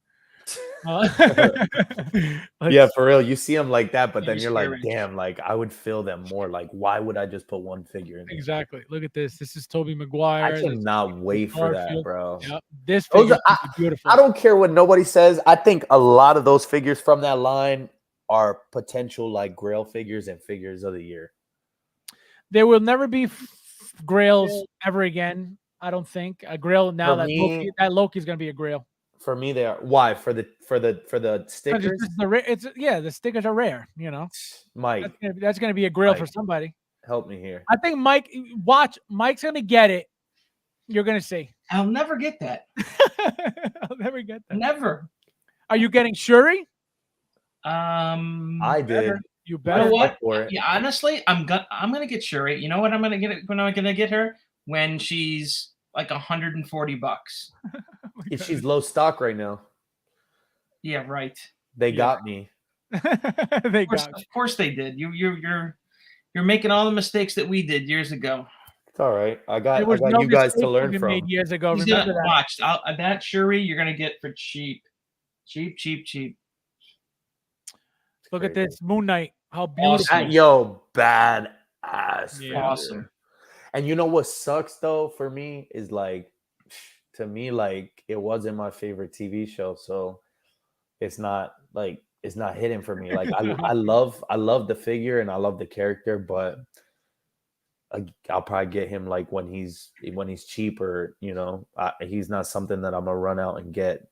Speaker 5: Yeah, for real. You see them like that, but then
Speaker 3: You're
Speaker 5: you're like,
Speaker 3: scary.
Speaker 5: damn, like I would fill them more. Like, why would I just put one figure in there?
Speaker 1: Exactly. Look at this. This is Tobey Maguire.
Speaker 5: I cannot wait for that,
Speaker 1: Garfield.
Speaker 5: bro.
Speaker 1: Yeah, this
Speaker 5: Those
Speaker 1: figure
Speaker 5: are-
Speaker 1: is beautiful.
Speaker 5: I don't care what nobody says. I think a lot of those figures from that line are potential like Grail figures and figures of the year.
Speaker 1: There will never be Grails ever again. I don't think a Grail now
Speaker 5: For me-
Speaker 1: that Loki's gonna be a Grail.
Speaker 5: For me, they are. Why? For the
Speaker 1: 'Cause
Speaker 5: stickers,
Speaker 1: it's just the stickers are rare. You know,
Speaker 5: Mike,
Speaker 1: that's gonna be a Grail for
Speaker 5: Mike.
Speaker 1: somebody.
Speaker 5: help me here.
Speaker 1: I think Mike's gonna get it. You're gonna see.
Speaker 3: I'll never get that.
Speaker 1: I'll never get that.
Speaker 3: Never.
Speaker 1: Are you getting Shuri?
Speaker 5: I did.
Speaker 1: You
Speaker 3: You
Speaker 1: better.
Speaker 3: know what?
Speaker 5: for it.
Speaker 3: Yeah, honestly, I'm gonna get Shuri. You know what? I'm gonna get it when I'm gonna get her when she's like $140.
Speaker 5: She's low stock right now.
Speaker 3: Yeah, right.
Speaker 5: They got me.
Speaker 1: They got.
Speaker 3: Of course they did. You're making all the mistakes that we did years ago.
Speaker 5: It's all right. I got
Speaker 1: There was no
Speaker 5: you guys to
Speaker 1: mistake
Speaker 5: learn
Speaker 1: we
Speaker 5: from.
Speaker 1: made years ago.
Speaker 3: He's
Speaker 1: Remember
Speaker 3: gonna
Speaker 1: that?
Speaker 3: watch that Shuri. You're gonna get for cheap.
Speaker 1: Look at this Moon Knight. How
Speaker 3: Awesome.
Speaker 1: beautiful.
Speaker 5: Yo, bad ass.
Speaker 1: Yeah.
Speaker 5: figure.
Speaker 3: Awesome.
Speaker 5: And you know what sucks though for me is like, to me, like it wasn't my favorite TV show, so it's not hitting for me. Like I love the figure and I love the character, but I'll probably get him like when he's cheaper. You know, he's not something that I'm gonna run out and get.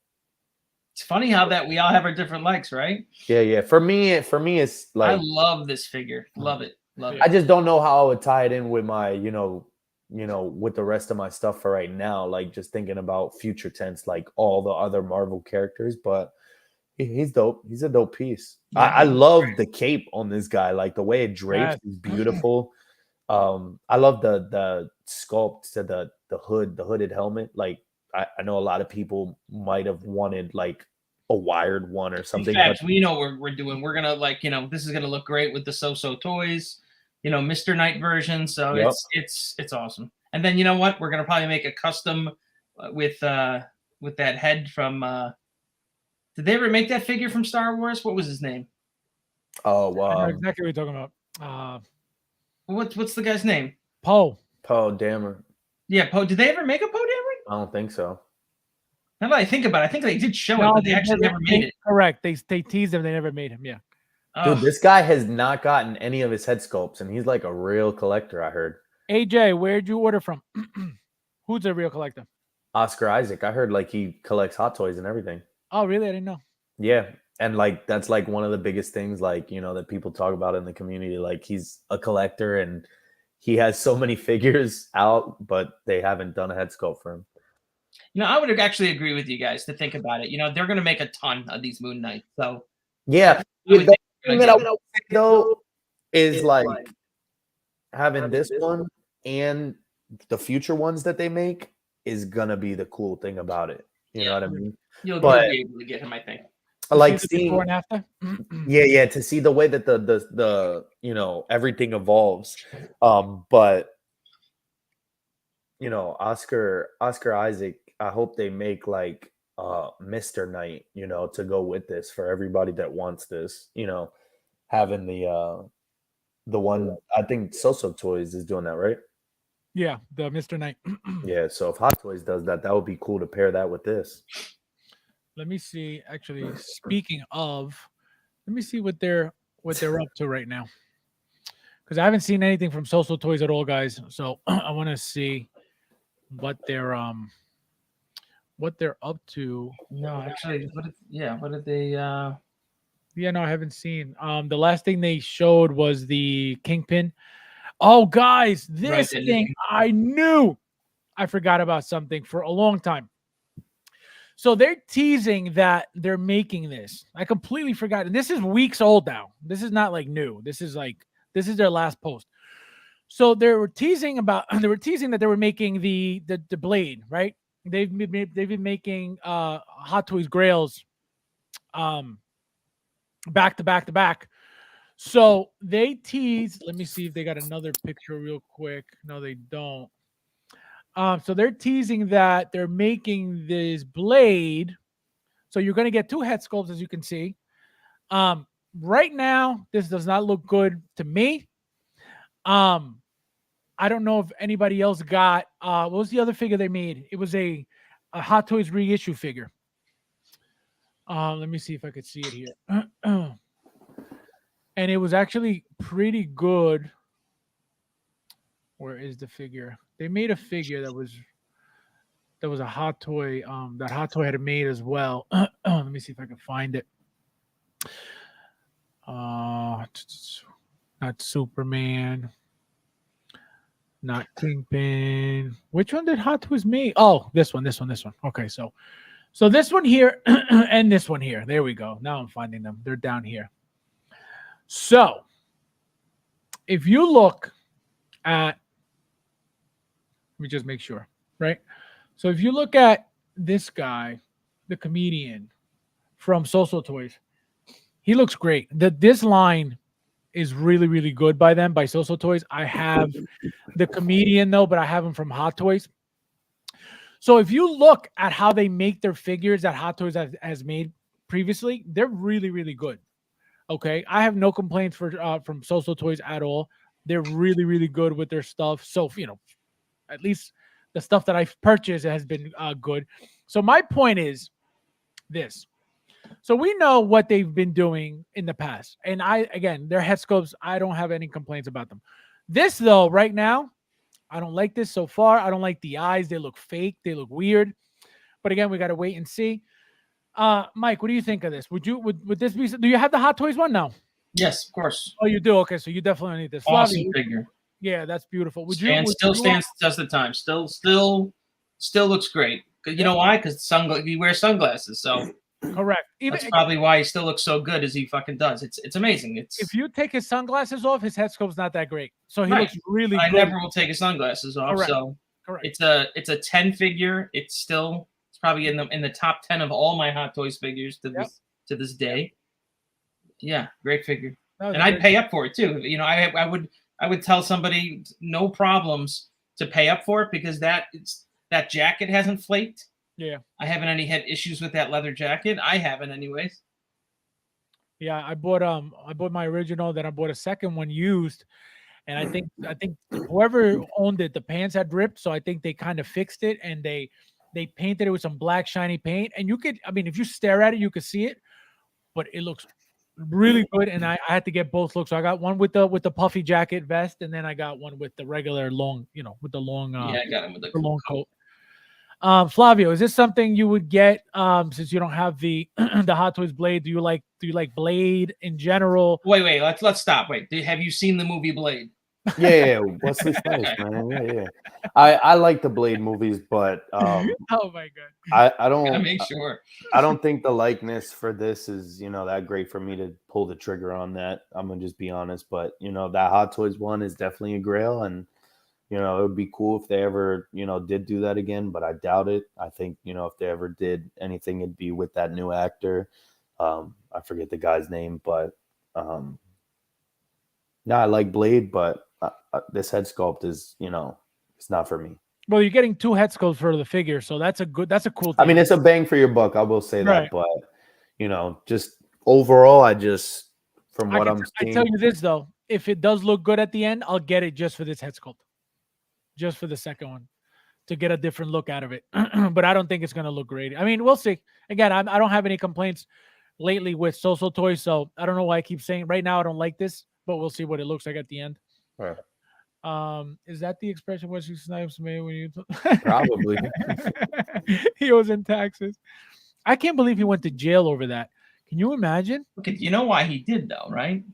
Speaker 3: It's funny how that we all have our different likes, right?
Speaker 5: Yeah. For me, it's
Speaker 3: I
Speaker 5: like
Speaker 3: love this figure. Love it. Love it.
Speaker 5: I just don't know how I would tie it in with my, with the rest of my stuff for right now. Like just thinking about future tense, like all the other Marvel characters, but he's dope. He's a dope piece.
Speaker 3: Yeah.
Speaker 5: I love the cape on this guy. Like the way it drapes is beautiful. I love the sculpt to the hooded helmet. Like I know a lot of people might have wanted like a wired one or something.
Speaker 3: In fact, we know what we're doing. We're gonna this is gonna look great with the So Toys, Mr. Knight version. So
Speaker 5: Yep.
Speaker 3: it's awesome. And then you know what? We're gonna probably make a custom with that head from. Did they ever make that figure from Star Wars? What was his name?
Speaker 5: Oh
Speaker 1: I know
Speaker 5: wow,
Speaker 1: exactly what you're talking about.
Speaker 3: What's the guy's name?
Speaker 1: Poe.
Speaker 5: Poe Dameron.
Speaker 3: Yeah, Poe. Did they ever make a Poe Dameron?
Speaker 5: I don't think so.
Speaker 3: Now that I think about it, I think they did show it,
Speaker 1: No,
Speaker 3: but they actually never made it.
Speaker 1: Correct. They teased him. They never made him. Yeah.
Speaker 3: Oh,
Speaker 5: Dude, this guy has not gotten any of his head sculpts, and he's like a real collector. I heard.
Speaker 1: AJ, where'd you order from? Who's a real collector?
Speaker 5: Oscar Isaac. I heard like he collects Hot Toys and everything.
Speaker 1: Oh, really? I didn't know.
Speaker 5: Yeah, and like that's like one of the biggest things, like that people talk about in the community. Like he's a collector, and he has so many figures out, but they haven't done a head sculpt for him.
Speaker 3: I would actually agree with you guys to think about it. They're going to make a ton of these Moon Knights. So
Speaker 5: Yeah,
Speaker 3: I would
Speaker 5: the
Speaker 3: think
Speaker 5: thing
Speaker 3: they're
Speaker 5: that I
Speaker 3: gonna
Speaker 5: would say though is like having this one and the future ones that they make is gonna be the cool thing about it. You know what I mean?
Speaker 3: you'll
Speaker 5: But-
Speaker 3: be able to get him, I think.
Speaker 5: I like
Speaker 1: See the before
Speaker 5: seeing,
Speaker 1: and after.
Speaker 5: yeah, to see the way that the everything evolves. But Oscar Isaac, I hope they make like Mr. Knight, to go with this for everybody that wants this, having the one, I think So Toys is doing that, right?
Speaker 1: Yeah, the Mr. Knight.
Speaker 5: Yeah, so if Hot Toys does that, that would be cool to pair that with this.
Speaker 1: Let me see. Actually, speaking of, let me see what they're up to right now, because I haven't seen anything from Social Toys at all, guys. So I want to see what they're up to.
Speaker 3: No, actually, what did they?
Speaker 1: Yeah, no, I haven't seen. The last thing they showed was the Kingpin. Oh, guys, this
Speaker 3: Right,
Speaker 1: thing I knew. I forgot about something for a long time. So they're teasing that they're making this. I completely forgot. And this is weeks old now. This is not like new. This is their last post. So they were teasing that they were making the blade, right? They've been making Hot Toys Grails back to back to back. So they teased. Let me see if they got another picture real quick. No, they don't. So they're teasing that they're making this blade. So you're going to get two head sculpts, as you can see. Right now, this does not look good to me. I don't know if anybody else got. What was the other figure they made? It was a Hot Toys reissue figure. Let me see if I could see it here. and it was actually pretty good. Where is the figure? They made a figure that was a Hot Toy. That Hot Toy had made as well. Let me see if I can find it. Not Superman. Not Kingpin. Which one did Hot Toys make? Oh, this one. Okay, so this one here and this one here. There we go. Now I'm finding them. They're down here. So if you look at, let me just make sure, right? So if you look at this guy, the comedian from Social Toys, he looks great. This line is really, really good by them, by Social Toys. I have the comedian though, but I have him from Hot Toys. So if you look at how they make their figures that Hot Toys has made previously, they're really, really good. Okay, I have no complaints from Social Toys at all. They're really, really good with their stuff. So at least the stuff that I've purchased has been good. So my point is this. So we know what they've been doing in the past. And their head sculpts, I don't have any complaints about them. This though, right now, I don't like this so far. I don't like the eyes. They look fake. They look weird. But again, we got to wait and see. Mike, what do you think of this? Would this be, do you have the Hot Toys one now?
Speaker 3: Yes, of course.
Speaker 1: Oh, you do? Okay, so you definitely need this.
Speaker 3: Awesome
Speaker 1: Flavio,
Speaker 3: figure.
Speaker 1: yeah, that's beautiful.
Speaker 3: Stands the test of time. Still looks great. You know why? Because he wears sunglasses. So
Speaker 1: correct.
Speaker 3: That's probably why he still looks so good as he fucking does. It's amazing.
Speaker 1: If you take his sunglasses off, his head sculpt's not that great. So he looks really good.
Speaker 3: I never will take his sunglasses off.
Speaker 1: Correct.
Speaker 3: So
Speaker 1: correct.
Speaker 3: It's a 10 figure. It's probably in the top 10 of all my Hot Toys figures to this day. Yeah, great figure. And I'd pay up for it too. I would tell somebody no problems to pay up for it because that jacket hasn't flaked.
Speaker 1: Yeah.
Speaker 3: I haven't had issues with that leather jacket. I haven't anyways.
Speaker 1: Yeah, I bought my original, then I bought a second one used. And I think whoever owned it, the pants had ripped, so I think they kind of fixed it and they painted it with some black shiny paint. And if you stare at it, you could see it, but it looks really good. And I had to get both looks. So I got one with the puffy jacket vest, and then I got one with the regular long, with the long
Speaker 3: I got him with the
Speaker 1: long coat. Flavio, is this something you would get since you don't have the the Hot Toys Blade? Do you like Blade in general?
Speaker 3: Wait, let's stop. Wait, have you seen the movie Blade?
Speaker 5: Yeah. Wesley Snipes, man. Yeah. I like the Blade movies, but
Speaker 1: oh my god,
Speaker 5: I don't.
Speaker 3: Gotta make sure.
Speaker 5: I don't think the likeness for this is that great for me to pull the trigger on that. I'm gonna just be honest, but that Hot Toys one is definitely a grail, and it would be cool if they ever did do that again, but I doubt it. I think if they ever did anything, it'd be with that new actor. I forget the guy's name, but no, I like Blade, but this head sculpt is it's not for me.
Speaker 1: Well, you're getting two head sculpts for the figure, so that's a cool thing.
Speaker 5: I mean, it's a bang for your buck. I will say
Speaker 1: right.
Speaker 5: that, but just overall, I'm seeing.
Speaker 1: I tell you this though, if it does look good at the end, I'll get it just for this head sculpt, just for the second one, to get a different look out of it. But I don't think it's gonna look great. I mean, we'll see. Again, I don't have any complaints lately with Social Toys, so I don't know why I keep saying right now I don't like this, but we'll see what it looks like at the end.
Speaker 5: Right.
Speaker 1: Is that the expression Wesley Snipes made when you
Speaker 5: probably
Speaker 1: he was in Texas? I can't believe he went to jail over that. Can you imagine?
Speaker 3: Okay, you know why he did though, right?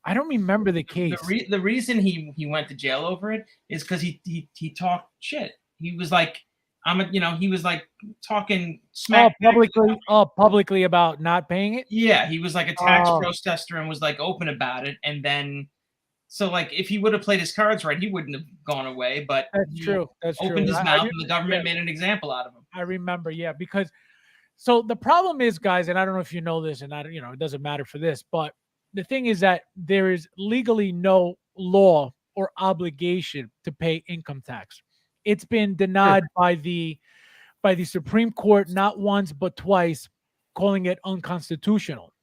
Speaker 1: I don't remember the case.
Speaker 3: The reason he went to jail over it is because he talked shit. He was like, he was like talking smack
Speaker 1: publicly about not paying it.
Speaker 3: Yeah, he was like a tax protester and was like open about it, and then. So, like, if he would have played his cards right, he wouldn't have gone away. But
Speaker 1: that's true. That's
Speaker 3: opened
Speaker 1: true.
Speaker 3: his mouth, and the government made an example out of him.
Speaker 1: I remember, because so the problem is, guys, and I don't know if you know this, and it doesn't matter for this, but the thing is that there is legally no law or obligation to pay income tax. It's been denied by the Supreme Court not once but twice, calling it unconstitutional.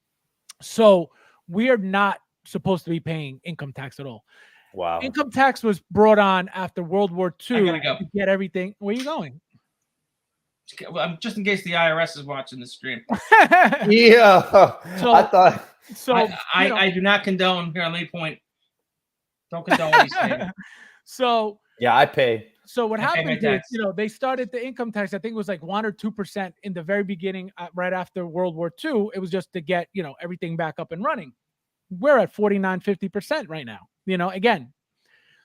Speaker 1: So we are not supposed to be paying income tax at all.
Speaker 5: Wow.
Speaker 1: Income tax was brought on after World War II
Speaker 3: to
Speaker 1: get everything. Where are you going?
Speaker 3: Well, just in case the IRS is watching the stream.
Speaker 5: Yeah. So, I thought
Speaker 1: So
Speaker 3: I do not condone here on Lee Point. Don't condone what he's saying.
Speaker 1: So
Speaker 5: Yeah, I pay.
Speaker 1: So what
Speaker 3: I pay my
Speaker 1: happened is,
Speaker 3: tax.
Speaker 1: they started the income tax. I think it was like 1 or 2% in the very beginning, right after World War II. It was just to get, everything back up and running. We're at 49, 50% right now, again.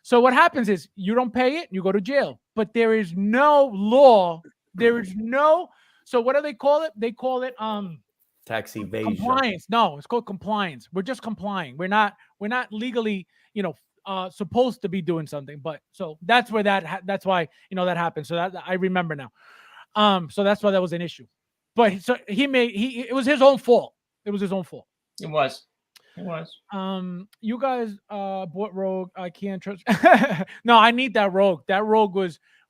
Speaker 1: So what happens is you don't pay it, you go to jail. But there is no law. There is no. So what do they call it? They call it
Speaker 5: Tax evasion.
Speaker 1: compliance. No, it's called compliance. We're just complying. We're not legally, supposed to be doing something. But so that's where that's why that happened. So that I remember now. So that's why that was an issue. But so it was his own fault. It was his own fault.
Speaker 3: It was.
Speaker 1: You guys bought Rogue. I can't trust. No, I need that Rogue. That Rogue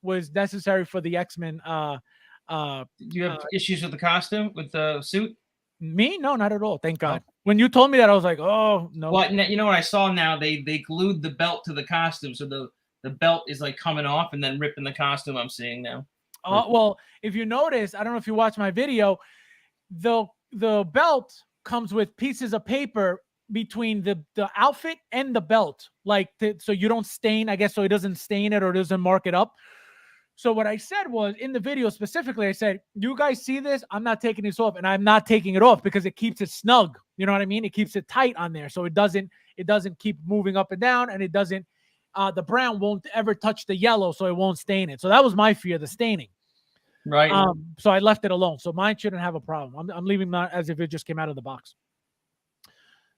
Speaker 1: was necessary for the X-Men.
Speaker 3: Do you have issues with the costume, with the suit?
Speaker 1: Me? No, not at all. Thank God. When you told me that, I was like, oh no.
Speaker 3: Well, you know what I saw now? They glued the belt to the costume, so the belt is like coming off and then ripping the costume. I'm seeing now.
Speaker 1: Well, if you notice, I don't know if you watched my video, the belt comes with pieces of paper between the outfit and the belt, so you don't stain, I guess, so it doesn't stain it or doesn't mark it up. So what I said was, in the video specifically, I said, you guys see this? I'm not taking this off, and I'm not taking it off because it keeps it snug. You know what I mean? It keeps it tight on there, so it doesn't keep moving up and down, and it doesn't. The brown won't ever touch the yellow, so it won't stain it. So that was my fear, the staining.
Speaker 3: Right.
Speaker 1: So I left it alone. So mine shouldn't have a problem. I'm leaving that as if it just came out of the box.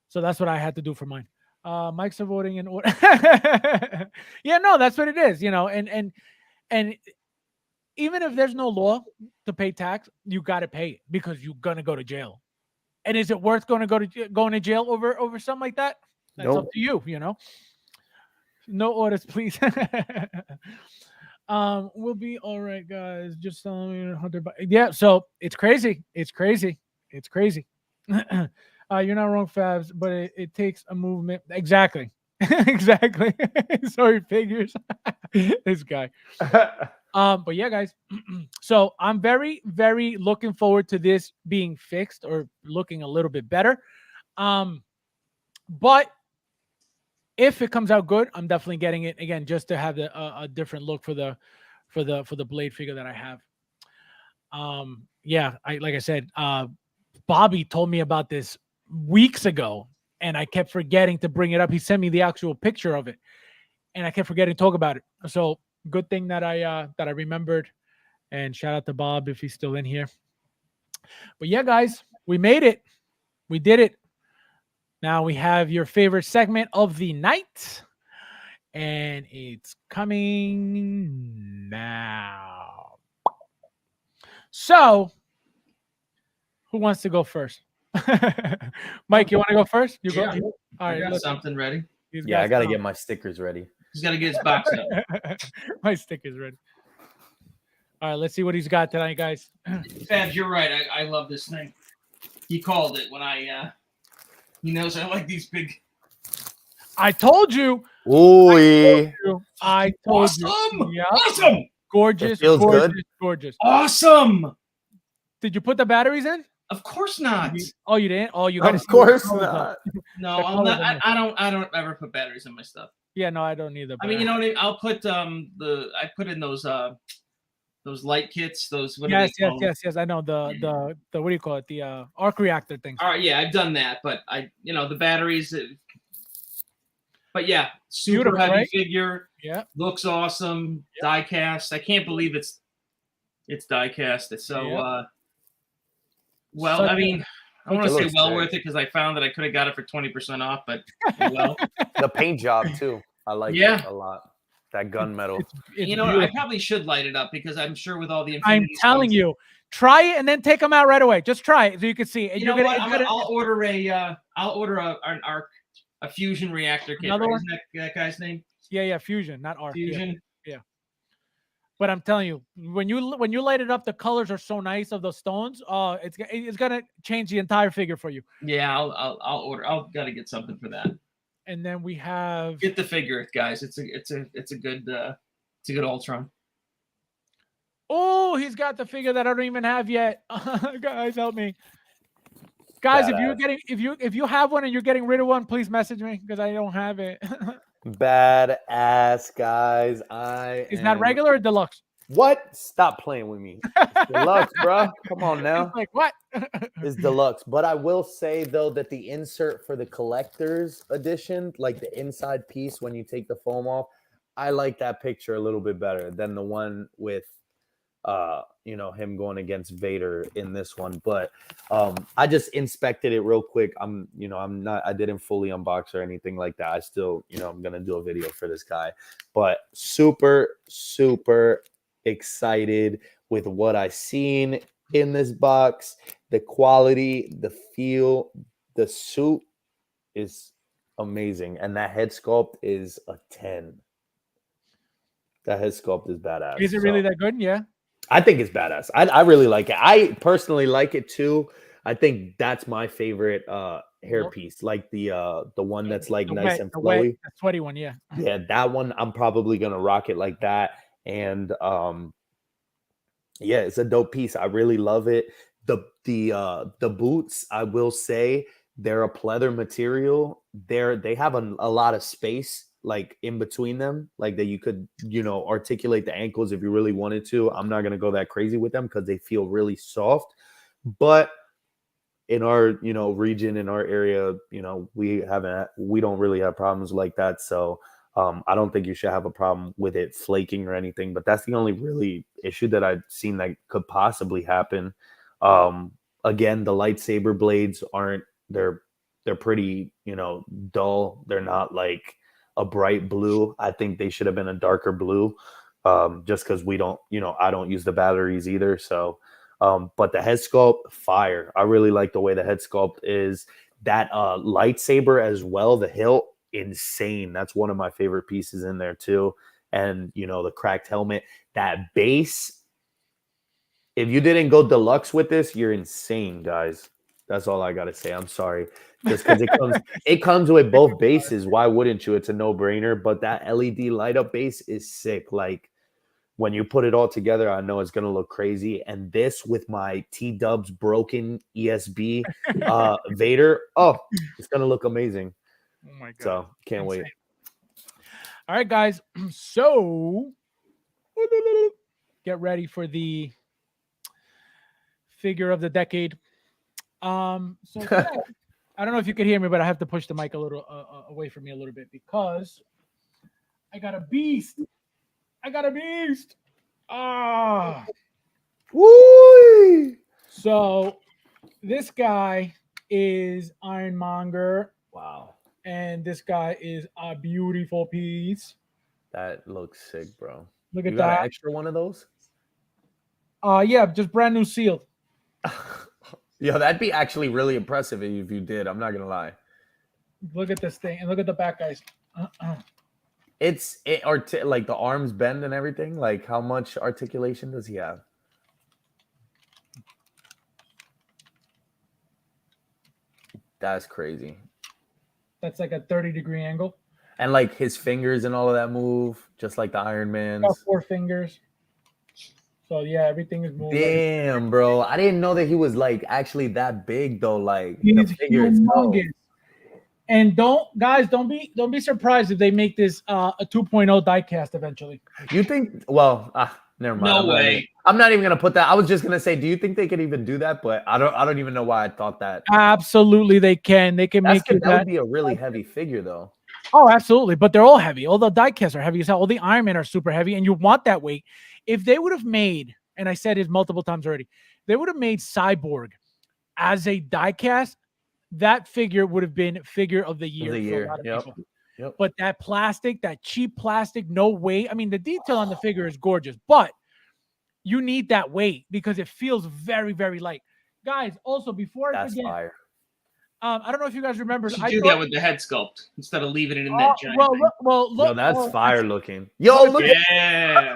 Speaker 1: So that's what I had to do for mine. Mike's voting in order. Yeah, no, that's what it is. And even if there's no law to pay tax, you got to pay it because you're gonna go to jail. And is it worth going to jail over something like that? That's up to you. No orders, please. We'll be all right, guys. Just telling me 100. Yeah, so it's crazy. It's crazy. You're not wrong, Fabs, but it takes a movement. Exactly. Exactly. Sorry, figures. This guy. But yeah, guys. So I'm very, very looking forward to this being fixed or looking a little bit better. But if it comes out good, I'm definitely getting it again just to have a different look for the Blade figure that I have. Yeah, like I said, Bobby told me about this weeks ago, and I kept forgetting to bring it up. He sent me the actual picture of it, and I kept forgetting to talk about it. So good thing that I remembered. And shout out to Bob if he's still in here. But yeah, guys, we made it. We did it. Now we have your favorite segment of the night, and it's coming now. So, who wants to go first? Mike, you want to go first? You go.
Speaker 3: Yeah.
Speaker 1: All right,
Speaker 3: I got something ready.
Speaker 5: Yeah, I got to get my stickers ready.
Speaker 3: He's got to get his box up.
Speaker 1: My sticker's ready. All right, let's see what he's got tonight, guys.
Speaker 3: Fabs, you're right. I love this thing. He called it when he knows I like these big.
Speaker 1: I told you.
Speaker 5: Ooh,
Speaker 1: I told you.
Speaker 3: Awesome!
Speaker 1: Yeah.
Speaker 3: Awesome!
Speaker 1: Gorgeous,
Speaker 5: It feels
Speaker 1: gorgeous,
Speaker 5: good.
Speaker 1: gorgeous.
Speaker 3: Awesome!
Speaker 1: Did you put the batteries in?
Speaker 3: Of course not.
Speaker 1: Oh, you didn't? Oh, you got to.
Speaker 5: Of course not.
Speaker 3: No,
Speaker 1: The
Speaker 3: I'm not.
Speaker 1: colors
Speaker 3: I don't ever put batteries in my stuff.
Speaker 1: Yeah, no, I don't either.
Speaker 3: I mean, you know what I mean? I'll put I put in those light kits. Those what are they called?
Speaker 1: Yes. I know the what do you call it? The arc reactor things.
Speaker 3: All right, yeah, I've done that, but the batteries. But yeah, super
Speaker 1: Beautiful,
Speaker 3: heavy
Speaker 1: right?
Speaker 3: figure.
Speaker 1: Yeah.
Speaker 3: Looks awesome.
Speaker 1: Yep.
Speaker 3: Die cast. I can't believe it's die cast. It's so
Speaker 1: Yep.
Speaker 3: well.
Speaker 1: Such
Speaker 3: I mean, I want to
Speaker 5: It
Speaker 3: say
Speaker 5: looks
Speaker 3: well
Speaker 5: great.
Speaker 3: worth it because I found that I could have got it for 20% off, but well.
Speaker 5: The paint job too. I like
Speaker 3: Yeah.
Speaker 5: it a lot. That gunmetal.
Speaker 1: It's
Speaker 3: You know what? I
Speaker 1: beautiful.
Speaker 3: probably should light it up because I'm sure with all the
Speaker 1: I'm
Speaker 3: Infinity
Speaker 1: telling
Speaker 3: Stones-
Speaker 1: you, try it and then take them out right away. Just try it so you can see. And
Speaker 3: You know
Speaker 1: you're
Speaker 3: what?
Speaker 1: gonna,
Speaker 3: I'll order an arc, a fusion reactor kit.
Speaker 1: Another
Speaker 3: Right?
Speaker 1: one?
Speaker 3: Isn't that guy's name?
Speaker 1: yeah, fusion, not arc. Yeah.
Speaker 3: Fusion.
Speaker 1: But I'm telling you, when you light it up, the colors are so nice of those stones. Oh, it's gonna change the entire figure for you.
Speaker 3: Yeah, I'll order. I'll gotta get something for that.
Speaker 1: And then we have
Speaker 3: Get the figure, guys. It's a good Ultron.
Speaker 1: oh, he's got the figure that I don't even have yet. Guys, help me. Guys, if you're
Speaker 5: Badass.
Speaker 1: getting if you have one and you're getting rid of one, please message me because I don't have it.
Speaker 5: Badass, guys. I
Speaker 1: Is that
Speaker 5: am.
Speaker 1: regular or deluxe?
Speaker 5: What? Stop playing with me. It's deluxe, bro. Come on
Speaker 1: He's
Speaker 5: now.
Speaker 1: like, what?
Speaker 5: Is deluxe. But I will say though that the insert for the collector's edition, like the inside piece when you take the foam off, I like that picture a little bit better than the one with him going against Vader in this one. But I just inspected it real quick. I didn't fully unbox or anything like that. I still, I'm gonna do a video for this guy. But super, super excited with what I seen in this box. The quality, the feel, the suit is amazing. And that head sculpt is a 10. That head sculpt is badass.
Speaker 1: Is it really that good? Yeah.
Speaker 5: I think it's badass. I really like it. I personally like it too. I think that's my favorite hairpiece, like the one that's like nice and flowy.
Speaker 1: The sweaty one, yeah.
Speaker 5: Yeah, that one I'm probably gonna rock it like that. And yeah, it's a dope piece. I really love it. The boots, I will say, they're a pleather material. They have a lot of space like in between them, like that you could, articulate the ankles if you really wanted to. I'm not gonna go that crazy with them because they feel really soft. But in our, region, in our area, we don't really have problems like that. So I don't think you should have a problem with it flaking or anything, but that's the only really issue that I've seen that could possibly happen. Again, the lightsaber blades they're pretty, dull. They're not like a bright blue. I think they should have been a darker blue, just because we don't, I don't use the batteries either. So, but the head sculpt, fire. I really like the way the head sculpt is. That lightsaber as well, the hilt, insane. That's one of my favorite pieces in there too. And the cracked helmet, that base. If you didn't go deluxe with this, you're insane, guys. That's all I gotta say. I'm sorry, just because it comes with both bases. Why wouldn't you? It's a no-brainer. But that LED light up base is sick. Like when you put it all together, I know it's gonna look crazy. And this with my T-Dubs broken ESB Vader, it's gonna look amazing.
Speaker 1: Oh my god!
Speaker 5: So can't wait.
Speaker 1: All right, guys. So get ready for the figure of the decade. So yeah, I don't know if you could hear me, but I have to push the mic a little away from me a little bit because I got a beast. Ah.
Speaker 5: Woo!
Speaker 1: So this guy is Ironmonger.
Speaker 5: Wow.
Speaker 1: And this guy is a beautiful piece.
Speaker 5: That looks sick, bro.
Speaker 1: Look at
Speaker 5: you got
Speaker 1: that.
Speaker 5: An extra one of those?
Speaker 1: Yeah, just brand new sealed.
Speaker 5: Yo, that'd be actually really impressive if you did. I'm not gonna lie.
Speaker 1: Look at this thing and look at the back, guys.
Speaker 5: Like the arms bend and everything. Like how much articulation does he have? That's crazy.
Speaker 1: That's like a 30-degree angle.
Speaker 5: And like his fingers and all of that move, just like the Iron Man's.
Speaker 1: Got 4 fingers. So yeah, everything is moving.
Speaker 5: Damn, bro. I didn't know that he was like actually that big though. Like
Speaker 1: he's humongous. And don't be surprised if they make this a 2.0 diecast eventually.
Speaker 5: You think? Well, never mind.
Speaker 3: No way.
Speaker 5: I'm not even gonna put that. I was just gonna say, do you think they could even do that? But I don't even know why I thought that.
Speaker 1: Absolutely, they can. They can make it.
Speaker 5: That would be a really heavy figure, though.
Speaker 1: Oh, absolutely. But they're all heavy. All the diecasts are heavy as hell. All the Iron Men are super heavy, and you want that weight. If they would have made, and I said it multiple times already, they would have made Cyborg as a diecast, that figure would have been figure of the year. For a lot of people.
Speaker 5: Yep.
Speaker 1: But that plastic, that cheap plastic, no weight. I mean, the detail on the figure is gorgeous, but you need that weight because it feels very, very light. Guys, also, before I forget,
Speaker 5: fire.
Speaker 1: I don't know if you guys remember.
Speaker 3: You should do that with the head sculpt instead of leaving it in that giant thing.
Speaker 1: Look.
Speaker 5: Yo, that's fire looking. Yo, look
Speaker 3: at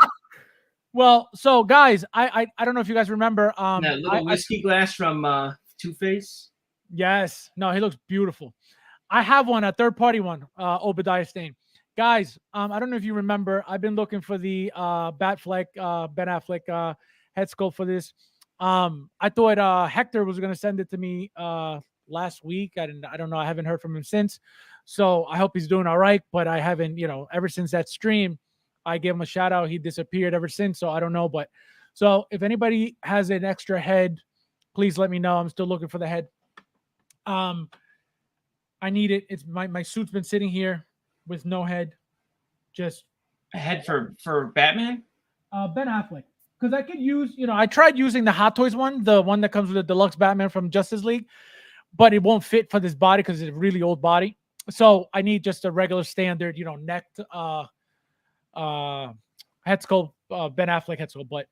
Speaker 1: Well, so guys, I don't know if you guys remember.
Speaker 3: That little whiskey glass from Two-Face.
Speaker 1: Yes. No, he looks beautiful. I have one, a third-party one, Obadiah Stane. Guys, I don't know if you remember. I've been looking for the Ben Affleck head sculpt for this. I thought Hector was going to send it to me last week. I don't know. I haven't heard from him since. So I hope he's doing all right. But I haven't, ever since that stream, I gave him a shout out. He disappeared ever since. So I don't know. But so if anybody has an extra head, please let me know. I'm still looking for the head. I need it. It's my suit's been sitting here with no head. Just
Speaker 3: A head for Batman?
Speaker 1: Ben Affleck. Because I could use, I tried using the Hot Toys one, the one that comes with the deluxe Batman from Justice League, but it won't fit for this body because it's a really old body. So I need just a regular standard, necked head sculpt, Ben Affleck head sculpt. But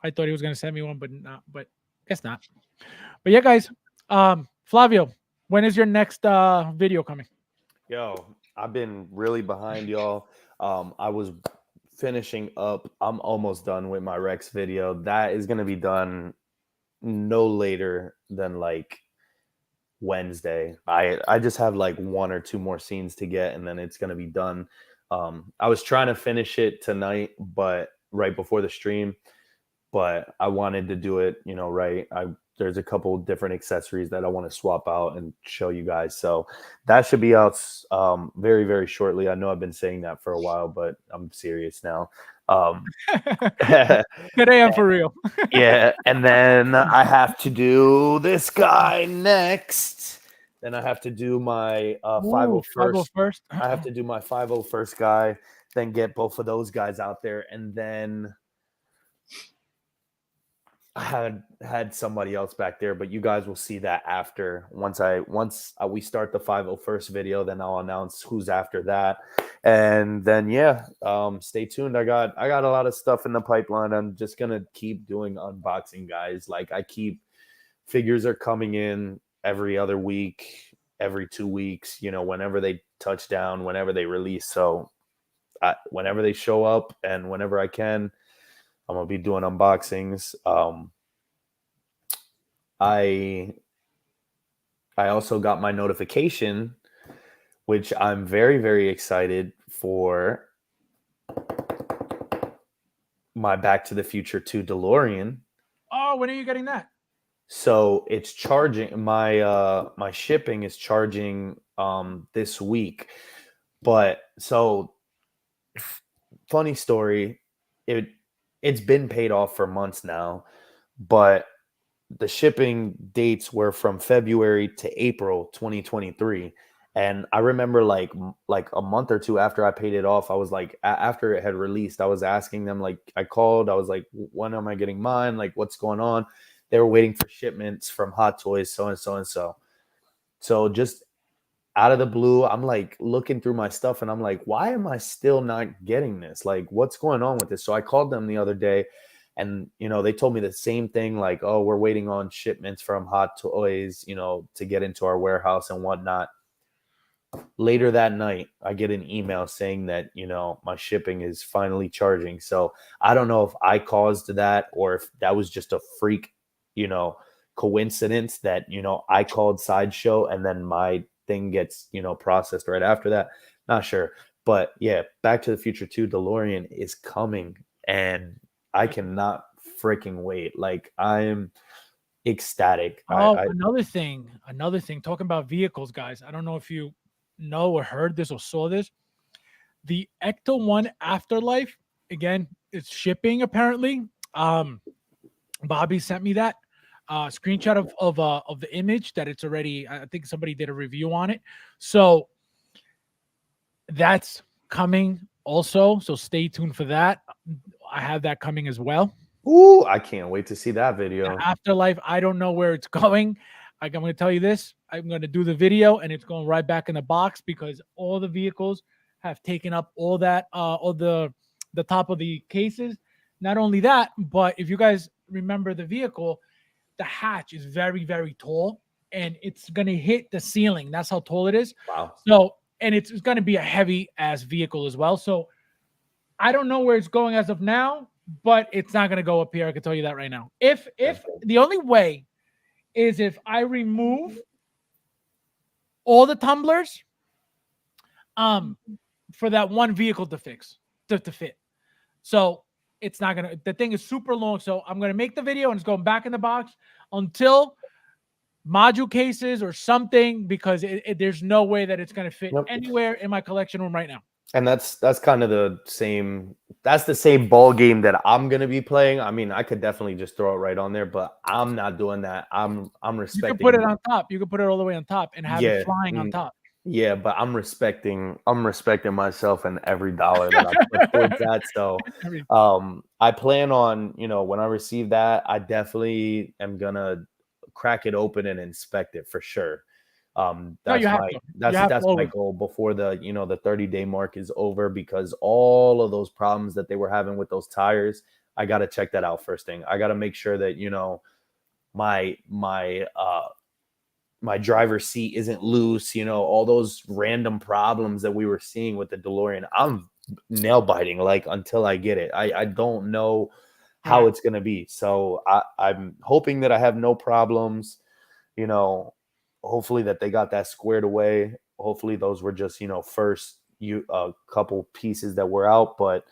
Speaker 1: I thought he was gonna send me one, but guess not. But yeah, guys. Flavio, when is your next video coming?
Speaker 5: Yo, I've been really behind y'all. I was finishing up. I'm almost done with my Rex video. That is gonna be done no later than like Wednesday. I just have like 1 or 2 more scenes to get, and then it's gonna be done. I was trying to finish it tonight, but right before the stream, but I wanted to do it, right. There's a couple different accessories that I want to swap out and show you guys. So that should be out very, very shortly. I know I've been saying that for a while, but I'm serious now.
Speaker 1: Today I'm for real.
Speaker 5: Yeah, and then I have to do this guy next. Then I have to do my 501st. I have to do my 501st guy, then get both of those guys out there, and then I had somebody else back there, but you guys will see that after. Once we start the 501st video, then I'll announce who's after that. And then stay tuned. I got a lot of stuff in the pipeline. I'm just gonna keep doing unboxing, guys. Like figures are coming in every other week, every 2 weeks, whenever they touch down, whenever they release. So whenever they show up and whenever I can, I'm gonna be doing unboxings. I also got my notification, which I'm very, very excited for, my Back to the Future 2 DeLorean.
Speaker 1: Oh, when are you getting that?
Speaker 5: So it's charging. My shipping is charging this week. But so funny story, it's been paid off for months now, but the shipping dates were from February to April 2023. And I remember like a month or two after I paid it off, I was like, after it had released, I was asking them, like, I called, I was like, when am I getting mine? Like, what's going on? They were waiting for shipments from Hot Toys, so and so and so. So just out of the blue, I'm like looking through my stuff and I'm like, why am I still not getting this? Like, what's going on with this? So I called them the other day and, they told me the same thing, like, oh, we're waiting on shipments from Hot Toys, to get into our warehouse and whatnot. Later that night, I get an email saying that, my shipping is finally charging. So I don't know if I caused that or if that was just a freak, coincidence that, I called Sideshow and then my thing gets, processed right after that. Not sure. But yeah, Back to the Future 2 DeLorean is coming and I cannot freaking wait. Like, I'm ecstatic.
Speaker 1: Another thing, talking about vehicles, guys. I don't know if you know or heard this or saw this. The Ecto 1 Afterlife, again, it's shipping apparently. Bobby sent me that screenshot of the image that it's already, I think somebody did a review on it. So that's coming also. So stay tuned for that. I have that coming as well.
Speaker 5: Ooh, I can't wait to see that video.
Speaker 1: Afterlife, I don't know where it's going. Like, I'm going to tell you this. I'm going to do the video and it's going right back in the box because all the vehicles have taken up all that, all the top of the cases. Not only that, but if you guys remember the vehicle, the hatch is very, very tall and it's going to hit the ceiling. That's how tall it is.
Speaker 5: Wow.
Speaker 1: So, and it's going to be a heavy ass vehicle as well. So I don't know where it's going as of now, but it's not going to go up here. I can tell you that right now. If the only way is if I remove all the tumblers for that one vehicle to fit. So it's not going to, the thing is super long. So I'm going to make the video and it's going back in the box until module cases or something, because there's no way that it's going to fit
Speaker 5: Yep.
Speaker 1: anywhere in my collection room right now.
Speaker 5: And that's kind of the same. That's the same ball game that I'm gonna be playing. I mean, I could definitely just throw it right on there, but I'm not doing that. I'm
Speaker 1: You
Speaker 5: respecting.
Speaker 1: can put it on top. You can put it all the way on top and have it flying on top.
Speaker 5: Yeah, but I'm respecting myself and every dollar that I put towards that. So I plan on, when I receive that, I definitely am gonna crack it open and inspect it for sure. That's my goal before the 30-day mark is over, because all of those problems that they were having with those tires, I got to check that out first thing. I got to make sure that my driver's seat isn't loose, all those random problems that we were seeing with the DeLorean. I'm nail biting like until I get it. I don't know how it's going to be. So I'm hoping that I have no problems, hopefully that they got that squared away. Hopefully those were just, first couple pieces that were out, but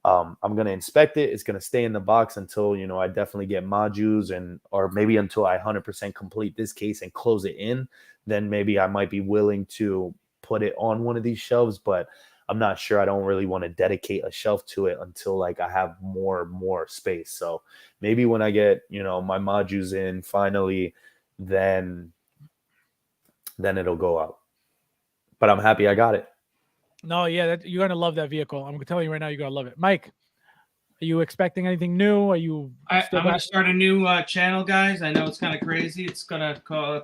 Speaker 5: I'm going to inspect it. It's going to stay in the box until, I definitely get modules or maybe until I 100% complete this case and close it in. Then maybe I might be willing to put it on one of these shelves, but I'm not sure. I don't really want to dedicate a shelf to it until like I have more space. So maybe when I get, my modules in finally, then it'll go up. But I'm happy I got it.
Speaker 1: No, yeah, you're gonna love that vehicle. I'm gonna tell you right now, you're gonna love it. Mike, are you expecting anything new? Are you?
Speaker 3: I'm gonna start a new channel, guys. I know it's kind of crazy. It's gonna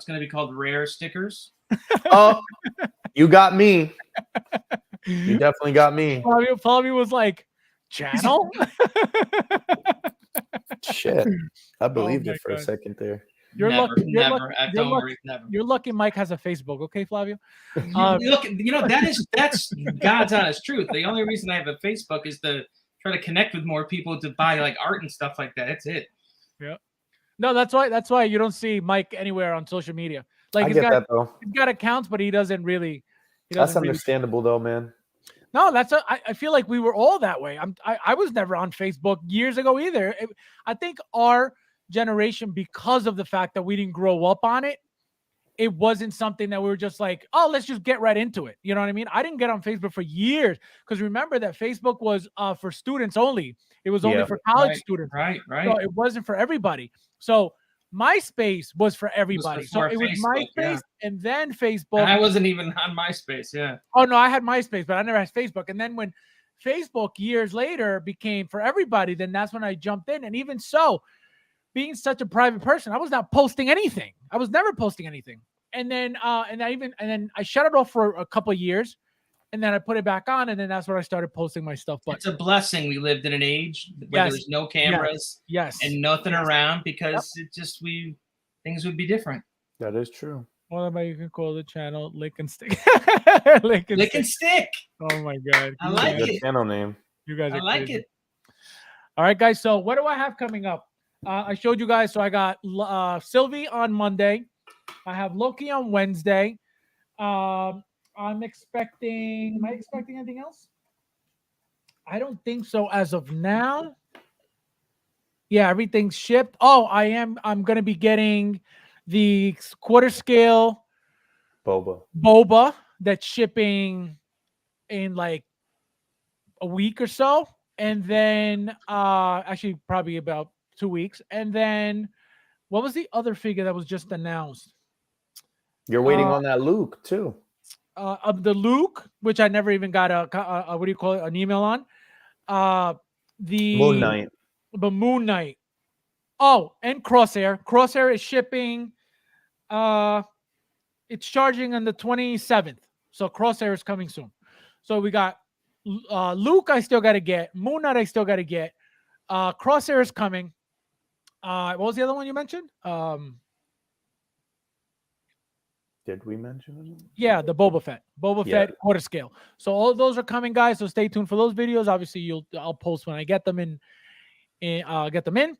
Speaker 3: be called Rare Stickers.
Speaker 5: Oh, you got me. You definitely got me.
Speaker 1: Flavio was like, channel?
Speaker 5: Shit, I believed it for a second there.
Speaker 1: You're lucky.
Speaker 3: Never.
Speaker 1: You're lucky Mike has a Facebook, okay, Flavio?
Speaker 3: Look, that's God's honest truth. The only reason I have a Facebook is to try to connect with more people to buy like art and stuff like that. That's it.
Speaker 1: Yeah. No, that's why you don't see Mike anywhere on social media. Like
Speaker 5: he's
Speaker 1: got accounts, but he doesn't really.
Speaker 5: That's understandable though, man.
Speaker 1: No, I feel like we were all that way. I was never on Facebook years ago either. I think our generation, because of the fact that we didn't grow up on it, it wasn't something that we were just like, oh, let's just get right into it. You know what I mean? I didn't get on Facebook for years, because remember that Facebook was for students only. It was only for college students.
Speaker 3: Right.
Speaker 1: So it wasn't for everybody. So MySpace was for everybody. So it was MySpace and then Facebook.
Speaker 3: And I wasn't even on MySpace. Yeah.
Speaker 1: Oh no, I had MySpace, but I never had Facebook. And then when Facebook years later became for everybody, then that's when I jumped in. And even so, being such a private person, I was not posting anything. I was never posting anything. And then I shut it off for a couple of years, and then I put it back on, and then that's when I started posting my stuff. But
Speaker 3: it's a blessing we lived in an age where there's no cameras, and nothing around, because things would be different.
Speaker 5: That is true.
Speaker 1: Well, you can call the channel Lick and Stick.
Speaker 3: Lick and Stick.
Speaker 1: Oh my god,
Speaker 3: I like it.
Speaker 5: Channel name.
Speaker 1: You guys,
Speaker 3: I like it.
Speaker 1: All right, guys. So what do I have coming up? I showed you guys. So I got Sylvie on Monday. I have Loki on Wednesday. I'm expecting. Am I expecting anything else? I don't think so as of now. Yeah, everything's shipped. Oh, I am. I'm gonna be getting the quarter scale boba that's shipping in like a week or so, and then actually probably about 2 weeks. And then what was the other figure that was just announced?
Speaker 5: You're waiting on that Luke too.
Speaker 1: Of the Luke, which I never even got a what do you call it, an email on. The
Speaker 5: Moon Knight.
Speaker 1: The Moon Knight. Oh, and Crosshair. Crosshair is shipping. It's charging on the 27th. So Crosshair is coming soon. So we got Luke. I still got to get Moon Knight. I still got to get. Crosshair is coming. What was the other one you mentioned?
Speaker 5: Did we mention it?
Speaker 1: Yeah, the Boba Fett Fett quarter scale. So all those are coming, guys. So stay tuned for those videos. Obviously, I'll post when I get them in. Get them in.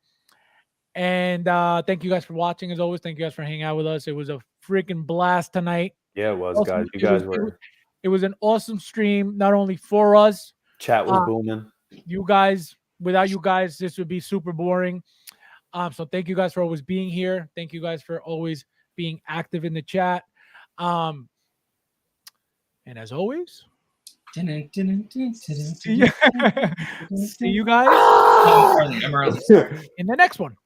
Speaker 1: And thank you guys for watching. As always, thank you guys for hanging out with us. It was a freaking blast tonight.
Speaker 5: Yeah, it was, guys. You guys were.
Speaker 1: It was an awesome stream. Not only for us.
Speaker 5: Chat was booming.
Speaker 1: You guys, without you guys, this would be super boring. So thank you guys for always being here. Thank you guys for always being active in the chat. And as always, see you guys
Speaker 3: I'm early.
Speaker 1: in the next one.